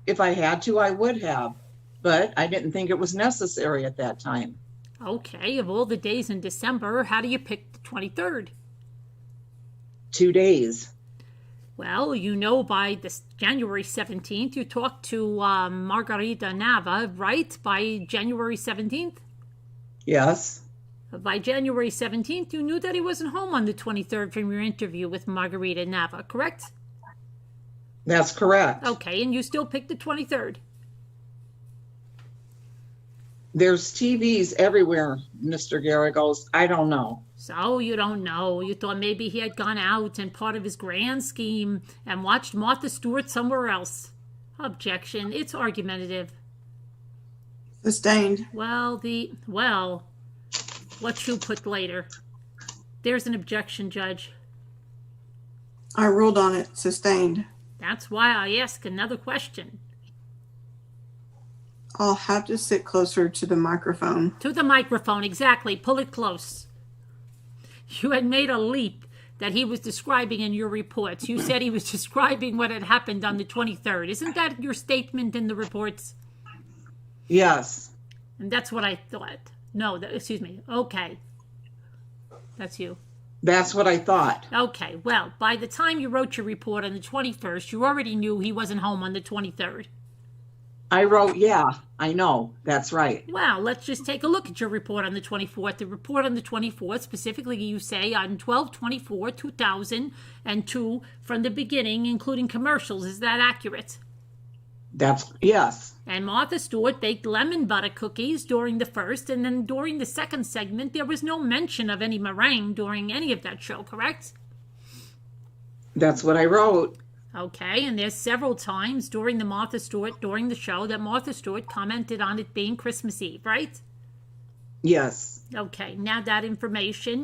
If I had to, I would have, but I didn't think it was necessary at that time. Okay, of all the days in December, how do you pick the 23rd? 2 days. Well, by this January 17th, you talked to Margarita Nava, right? By January 17th? Yes. By January 17th, you knew that he wasn't home on the 23rd from your interview with Margarita Nava, correct? That's correct. Okay, and you still picked the 23rd? There's TVs everywhere, Mr. Garagos. I don't know. So you don't know. You thought maybe he had gone out and part of his grand scheme and watched Martha Stewart somewhere else. Objection. It's argumentative. Sustained. Well, what you put later. There's an objection, Judge. I ruled on it. Sustained. That's why I ask another question. I'll have to sit closer to the microphone. To the microphone, exactly. Pull it close. You had made a leap that he was describing in your reports. You said he was describing what had happened on the 23rd. Isn't that your statement in the reports? Yes. And that's what I thought. No, excuse me. Okay. That's you. That's what I thought. Okay. Well, by the time you wrote your report on the 21st, you already knew he wasn't home on the 23rd. I wrote, yeah, I know. That's right. Well, let's just take a look at your report on the 24th. The report on the 24th, specifically you say on 12/24/2002 from the beginning, including commercials. Is that accurate? Yes. And Martha Stewart baked lemon butter cookies during the first, and then during the second segment, there was no mention of any meringue during any of that show, correct? That's what I wrote. Okay, and there's several times during the show that Martha Stewart commented on it being Christmas Eve, right? Yes. Okay, now that information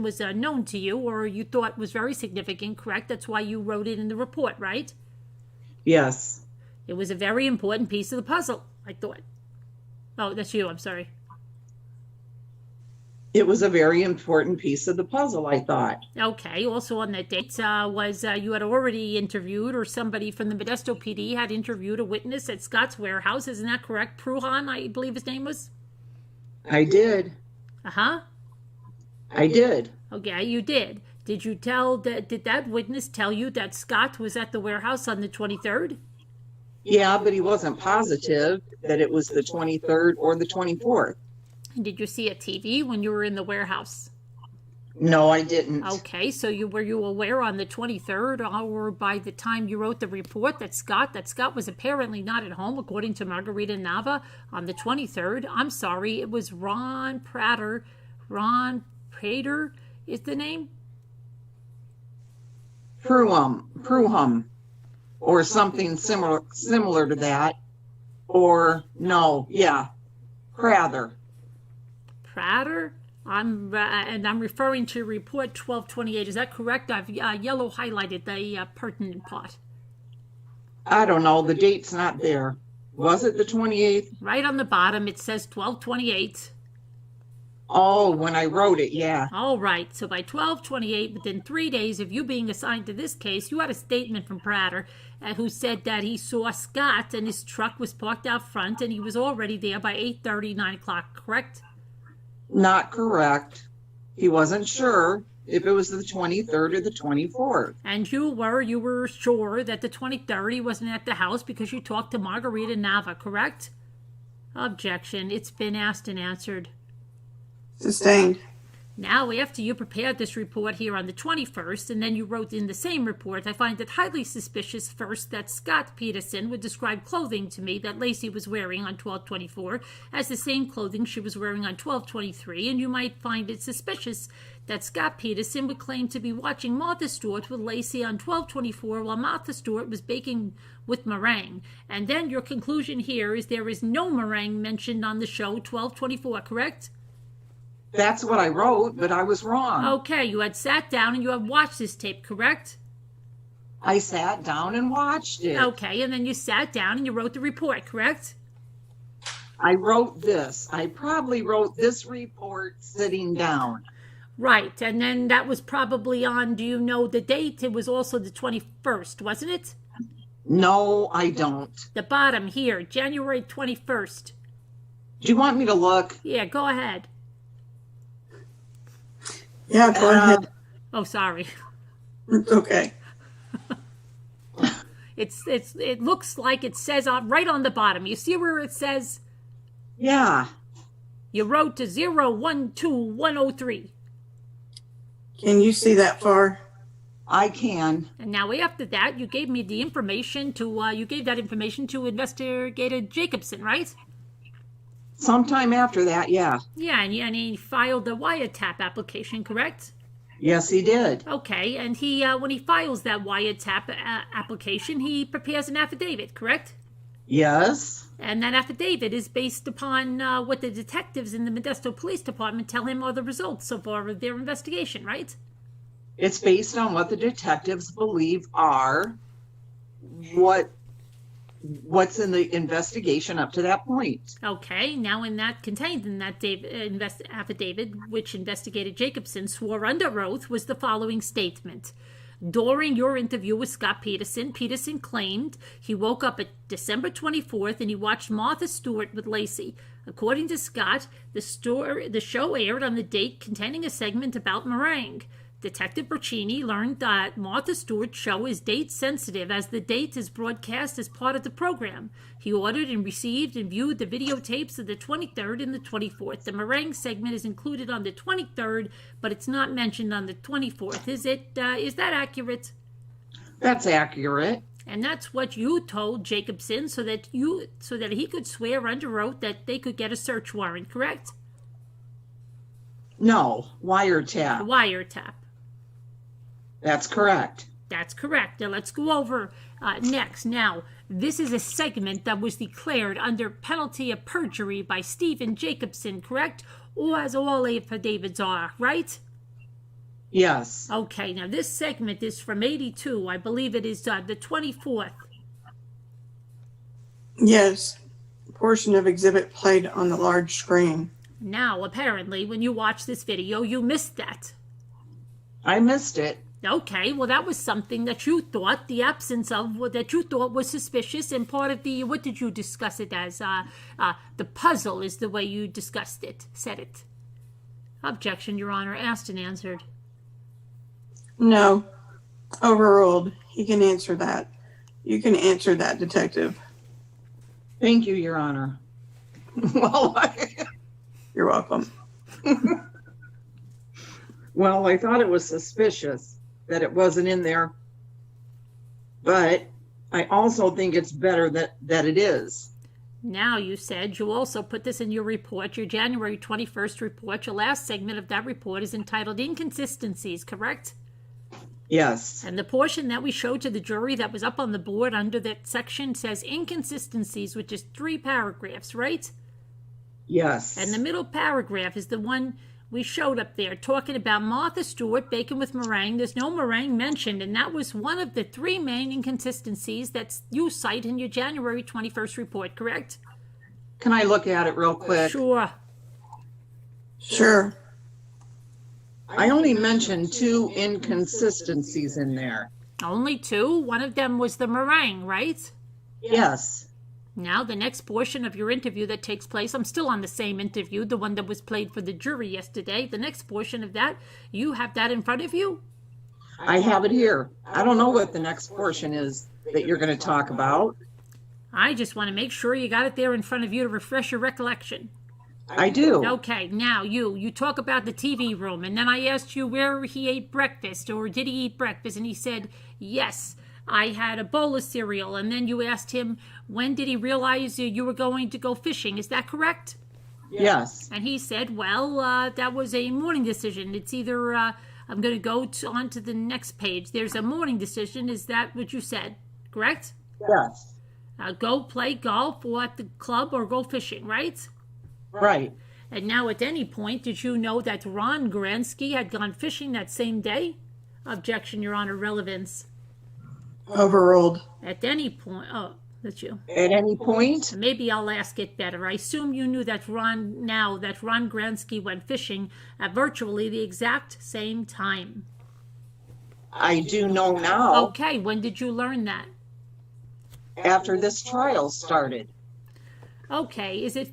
was known to you or you thought was very significant, correct? That's why you wrote it in the report, right? Yes. It was a very important piece of the puzzle, I thought. Oh, that's you, I'm sorry. It was a very important piece of the puzzle, I thought. Okay. Also on that date was you had already interviewed, or somebody from the Modesto PD had interviewed a witness at Scott's warehouse. Isn't that correct? Pruhan, I believe his name was? I did. Uh-huh. I did. Okay, you did. Did that witness tell you that Scott was at the warehouse on the 23rd? Yeah, but he wasn't positive that it was the 23rd or the 24th. And did you see a TV when you were in the warehouse? No, I didn't. Okay, so were you aware on the 23rd or by the time you wrote the report that Scott was apparently not at home, according to Margarita Nava, on the 23rd? I'm sorry, it was Ron Prater. Ron Prater is the name? Pruham, or something similar to that. Or no, yeah, Prather. Prater? And I'm referring to report 1228. Is that correct? I've yellow highlighted the pertinent part. I don't know. The date's not there. Was it the 28th? Right on the bottom, it says 1228. Oh, when I wrote it, yeah. All right. So by 1228, within 3 days of you being assigned to this case, you had a statement from Prater who said that he saw Scott and his truck was parked out front and he was already there by 8:30, 9 o'clock, correct? Not correct. He wasn't sure if it was the 23rd or the 24th. And you were sure that the 23rd he wasn't at the house because you talked to Margarita Nava, correct? Objection. It's been asked and answered. Sustained. Now, after you prepared this report here on the 21st, and then you wrote in the same report, I find it highly suspicious, first, that Scott Peterson would describe clothing to me that Lacey was wearing on 12/24 as the same clothing she was wearing on 12/23, and you might find it suspicious that Scott Peterson would claim to be watching Martha Stewart with Lacey on 12/24 while Martha Stewart was baking with meringue. And then your conclusion here is there is no meringue mentioned on the show 12/24, correct? That's what I wrote, but I was wrong. Okay, you had sat down and you had watched this tape, correct? I sat down and watched it. Okay, and then you sat down and you wrote the report, correct? I wrote this. I probably wrote this report sitting down. Right, and then that was probably on, do you know the date? It was also the 21st, wasn't it? No, I don't. The bottom here, January 21st. Do you want me to look? Yeah, go ahead. Yeah, go ahead. Oh, sorry. Okay. It looks like it says right on the bottom. You see where it says? Yeah. You wrote to 012103. Can you see that far? I can. And now after that, you gave me the information you gave that information to Investigator Jacobson, right? Sometime after that, yeah. Yeah, and he filed the wiretap application, correct? Yes, he did. Okay, and he when he files that wiretap application, he prepares an affidavit, correct? Yes. And that affidavit is based upon what the detectives in the Modesto Police Department tell him are the results so far of their investigation, right? It's based on what the detectives believe are what's in the investigation up to that point. Okay, now contained in that affidavit, which Investigator Jacobson swore under oath, was the following statement. During your interview with Scott Peterson, Peterson claimed he woke up at December 24th and he watched Martha Stewart with Lacey. According to Scott, the show aired on the date containing a segment about meringue. Detective Bercini learned that Martha Stewart's show is date sensitive as the date is broadcast as part of the program. He ordered and received and viewed the videotapes of the 23rd and the 24th. The meringue segment is included on the 23rd, but it's not mentioned on the 24th. Is that accurate? That's accurate. And that's what you told Jacobson so that he could swear under oath that they could get a search warrant, correct? No, wiretap. Wiretap. That's correct. That's correct. Now let's go over next. Now, this is a segment that was declared under penalty of perjury by Stephen Jacobson, correct? Or as all affidavits are, right? Yes. Okay, now this segment is from 82. I believe it is the 24th. Yes. A portion of exhibit played on the large screen. Now, apparently, when you watch this video, you missed that. I missed it. Okay, well, that was something that you thought, the absence of, that you thought was suspicious, and part of the, what did you discuss it as? The puzzle is the way you discussed it, said it. Objection, Your Honor, asked and answered. No. Overruled. He can answer that. You can answer that, Detective. Thank you, Your Honor. Well, You're welcome. Well, I thought it was suspicious that it wasn't in there, but I also think it's better that it is. Now, you said you also put this in your report, your January 21st report. Your last segment of that report is entitled Inconsistencies, correct? Yes. And the portion that we showed to the jury that was up on the board under that section says inconsistencies, which is 3 paragraphs, right? Yes. And the middle paragraph is the one we showed up there, talking about Martha Stewart, bacon with meringue. There's no meringue mentioned, and that was one of the 3 main inconsistencies that you cite in your January 21st report, correct? Can I look at it real quick? Sure. Sure. I only mentioned 2 inconsistencies in there. Only 2? One of them was the meringue, right? Yes. Now, the next portion of your interview that takes place, I'm still on the same interview, the one that was played for the jury yesterday. The next portion of that, you have that in front of you? I have it here. I don't know what the next portion is that you're going to talk about. I just want to make sure you got it there in front of you to refresh your recollection. I do. Okay, now you talk about the TV room, and then I asked you where he ate breakfast, or did he eat breakfast, and he said, yes, I had a bowl of cereal. And then you asked him, when did he realize you were going to go fishing? Is that correct? Yes. And he said, well, that was a morning decision. It's either, I'm going to go on to the next page. There's a morning decision. Is that what you said? Correct? Yes. Go play golf or at the club or go fishing, right? Right. And now at any point, did you know that Ron Gransky had gone fishing that same day? Objection, Your Honor, relevance. Overruled. At any point, oh, that's you. At any point? Maybe I'll ask it better. I assume you knew that Ron Gransky went fishing at virtually the exact same time. I do know now. Okay, when did you learn that? After this trial started. Okay, is it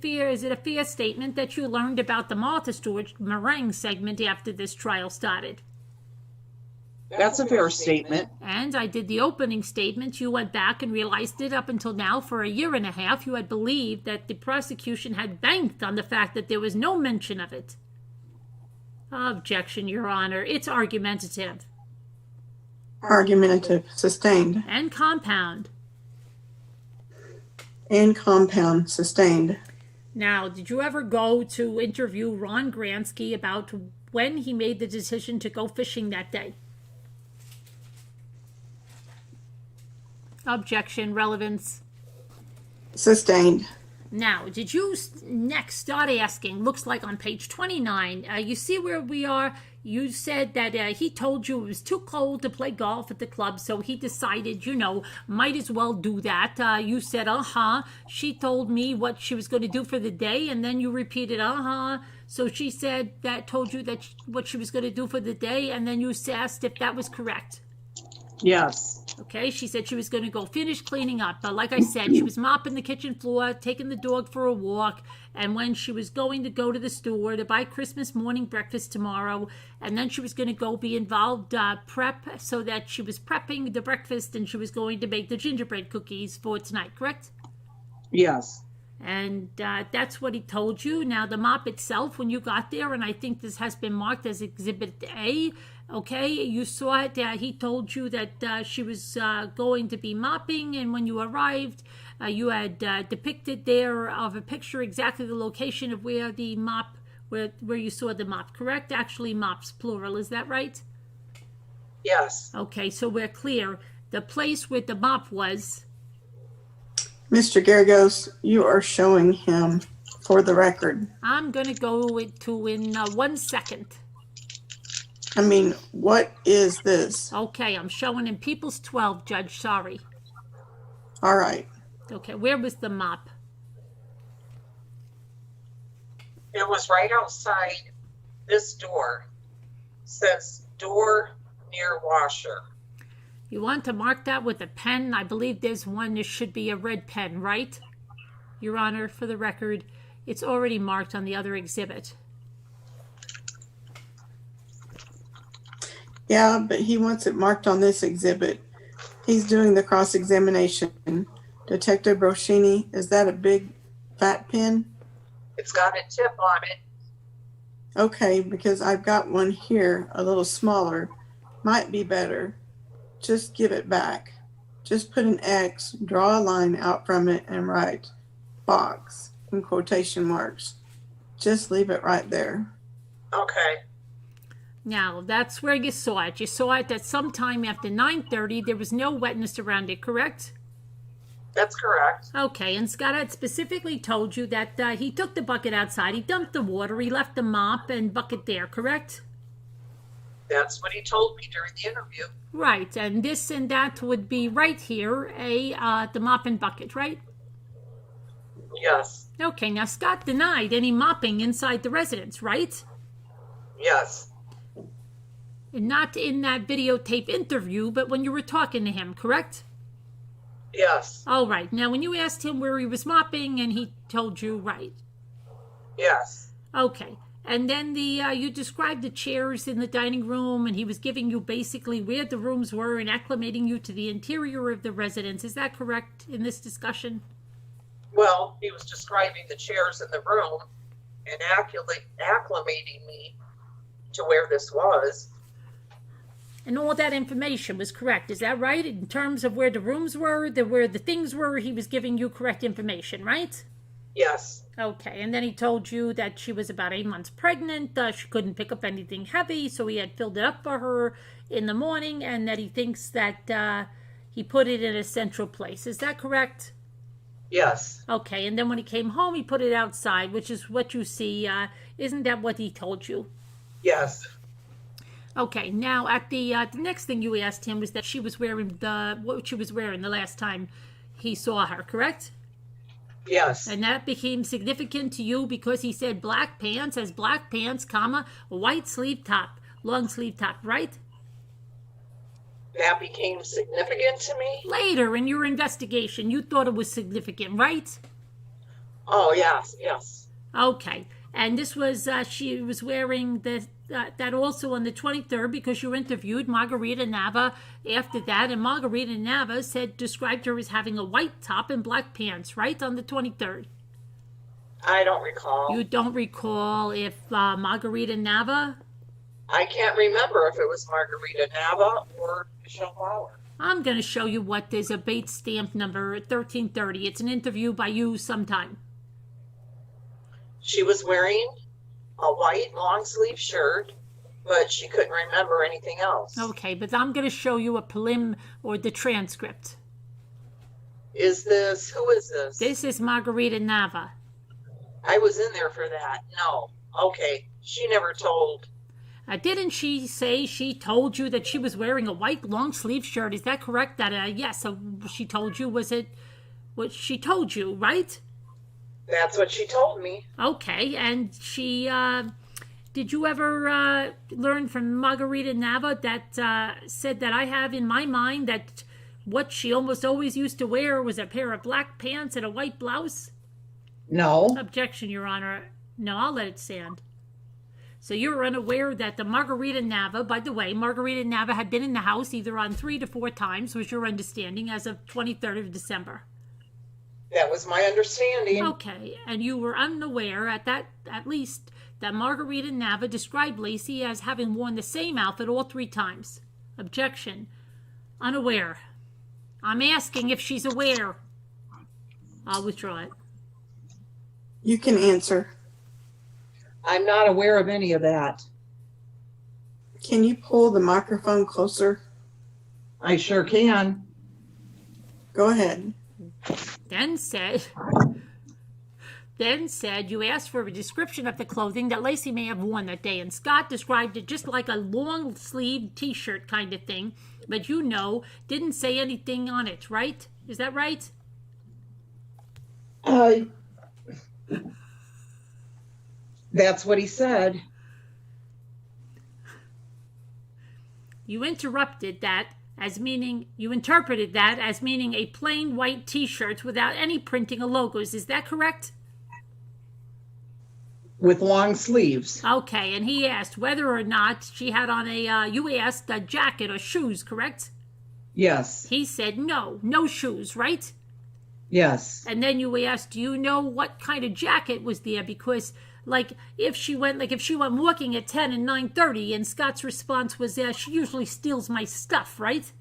a fair statement that you learned about the Martha Stewart meringue segment after this trial started? That's a fair statement. And I did the opening statement. You went back and realized it up until now for 1.5 years. You had believed that the prosecution had banked on the fact that there was no mention of it. Objection, Your Honor. It's argumentative. Argumentative. Sustained. And compound. And compound. Sustained. Now, did you ever go to interview Ron Gransky about when he made the decision to go fishing that day? Objection, relevance. Sustained. Now, did you next start asking, looks like on page 29, you see where we are? You said that he told you it was too cold to play golf at the club, so he decided, might as well do that. You said, she told me what she was going to do for the day, and then you repeated, So she said told you that what she was going to do for the day, and then you asked if that was correct. Yes. Okay, she said she was going to go finish cleaning up. But like I said, she was mopping the kitchen floor, taking the dog for a walk, and when she was going to go to the store to buy Christmas morning breakfast tomorrow, and then she was going to go be involved prep, so that she was prepping the breakfast and she was going to make the gingerbread cookies for tonight, correct? Yes. And that's what he told you. Now, the mop itself, when you got there, and I think this has been marked as Exhibit A, okay, you saw it. He told you that she was going to be mopping, and when you arrived, you had depicted there of a picture exactly the location of where the mop, where you saw the mop, correct? Actually, mops, plural, is that right? Yes. Okay, so we're clear. The place where the mop was... Mr. Garagos, you are showing him for the record. I'm going to go to in 1 second. I mean, what is this? Okay, I'm showing in People's 12, Judge, sorry. All right. Okay, where was the mop? It was right outside this door. Says door near washer. You want to mark that with a pen? I believe there's one, there should be a red pen, right? Your Honor, for the record, it's already marked on the other exhibit. Yeah, but he wants it marked on this exhibit. He's doing the cross-examination. Detective Roshini, is that a big fat pen? It's got a tip on it. Okay, because I've got one here, a little smaller. Might be better. Just give it back. Just put an X, draw a line out from it, and write box in quotation marks. Just leave it right there. Okay. Now, that's where you saw it. You saw it at sometime after 9:30. There was no wetness around it, correct? That's correct. Okay, and Scott had specifically told you that he took the bucket outside, he dumped the water, he left the mop and bucket there, correct? That's what he told me during the interview. Right, and this and that would be right here, the mop and bucket, right? Yes. Okay, now Scott denied any mopping inside the residence, right? Yes. And not in that videotape interview, but when you were talking to him, correct? Yes. All right. Now, when you asked him where he was mopping, and he told you, right? Yes. Okay. And then you described the chairs in the dining room, and he was giving you basically where the rooms were and acclimating you to the interior of the residence. Is that correct in this discussion? Well, he was describing the chairs in the room and acclimating me to where this was. And all that information was correct. Is that right? In terms of where the rooms were, where the things were, he was giving you correct information, right? Yes. Okay, and then he told you that she was about 8 months pregnant, she couldn't pick up anything heavy, so he had filled it up for her in the morning, and that he thinks that he put it in a central place. Is that correct? Yes. Okay, and then when he came home, he put it outside, which is what you see. Isn't that what he told you? Yes. Okay, now at the next thing you asked him was that she was wearing what she was wearing the last time he saw her, correct? Yes. And that became significant to you because he said black pants, as black pants, comma, white sleeve top, long sleeve top, right? That became significant to me? Later in your investigation, you thought it was significant, right? Oh, yes, yes. Okay, and this was, she was wearing that also on the 23rd because you interviewed Margarita Nava after that, and Margarita Nava described her as having a white top and black pants, right, on the 23rd? I don't recall. You don't recall if Margarita Nava? I can't remember if it was Margarita Nava or Michelle Bauer. I'm going to show you what there's a Bates stamp number 1330. It's an interview by you sometime. She was wearing a white long sleeve shirt, but she couldn't remember anything else. Okay, but I'm going to show you a prelim or the transcript. Who is this? This is Margarita Nava. I was in there for that. No. Okay. She never told. Didn't she say she told you that she was wearing a white long sleeve shirt? Is that correct? That yes, she told you. Was it what she told you, right? That's what she told me. Okay, and she did you ever learn from Margarita Nava that said that I have in my mind that what she almost always used to wear was a pair of black pants and a white blouse? No. Objection, Your Honor. No, I'll let it stand. So you're unaware that the Margarita Nava, by the way, Margarita Nava had been in the house either on 3 to 4 times, was your understanding, as of 23rd of December. That was my understanding. Okay, and you were unaware at least, that Margarita Nava described Lacey as having worn the same outfit all 3 times. Objection. Unaware. I'm asking if she's aware. I'll withdraw it. You can answer. I'm not aware of any of that. Can you pull the microphone closer? I sure can. Go ahead. Then said, you asked for a description of the clothing that Lacey may have worn that day, and Scott described it just like a long sleeve t-shirt kind of thing, but didn't say anything on it, right? Is that right? That's what he said. You interpreted that as meaning a plain white t-shirt without any printing or logos. Is that correct? With long sleeves. Okay, and he asked whether or not she had on you asked a jacket or shoes, correct? Yes. He said no shoes, right? Yes. And then you asked, do you know what kind of jacket was there? Because if she went walking at 10 and 9:30, and Scott's response was, she usually steals my stuff, right?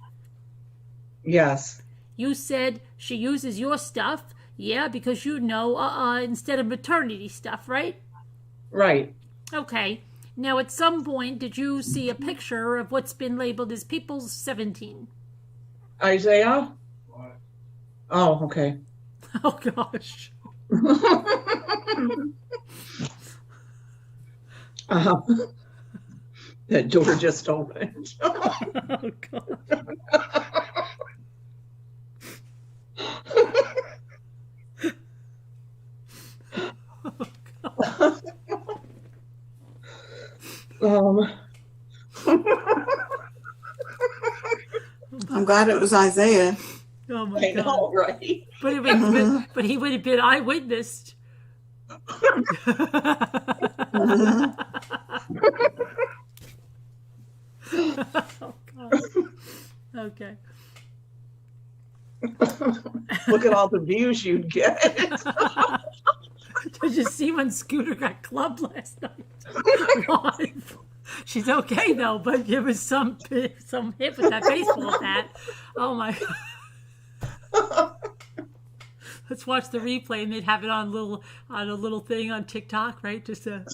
Yes. You said she uses your stuff, because instead of maternity stuff, right? Right. Okay. Now, at some point, did you see a picture of what's been labeled as People's 17? Isaiah? Oh, okay. Oh, gosh. That door just opened. Oh, God. I'm glad it was Isaiah. Oh, my I God. know, right? But he would have been eyewitnessed. Oh, God. Okay. Look at all the views you'd get. Did you see when Scooter got clubbed last night? Live. She's okay though, but there was some hit with that baseball bat. Oh my God. Let's watch the replay, and they'd have it on a little thing on TikTok, right? Just a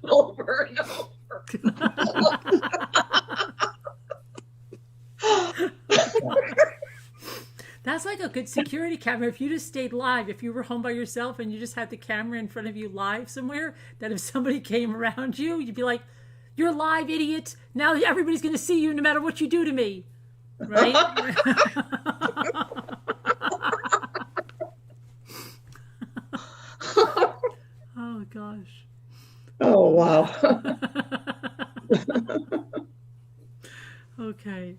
Over and over. That's like a good security camera. If you just stayed live, if you were home by yourself and you just had the camera in front of you live somewhere, that if somebody came around you, you'd be like, "You're live, idiot. Now everybody's going to see you no matter what you do to me." Right? Oh, gosh. Oh, wow. Okay.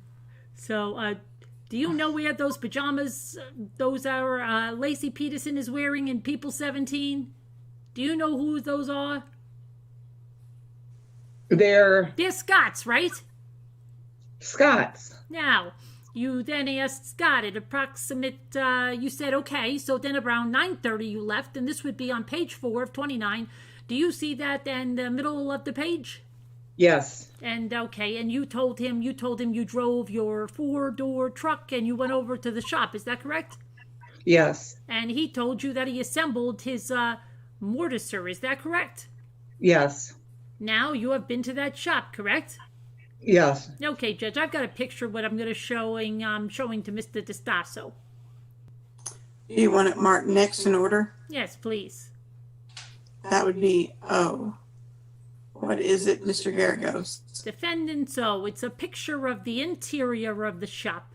So, do you know where those pajamas, those are Lacey Peterson is wearing in People 17? Do you know who those are? They're Scott's, right? Scott's. Now, you then asked Scott at approximate, you said, okay, so then around 9:30 you left, and this would be on page 4 of 29. Do you see that in the middle of the page? Yes. And okay, and you told him you drove your 4-door truck and you went over to the shop, is that correct? Yes. And he told you that he assembled his mortiser, is that correct? Yes. Now you have been to that shop, correct? Yes. Okay, Judge, I've got a picture of what I'm going to showing to Mr. DeStasso. You want it marked next in order? Yes, please. That would be O. What is it, Mr. Garagos? Defendant's O. It's a picture of the interior of the shop.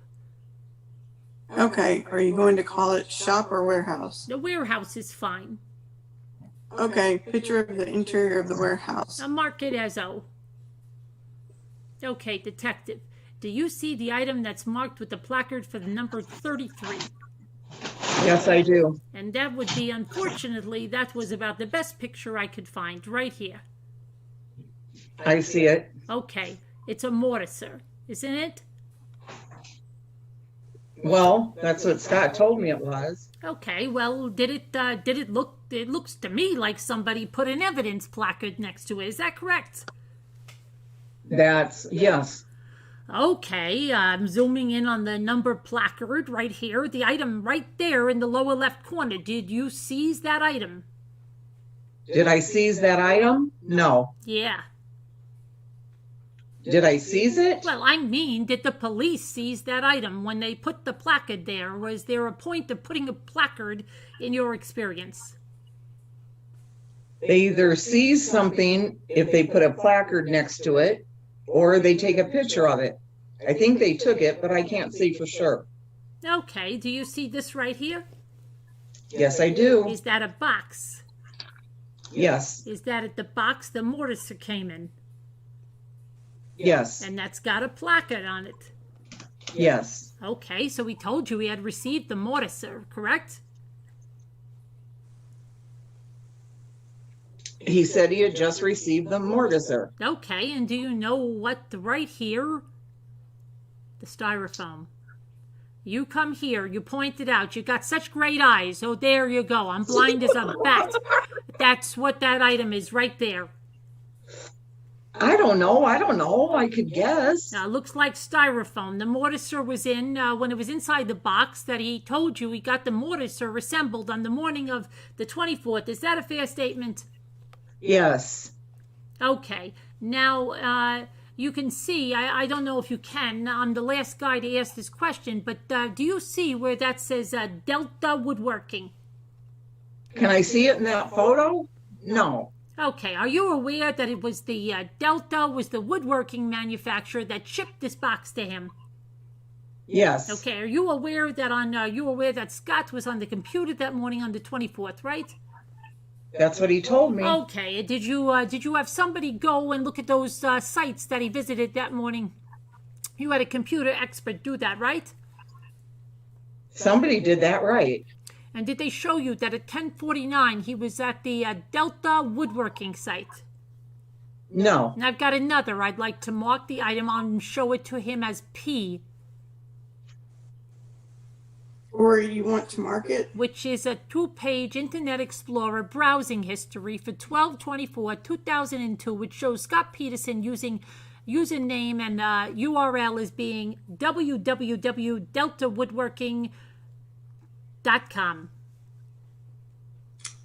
Okay, are you going to call it shop or warehouse? The warehouse is fine. Okay, picture of the interior of the warehouse. I'll mark it as O. Okay, detective. Do you see the item that's marked with the placard for the number 33? Yes, I do. And that would be, unfortunately, that was about the best picture I could find right here. I see it. Okay, it's a mortiser, isn't it? Well, that's what Scott told me it was. Okay, well, did it look, it looks to me like somebody put an evidence placard next to it, is that correct? Yes. Okay, I'm zooming in on the number placard right here, the item right there in the lower left corner. Did you seize that item? Did I seize that item? No. Yeah. Did I seize it? Well, I mean, did the police seize that item when they put the placard there? Was there a point of putting a placard in your experience? They either seize something if they put a placard next to it, or they take a picture of it. I think they took it, but I can't say for sure. Okay, do you see this right here? Yes, I do. Is that a box? Yes. Is that at the box the mortiser came in? Yes. And that's got a placard on it. Yes. Okay, so he told you he had received the mortiser, correct? He said he had just received the mortiser. Okay, and do you know what right here The styrofoam. You come here. You pointed out. You got such great eyes. Oh, there you go. I'm blind as a bat. That's what that item is right there. I don't know. I could guess. Now, it looks like styrofoam. The mortiser was in, when it was inside the box that he told you he got the mortiser assembled on the morning of the 24th. Is that a fair statement? Yes. Okay. Now, you can see, I don't know if you can, I'm the last guy to ask this question, but do you see where that says Delta Woodworking? Can I see it in that photo? No. Okay, are you aware that it was the Delta was the woodworking manufacturer that shipped this box to him? Yes. Okay, are you aware that Scott was on the computer that morning on the 24th, right? That's what he told me. Okay, did you have somebody go and look at those sites that he visited that morning? You had a computer expert do that, right? Somebody did that right. And did they show you that at 10:49 he was at the Delta Woodworking site? No. And I've got another. I'd like to mark the item and show it to him as P, Or you want to mark it? which is a 2-page Internet Explorer browsing history for 12/24/2002, which shows Scott Peterson using username and URL as being www.deltawoodworking.com.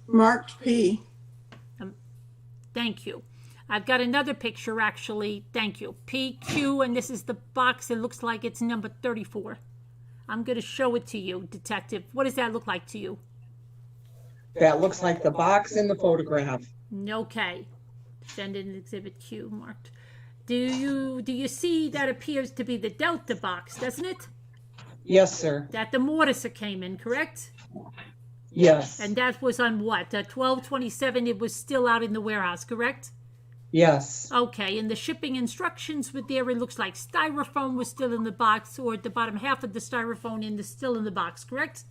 Marked P. Thank you. I've got another picture, actually. Thank you. PQ, and this is the box. It looks like it's number 34. I'm going to show it to you, Detective. What does that look like to you? That looks like the box in the photograph. Okay. Defendant Exhibit Q marked. Do you see that appears to be the Delta box, doesn't it? Yes, sir. That the mortiser came in, correct? Yes. And that was on what? 12/27, it was still out in the warehouse, correct? Yes. Okay, and the shipping instructions were there. It looks like styrofoam was still in the box, or the bottom half of the styrofoam still in the box, correct?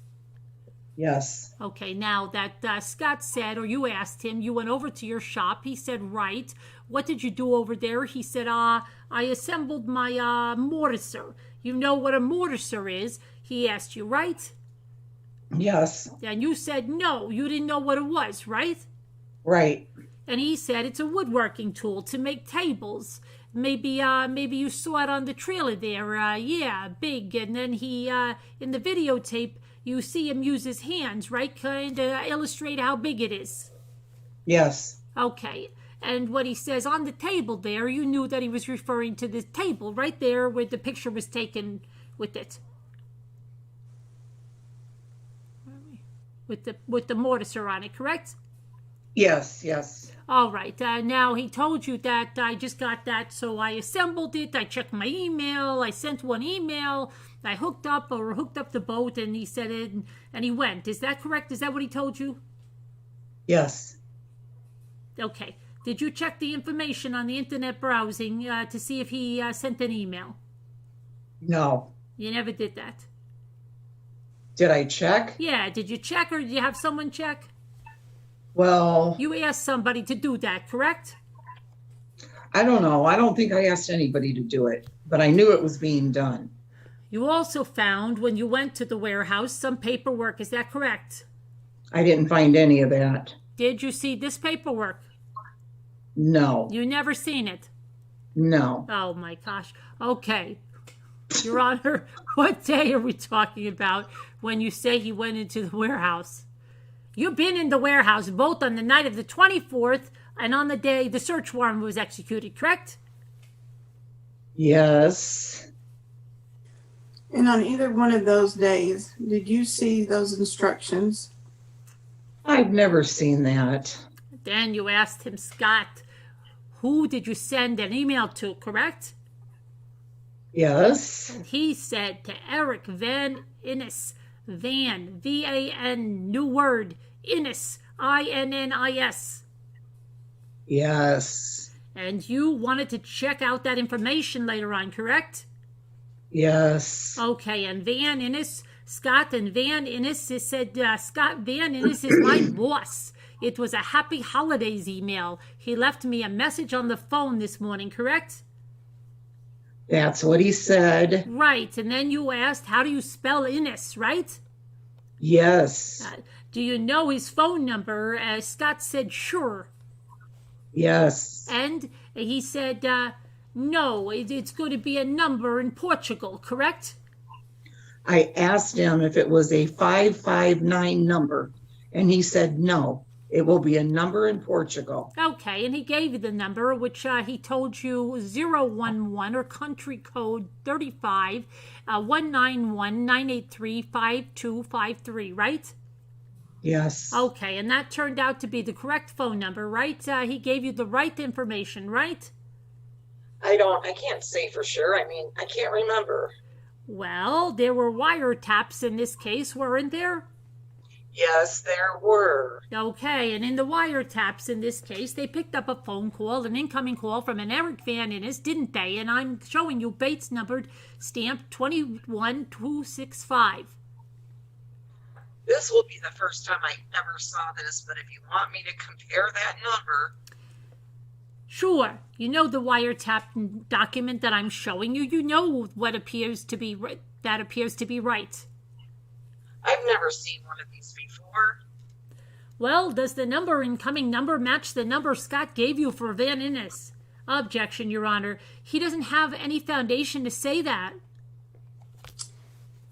Yes. Okay, now that Scott said, or you asked him, you went over to your shop. He said, right. What did you do over there? He said, I assembled my mortiser. You know what a mortiser is? He asked you, right? Yes. And you said, no, you didn't know what it was, right? Right. And he said it's a woodworking tool to make tables. Maybe you saw it on the trailer there. Yeah, big. And then he, in the videotape, you see him use his hands, right? Kind of illustrate how big it is. Yes. Okay. And what he says on the table there, you knew that he was referring to this table right there where the picture was taken with it. With the mortiser on it, correct? Yes. Yes. All right. Now, he told you that I just got that, so I assembled it. I checked my email. I sent one email. I hooked up the boat, and he said it, and he went. Is that correct? Is that what he told you? Yes. Okay. Did you check the information on the internet browsing to see if he sent an email? No. You never did that. Did I check? Yeah. Did you check, or did you have someone check? Well, You asked somebody to do that, correct? I don't know. I don't think I asked anybody to do it, but I knew it was being done. You also found, when you went to the warehouse, some paperwork. Is that correct? I didn't find any of that. Did you see this paperwork? No. You never seen it? No. Oh, my gosh. Okay. Your Honor, what day are we talking about when you say he went into the warehouse? You've been in the warehouse both on the night of the 24th and on the day the search warrant was executed, correct? Yes. And on either one of those days, did you see those instructions? I've never seen that. Then you asked him, Scott, who did you send an email to, correct? Yes. And he said to Eric Van Innis. Van, V-A-N, new word, Innis, I-N-N-I-S. Yes. And you wanted to check out that information later on, correct? Yes. Okay, and Van Innis, Scott and Van Innis said, Scott Van Innis is my boss. It was a happy holidays email. He left me a message on the phone this morning, correct? That's what he said. Right. And then you asked, how do you spell Innes, right? Yes. Do you know his phone number? Scott said, sure. Yes. And he said, no, it's going to be a number in Portugal, correct? I asked him if it was a 559 number, and he said no. It will be a number in Portugal. Okay, and he gave you the number, which he told you 011 or country code 35 191 983 5253, right? Yes. Okay, and that turned out to be the correct phone number, right? He gave you the right information, right? I can't say for sure. I mean, I can't remember. Well, there were wiretaps in this case, weren't there? Yes, there were. Okay, and in the wiretaps in this case, they picked up a phone call, an incoming call from an Eric Van Innes, didn't they? And I'm showing you Bates numbered stamp 21265. This will be the first time I ever saw this, but if you want me to compare that number. Sure, you know the wiretap document that I'm showing you. You know what appears to be right. That appears to be right. I've never seen one of these before. Well, does the incoming number match the number Scott gave you for Van Innes? Objection, Your Honor. He doesn't have any foundation to say that.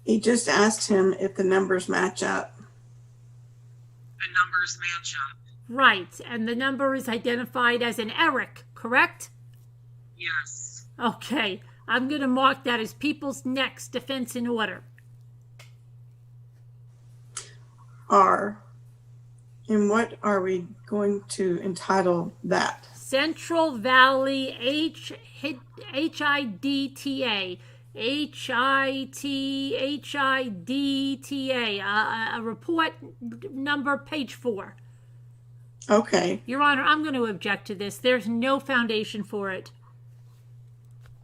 He just asked him if the numbers match up. The numbers match up. Right, and the number is identified as an Eric, correct? Yes. Okay, I'm going to mark that as People's Next defense in order. And what are we going to entitle that? Central Valley HIDTA. HIDTA. A report number, page 4. Okay. Your Honor, I'm going to object to this. There's no foundation for it.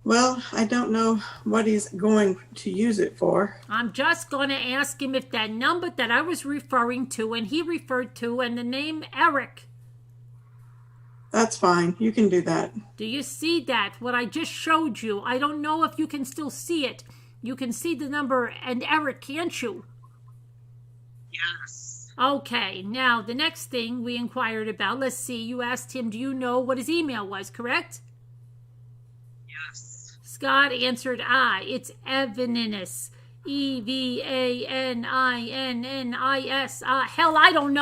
Well, I don't know what he's going to use it for. I'm just going to ask him if that number that I was referring to and he referred to and the name Eric. That's fine. You can do that. Do you see that? What I just showed you. I don't know if you can still see it. You can see the number and Eric, can't you? Yes. Okay, now the next thing we inquired about, let's see, you asked him, do you know what his email was, correct? Yes. Scott answered, it's Evaninnis. EVANINNIS. Hell, I don't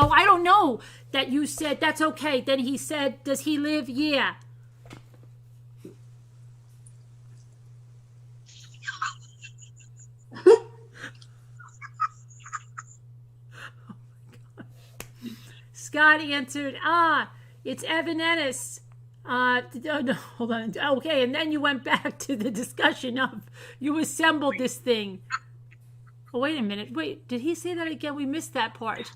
know that you said that's okay. Then he said, does he live? Yeah. Scott answered, it's Evan Ennis. No, hold on. Okay, and then you went back to the discussion of you assembled this thing. Oh, wait a minute. Wait, did he say that again? We missed that part.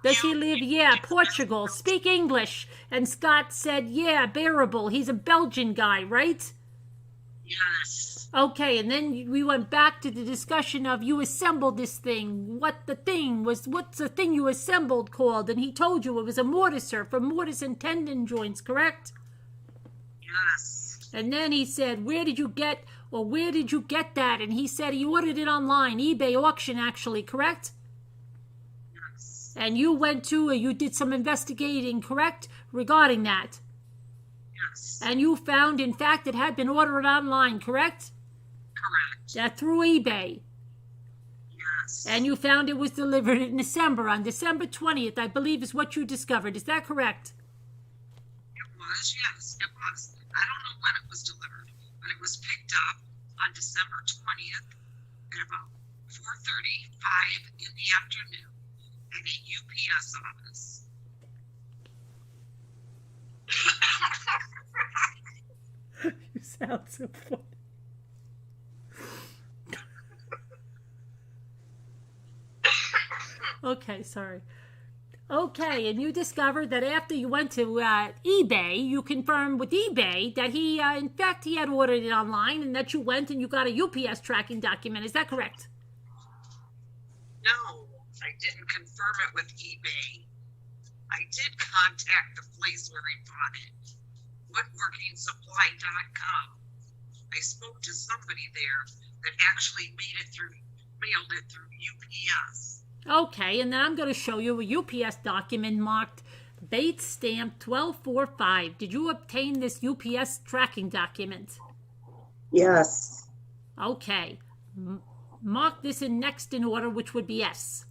Does he live? Yeah, Portugal. Speak English. And Scott said, yeah, bearable. He's a Belgian guy, right? Yes. Okay, and then we went back to the discussion of you assembled this thing. What's the thing you assembled called? And he told you it was a mortiser for mortise and tendon joints, correct? Yes. And then he said, where did you get that? And he said he ordered it online, eBay auction actually, correct? Yes. And you did some investigating, correct, regarding that? Yes. And you found, in fact, it had been ordered online, correct? Correct. Through eBay. Yes. And you found it was delivered in December, on December 20th, I believe is what you discovered. Is that correct? It was, yes, it was. I don't know when it was delivered, but it was picked up on December 20th at about 4:35 in the afternoon at a UPS office. You sound so funny. Okay, sorry. Okay, and you discovered that after you went to eBay, you confirmed with eBay that he had ordered it online and that you went and you got a UPS tracking document. Is that correct? No, I didn't confirm it with eBay. I did contact the place where he bought it, woodworkingsupply.com. I spoke to somebody there that actually mailed it through UPS. Okay, and then I'm going to show you a UPS document marked Bates stamp 1245. Did you obtain this UPS tracking document? Yes. Okay. Mark this in next in order, which would be S.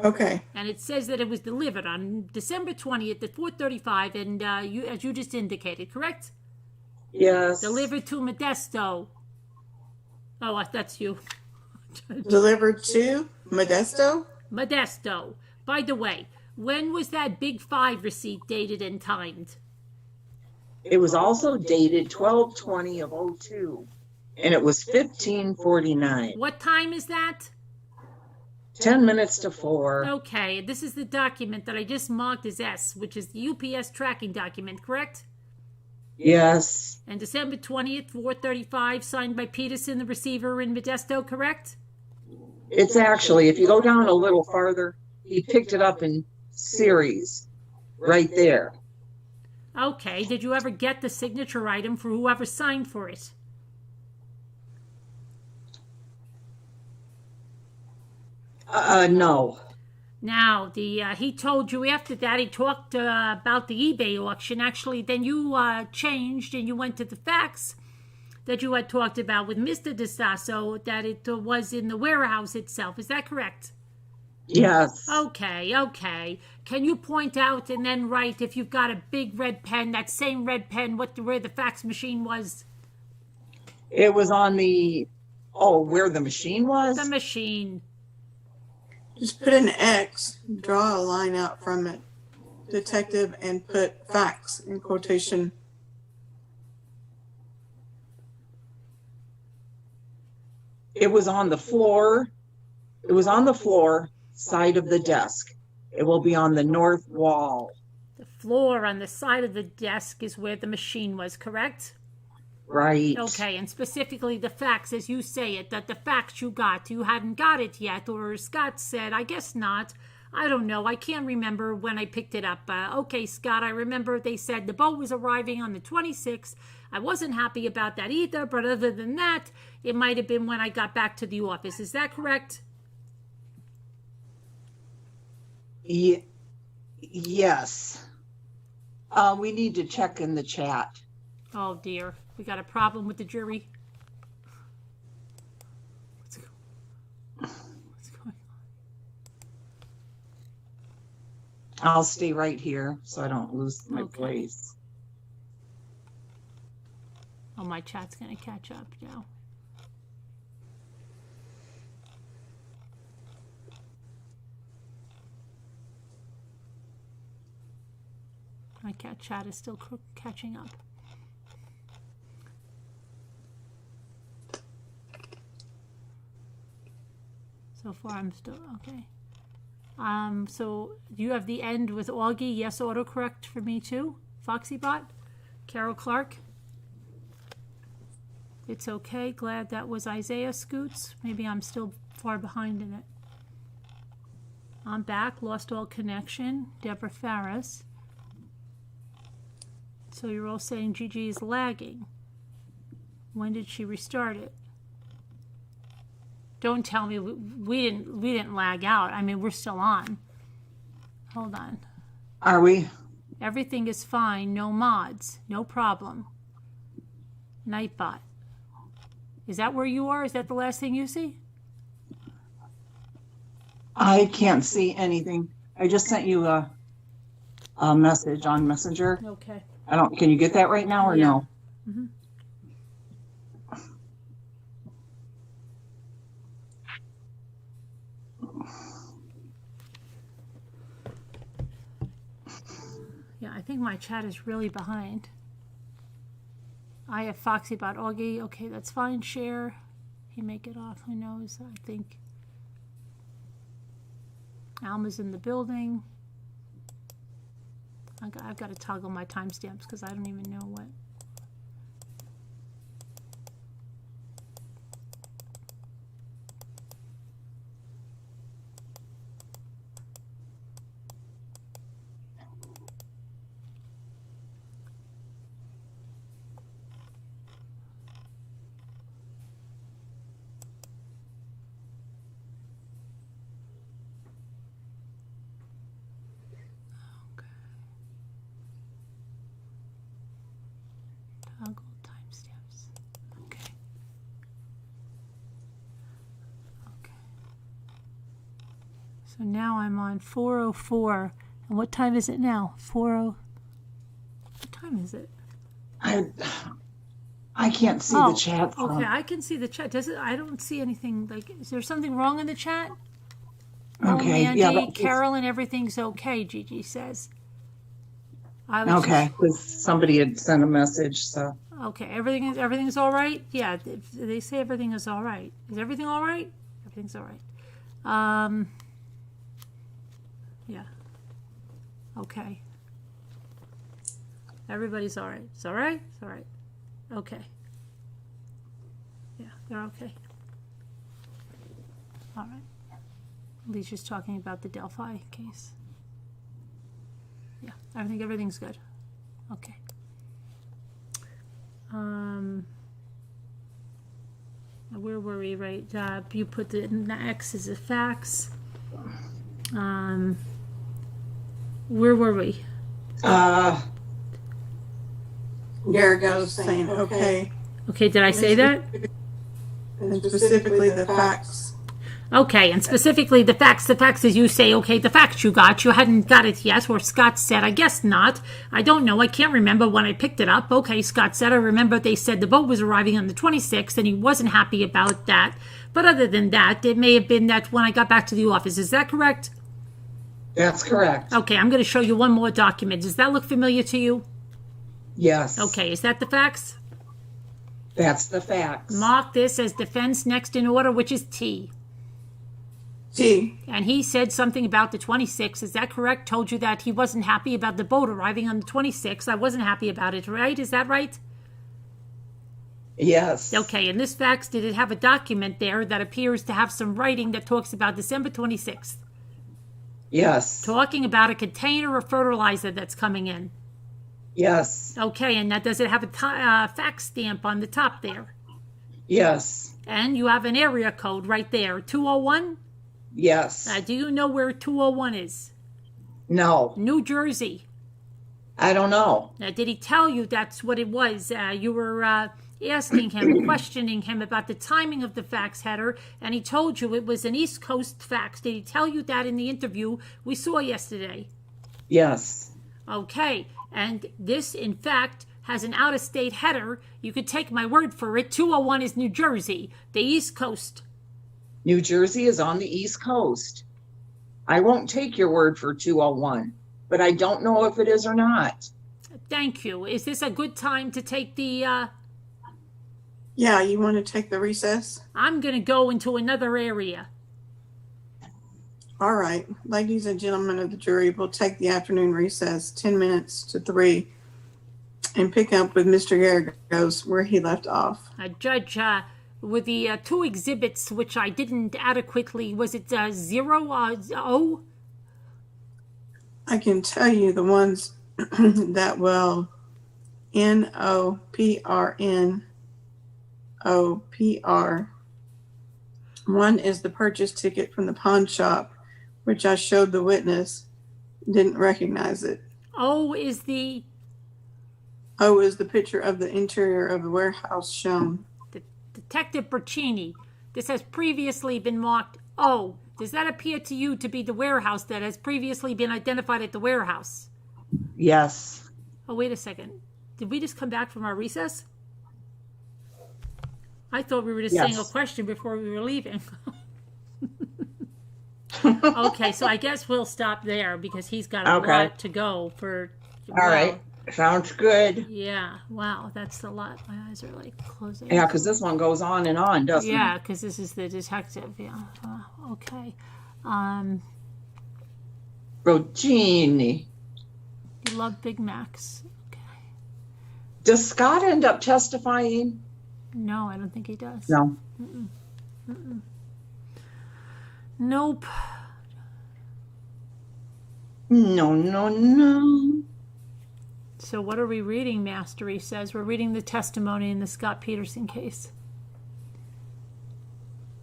Okay. And it says that it was delivered on December 20th at 4:35, and as you just indicated, correct? Yes. Delivered to Modesto. Oh, that's you. Delivered to Modesto? Modesto. By the way, when was that Big 5 receipt dated and timed? It was also dated 12/20 of 02, and it was 15:49. What time is that? 10 minutes to 4. Okay, this is the document that I just marked as S, which is the UPS tracking document, correct? Yes. And December 20th, 4:35, signed by Peterson, the receiver in Modesto, correct? It's actually, if you go down a little farther, he picked it up in series right there. Okay, did you ever get the signature item for whoever signed for it? No. Now, he told you after that, he talked about the eBay auction. Actually, then you changed and you went to the facts that you had talked about with Mr. DeSasso, that it was in the warehouse itself. Is that correct? Yes. Okay. Can you point out and then write, if you've got a big red pen, that same red pen, where the fax machine was? It was on where the machine was? The machine. Just put an X, draw a line out from it, detective, and put fax in quotation. It was on the floor. It was on the floor side of the desk. It will be on the north wall. The floor on the side of the desk is where the machine was, correct? Right. Okay, and specifically the fax, as you say it, that the fax you got, you hadn't got it yet, or Scott said, I guess not. I don't know. I can't remember when I picked it up. Okay, Scott, I remember they said the boat was arriving on the 26th. I wasn't happy about that either, but other than that, it might have been when I got back to the office. Is that correct? Yes. We need to check in the chat. Oh, dear. We got a problem with the jury. What's going on? I'll stay right here so I don't lose my Okay. place. Oh, my chat's going to catch up now. My chat is still catching up. So far, I'm still okay. So you have the end with Augie. Yes, autocorrect for me too. FoxyBot, Carol Clark. It's okay. Glad that was Isaiah Scoots. Maybe I'm still far behind in it. I'm back. Lost all connection. Deborah Farris. So you're all saying Gigi is lagging. When did she restart it? Don't tell me we didn't lag out. I mean, we're still on. Hold on. Are we? Everything is fine. No mods. No problem. Nightbot. Is that where you are? Is that the last thing you see? I can't see anything. I just sent you a message on Messenger. Okay. Can you get that right now or no? Mm-hmm. Yeah, I think my chat is really behind. I have FoxyBot Augie. Okay, that's fine. Share. He may get off. Who knows? I think Alma's in the building. I've got to toggle my timestamps because I don't even know what. Toggle timestamps. Okay. Okay. So now I'm on 4:04. And what time is it now? 4:00. What time is it? I can't see the chat. Okay, I can see the chat. Does it? I don't see anything. Like, is there something wrong in the chat? Okay, Mandy, yeah. Carolyn, everything's okay. Gigi says. Okay, because somebody had sent a message. So Okay, everything's all right. Yeah, they say everything is all right. Is everything all right? Everything's all right. Yeah. Okay. Everybody's all right. It's all right. It's all right. Okay. Yeah, they're okay. All right. Alicia's talking about the Delphi case. Yeah, I think everything's good. Okay. Where were we? Right. You put the X as a fax. Where were we? Garrigo's saying, okay. Okay, did I say that? And specifically the facts. Okay, and specifically the facts as you say, okay, the facts you hadn't got it yet, or Scott said, I guess not. I don't know, I can't remember when I picked it up. Okay, Scott said, I remember they said the boat was arriving on the 26th, and he wasn't happy about that. But other than that, it may have been that when I got back to the office. Is that correct? that's correct. Okay, I'm going to show you one more document. Does that look familiar to you? Yes. Okay, is that the facts? That's the facts. Mark this as defense next in order, which is T. T. And he said something about the 26th. Is that correct? Told you that he wasn't happy about the boat arriving on the 26th. I wasn't happy about it, right? Is that right? Yes. Okay, in this fax, did it have a document there that appears to have some writing that talks about December 26th? Yes. Talking about a container of fertilizer that's coming in. Yes. Okay, and does it have a fax stamp on the top there? Yes. And you have an area code right there, 201? Yes. Do you know where 201 is? No. New Jersey. I don't know. Did he tell you that's what it was? You were asking him, questioning him about the timing of the fax header, and he told you it was an East Coast fax. Did he tell you that in the interview we saw yesterday? Yes. Okay, and this, in fact, has an out-of-state header. You could take my word for it. 201 is New Jersey, the East Coast. New Jersey is on the East Coast. I won't take your word for 201, but I don't know if it is or not. Thank you. Is this a good time to take the... Yeah, you want to take the recess? I'm going to go into another area. All right. Ladies and gentlemen of the jury, we'll take the afternoon recess, 10 minutes to 3, and pick up with Mr. Garrigos where he left off. Judge, with the two exhibits, which I didn't adequately, was it 0, O? I can tell you the ones that will NOPRNOPR. One is the purchase ticket from the pawn shop, which I showed the witness, didn't recognize it. O is the picture of the interior of the warehouse shown. Detective Bercini. This has previously been marked O. Does that appear to you to be the warehouse that has previously been identified at the warehouse? Yes. Oh, wait a second. Did we just come back from our recess? I thought we were just saying a question before we were leaving. Okay, so I guess we'll stop there because he's got a lot to go for. All right. Sounds good. Yeah. Wow, that's a lot. My eyes are like closing. Yeah, because this one goes on and on, doesn't it? Yeah, because this is the detective. Yeah. Okay. Rogini. You love Big Macs. Okay. Does Scott end up testifying? No, I don't think he does. No. Nope. No. So what are we reading, Mastery says? We're reading the testimony in the Scott Peterson case.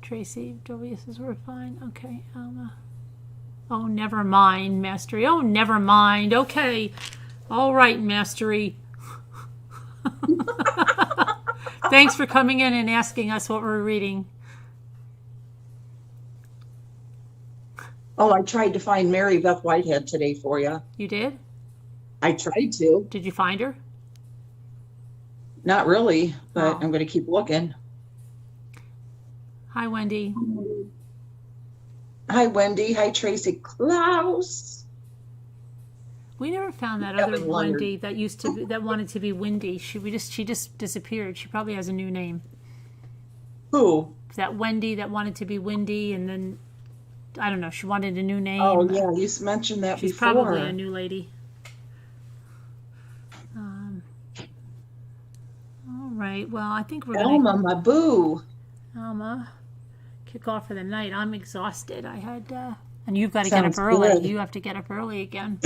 Tracy, Joey says we're fine. Okay, Alma. Oh, never mind, Mastery. Oh, never mind. Okay. All right, Mastery. Thanks for coming in and asking us what we're reading. Oh, I tried to find Mary Beth Whitehead today for you. You did? I tried to. Did you find her? Not really, but Oh. I'm going to keep looking. Hi, Wendy. Hi, Wendy. Hi, Tracy Klaus. We never found that Kevin other Leonard. Wendy that wanted to be Wendy. She just disappeared. She probably has a new name. Who? That Wendy that wanted to be Wendy, and then I don't know. She wanted a new name. Oh, yeah. You mentioned that She's before. probably a new lady. All right. Well, I think we're gonna Elma, my boo. Alma kick off for the night. I'm exhausted. I had and you've got to Sounds get up early. good. You have to get up early again.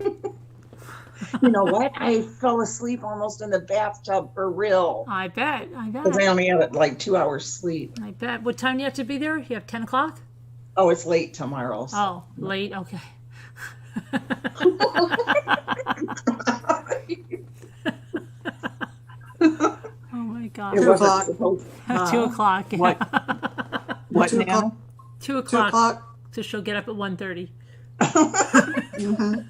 You know what? I fell asleep almost in the bathtub for real. I bet. Because I only had like 2 hours sleep. I bet. What time do you have to be there? You have 10 o'clock? Oh, it's late tomorrow. So. Oh, late. Okay. Oh my God. It 2 wasn't o'clock. supposed- 2 o'clock. What? What 2 now? o'clock. 2 2 o'clock. o'clock. So she'll get up at 1:30. Mm-hmm.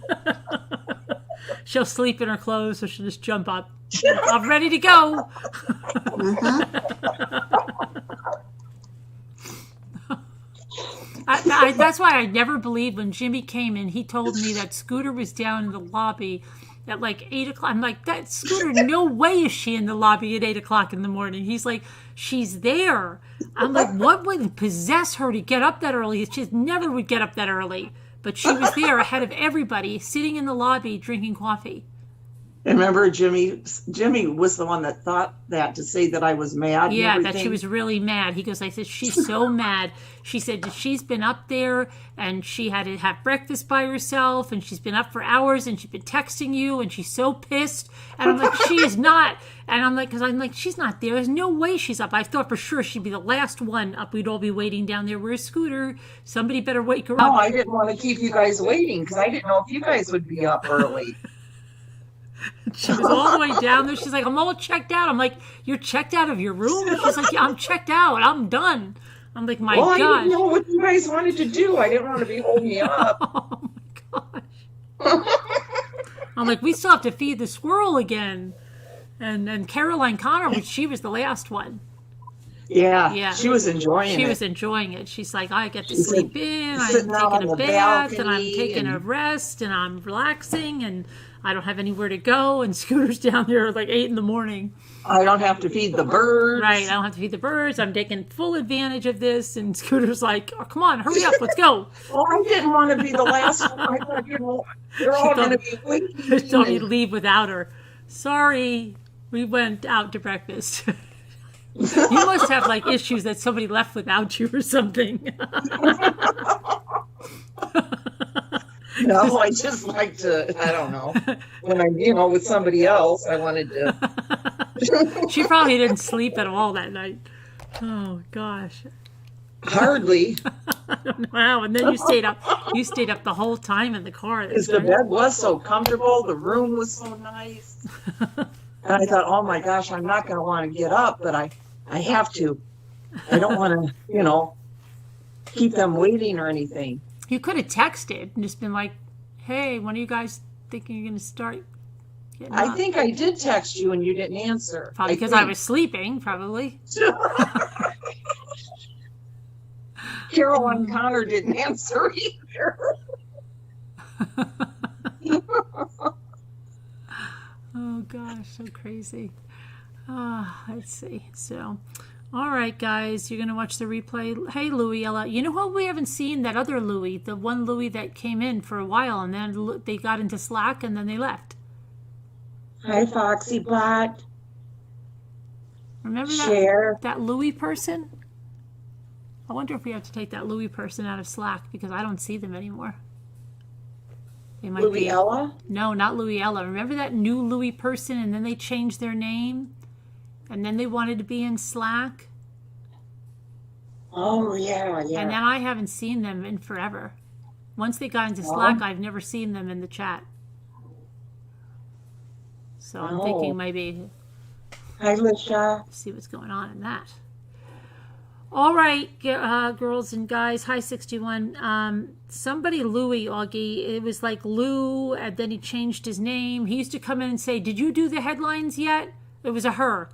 She'll sleep in her clothes, so she'll just jump up. I'm ready to go. That's why I never believed when Jimmy came in. He told me that Scooter was down in the lobby at like 8 o'clock. I'm like, that Scooter, no way is she in the lobby at 8 o'clock in the morning. He's like, she's there. I'm like, what would possess her to get up that early? She never would get up that early. But she was there ahead of everybody, sitting in the lobby drinking coffee. Remember, Jimmy was the one that thought that to say that I was mad. and Yeah, that she everything. was really mad. He goes, I said, she's so mad. She said she's been up there and she had to have breakfast by herself and she's been up for hours and she's been texting you and she's so pissed. And I'm like, she is not. And I'm like, she's not there. There's no way she's up. I thought for sure she'd be the last one up. We'd all be waiting down there. Where's Scooter? Somebody better wake her No, up. I didn't want to keep you guys waiting because I didn't know if you guys would be up early. She was all the way down there. She's like, I'm all checked out. I'm like, you're checked out of your room? She's like, yeah, I'm checked out. I'm done. I'm like, my Well, I gosh. didn't know what you guys wanted to do. I didn't want to be holding you up. Oh my gosh. I'm like, we still have to feed the squirrel again. And Caroline Connor, she was the last one. Yeah, she was enjoying She it. was enjoying it. She's like, I get to She sleep said, in, I'm sitting out taking on a the bath, and I'm balcony taking a and- rest, and I'm relaxing, and I don't have anywhere to go. And Scooter's down there at like 8 in the morning. I don't have to feed the birds. Right, I don't have to feed the birds. I'm taking full advantage of this. And Scooter's like, oh, come on, hurry up, let's go. Well, I didn't want to be the last one. I thought, they're all going to be waiting. Don't need to leave without her. Sorry, we went out to breakfast. You must have like issues that somebody left without you or something. No, I just like to, I don't know. When I'm, with somebody else, I wanted to. She probably didn't sleep at all that night. Oh gosh. Hardly. Wow, and then you stayed up. You stayed up the whole time in the car. Because the bed was so comfortable. The room was so nice. And I thought, oh my gosh, I'm not going to want to get up, but I have to. I don't want to, keep them waiting or anything. You could have texted and just been like, "Hey, when are you guys thinking you're going to start?" getting I up?" think I did text you and you didn't answer. Probably because I was sleeping. Probably. Caroline Connor didn't answer either. Oh gosh, so crazy. Let's see. So, all right, guys, you're gonna watch the replay. Hey, Louie, Ella. You know what? We haven't seen that other Louie, the one Louie that came in for a while, and then they got into Slack, and then they left. Hi, Foxy Bot. Remember Share. that Louie person? I wonder if we have to take that Louie person out of Slack because I don't see them anymore. They might Louie be. Ella? No, not Louie Ella. Remember that new Louie person, and then they changed their name, and then they wanted to be in Slack, Oh, yeah. and then I haven't seen them in forever. Once they got into Slack, I've never seen them in the chat. So I'm Oh. thinking maybe Hi, Lisha. See what's going on in that. All right, girls and guys. Hi, 61. Somebody, Louie Augie, it was like Lou, and then he changed his name. He used to come in and say, "Did you do the headlines yet?" It was a her.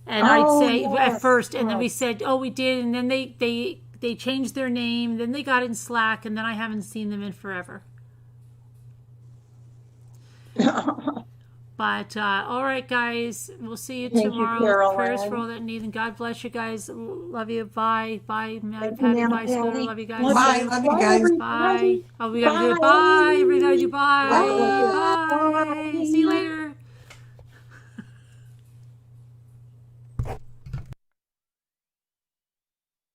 And I'd say yes, at first, and then we yes. said, "Oh, we did." And then they changed their name. Then they got in Slack, and then I haven't seen them in forever. But all right, guys, we'll see you Thank you, tomorrow. Caroline. Prayers for all that need, and God bless you guys. Love you. Bye, bye, Madam Thank you, Patty. Nana Bye, Scooter. Patty. Love you guys. Bye. Love you guys. Bye. Oh, we gotta do it. Bye. Bye. We gotta do bye. Bye. Bye. See you later.